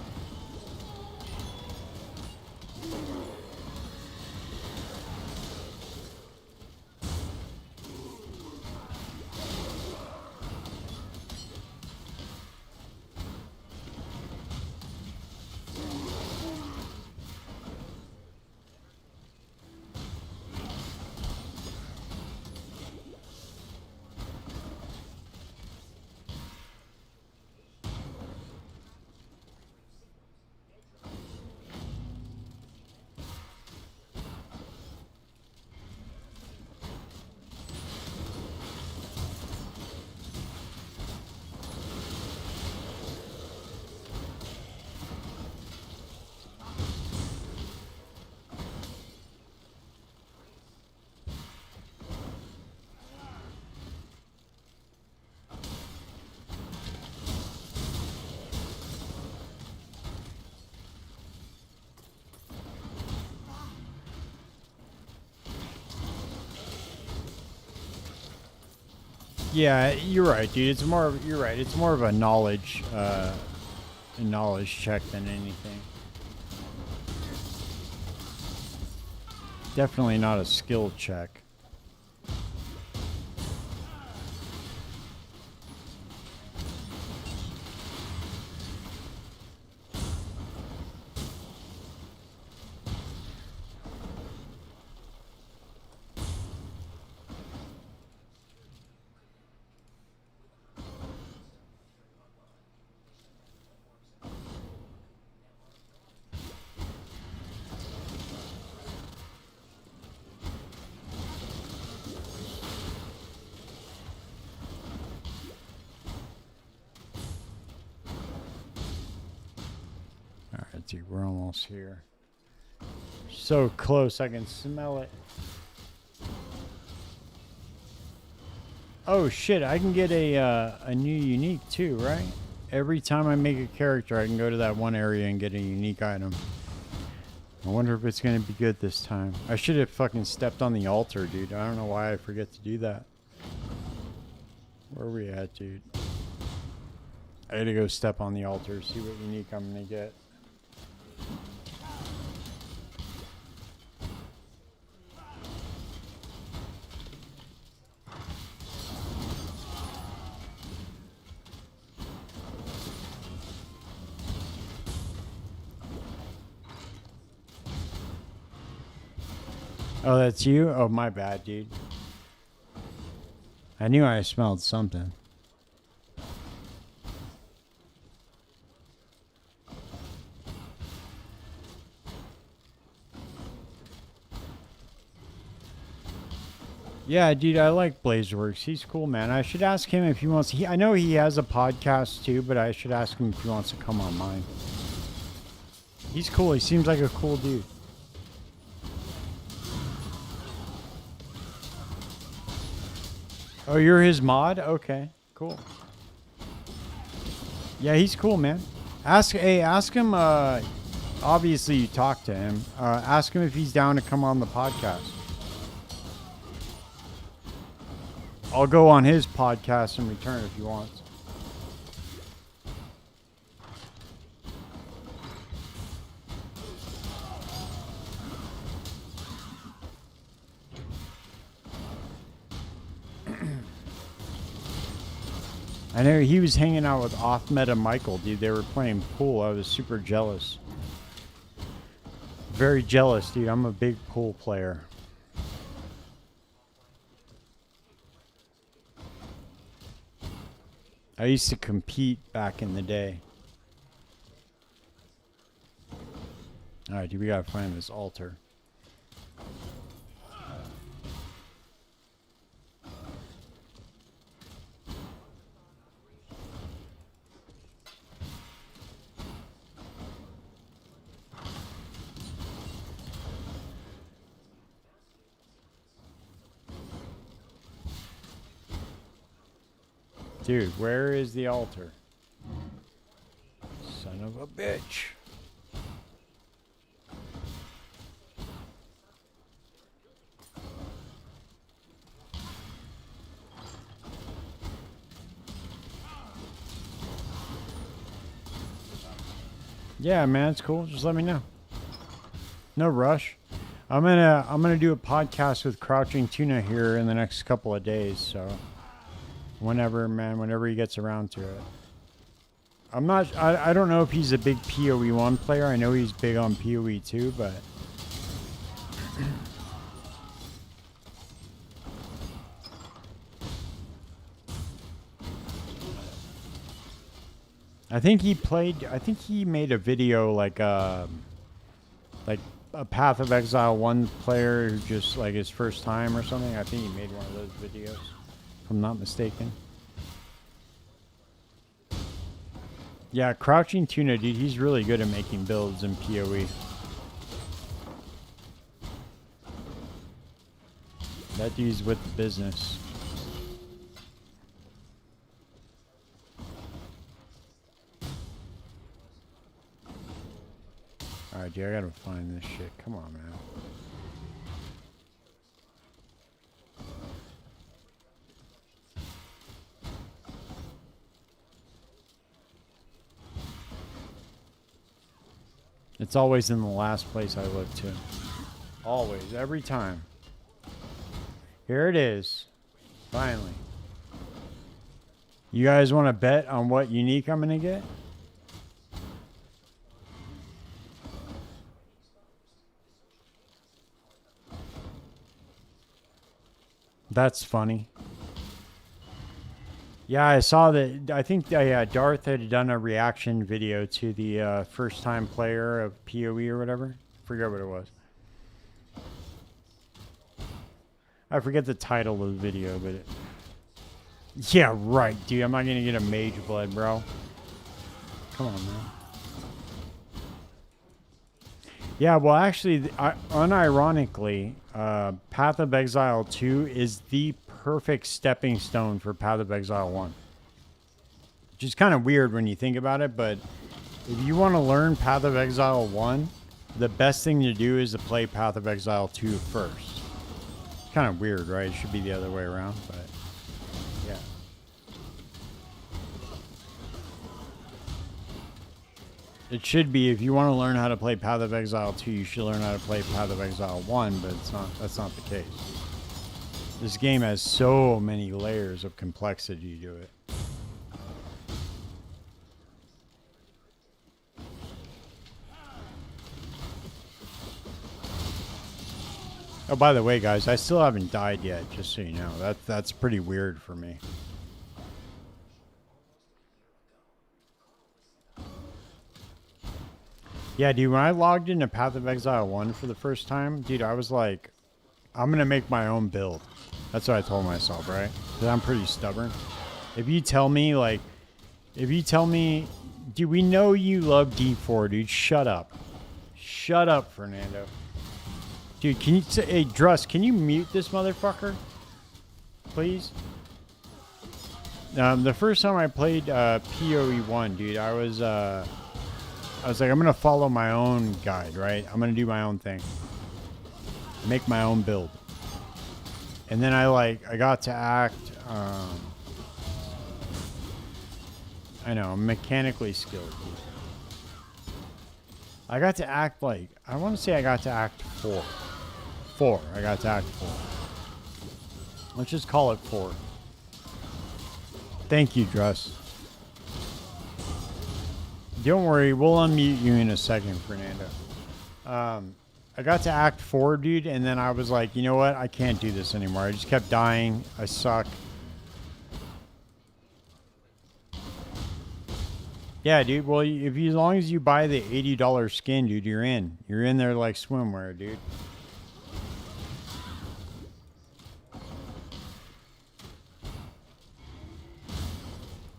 Yeah, you're right, dude. It's more. You're right. It's more of a knowledge check than anything. Definitely not a skill check. Alright, dude, we're almost here. So close, I can smell it. Oh shit, I can get a new unique too, right? Every time I make a character, I can go to that one area and get a unique item. I wonder if it's gonna be good this time. I should have fucking stepped on the altar, dude. I don't know why I forget to do that. Where are we at, dude? I gotta go step on the altar, see what unique I'm gonna get. Oh, that's you? Oh, my bad, dude. I knew I smelled something. Yeah, dude, I like Blazeworks. He's cool, man. I should ask him if he wants. I know he has a podcast too, but I should ask him if he wants to come on mine. He's cool. He seems like a cool dude. Oh, you're his mod? Okay, cool. Yeah, he's cool, man. Ask him. Obviously, you talked to him. Ask him if he's down to come on the podcast. I'll go on his podcast in return if he wants. I know he was hanging out with off-meta Michael, dude. They were playing pool. I was super jealous. Very jealous, dude. I'm a big pool player. I used to compete back in the day. Alright, dude, we gotta find this altar. Dude, where is the altar? Son of a bitch. Yeah, man, it's cool. Just let me know. No rush. I'm gonna do a podcast with Crouching Tuna here in the next couple of days, so whenever, man, whenever he gets around to it. I don't know if he's a big PoE 1 player. I know he's big on PoE 2, but I think he made a video like a Path of Exile 1 player who just like his first time or something. I think he made one of those videos, if I'm not mistaken. Yeah, Crouching Tuna, dude, he's really good at making builds in PoE. That dude's with the business. Alright, dude, I gotta find this shit. Come on, man. It's always in the last place I look to. Always, every time. Here it is. Finally. You guys want to bet on what unique I'm going to get? That's funny. Yeah, I saw that. I think Darth had done a reaction video to the first time player of PoE or whatever. Forget what it was. I forget the title of the video, but yeah, right, dude. I'm not gonna get a mage blood, bro. Come on, man. Yeah, well, actually, unironically, Path of Exile 2 is the perfect stepping stone for Path of Exile 1. Which is kind of weird when you think about it, but if you want to learn Path of Exile 1, the best thing to do is to play Path of Exile 2 first. It's kind of weird, right? It should be the other way around, but yeah. It should be, if you want to learn how to play Path of Exile 2, you should learn how to play Path of Exile 1, but that's not the case. This game has so many layers of complexity to it. Oh, by the way, guys, I still haven't died yet, just so you know. That's pretty weird for me. Yeah, dude, when I logged into Path of Exile 1 for the first time, dude, I was like, I'm going to make my own build. That's what I told myself, right? Because I'm pretty stubborn. If you tell me, dude, we know you love D4, dude. Shut up. Shut up, Fernando. Dude, can you say, hey, Druss, can you mute this motherfucker? Please? The first time I played PoE 1, dude, I was like, I'm going to follow my own guide, right? I'm going to do my own thing. Make my own build. And then I got to act, I know, I'm mechanically skilled. Dude. I got to act I want to say I got to act 4. I got to act 4. Let's just call it 4. Thank you, Druss. Don't worry, we'll unmute you in a second, Fernando. I got to act 4, dude, and then I was like, you know what? I can't do this anymore. I just kept dying. I suck. Yeah, dude. Well, if you, as long as you buy the $80 skin, dude, you're in. You're in there like swimwear, dude.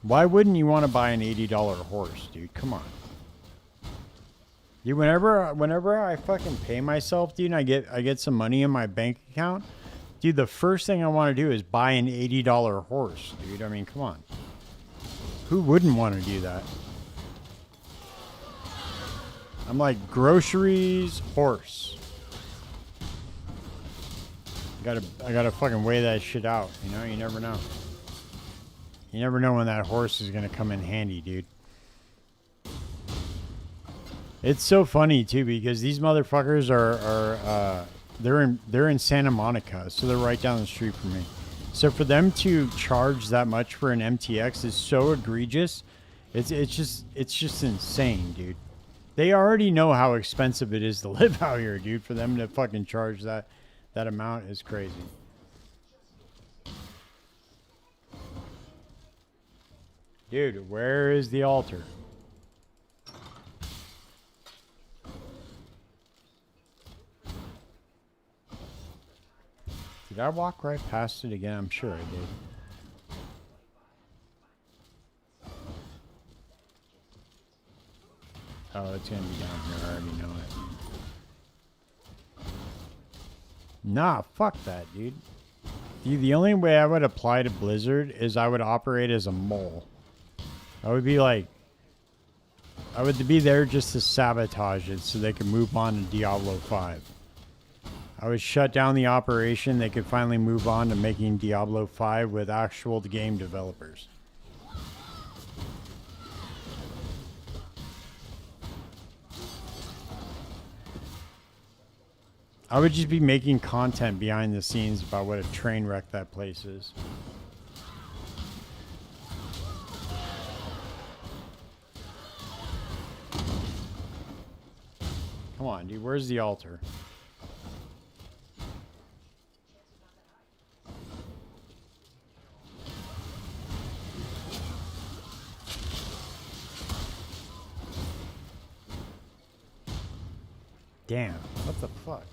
Why wouldn't you want to buy an $80 horse, dude? Come on. Dude, whenever I fucking pay myself, dude, and I get some money in my bank account, dude, the first thing I want to do is buy an $80 horse, dude. I mean, come on. Who wouldn't want to do that? I'm like, groceries, horse. I gotta fucking weigh that shit out, you know? You never know. You never know when that horse is gonna come in handy, dude. It's so funny too because these motherfuckers are they're in Santa Monica, so they're right down the street from me. So for them to charge that much for an MTX is so egregious. It's just insane, dude. They already know how expensive it is to live out here, dude. For them to fucking charge that amount is crazy. Dude, where is the altar? Did I walk right past it again? I'm sure I did. Oh, it's gonna be down here. I already know it. Nah, fuck that, dude. The only way I would apply to Blizzard is I would operate as a mole. I would be like... I would be there just to sabotage it so they could move on to Diablo 5. I would shut down the operation. They could finally move on to making Diablo 5 with actual game developers. I would just be making content behind the scenes about what a train wreck that place is. Come on, dude. Where's the altar? Damn. What the fuck?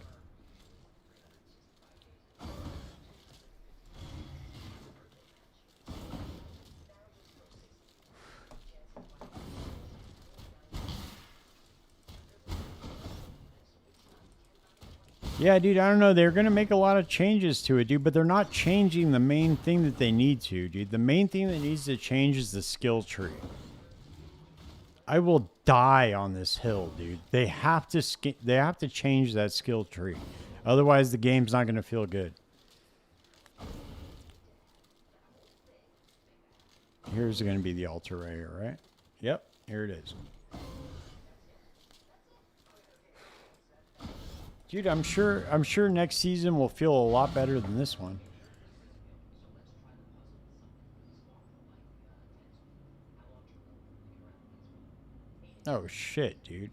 Yeah, dude, I don't know. They're going to make a lot of changes to it, dude, but they're not changing the main thing that they need to, dude. The main thing that needs to change is the skill tree. I will die on this hill, dude. They have to change that skill tree. Otherwise, the game's not going to feel good. Here's going to be the altar right here, right? Yep, here it is. Dude, I'm sure next season will feel a lot better than this one. Oh shit, dude.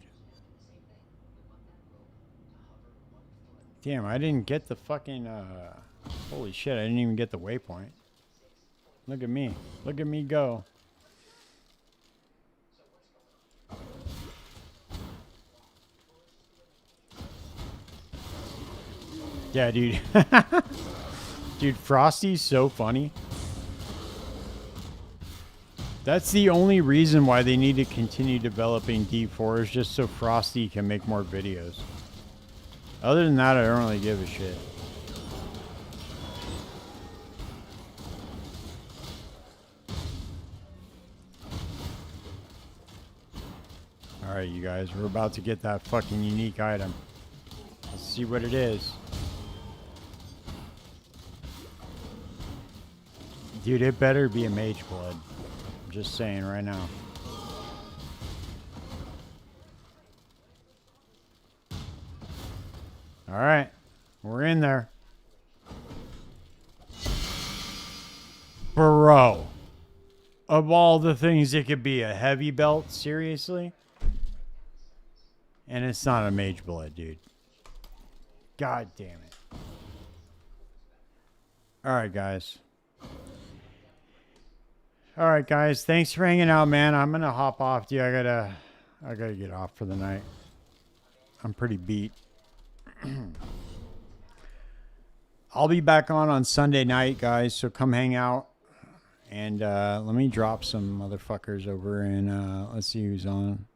Damn, I didn't get the fucking holy shit, I didn't even get the waypoint. Look at me. Look at me go. Yeah, dude. Dude, Frosty's so funny. That's the only reason why they need to continue developing D4 is just so Frosty can make more videos. Other than that, I don't really give a shit. Alright, you guys, we're about to get that fucking unique item. Let's see what it is. Dude, it better be a mage blood. I'm just saying right now. Alright, we're in there. Bro. Of all the things it could be, a heavy belt? Seriously? And it's not a mage blood, dude. God damn it. Alright, guys. All right, guys. Thanks for hanging out, man. I'm gonna hop off. Dude, I gotta get off for the night. I'm pretty beat. I'll be back on Sunday night, guys. So come hang out. And let me drop some motherfuckers over and let's see who's on.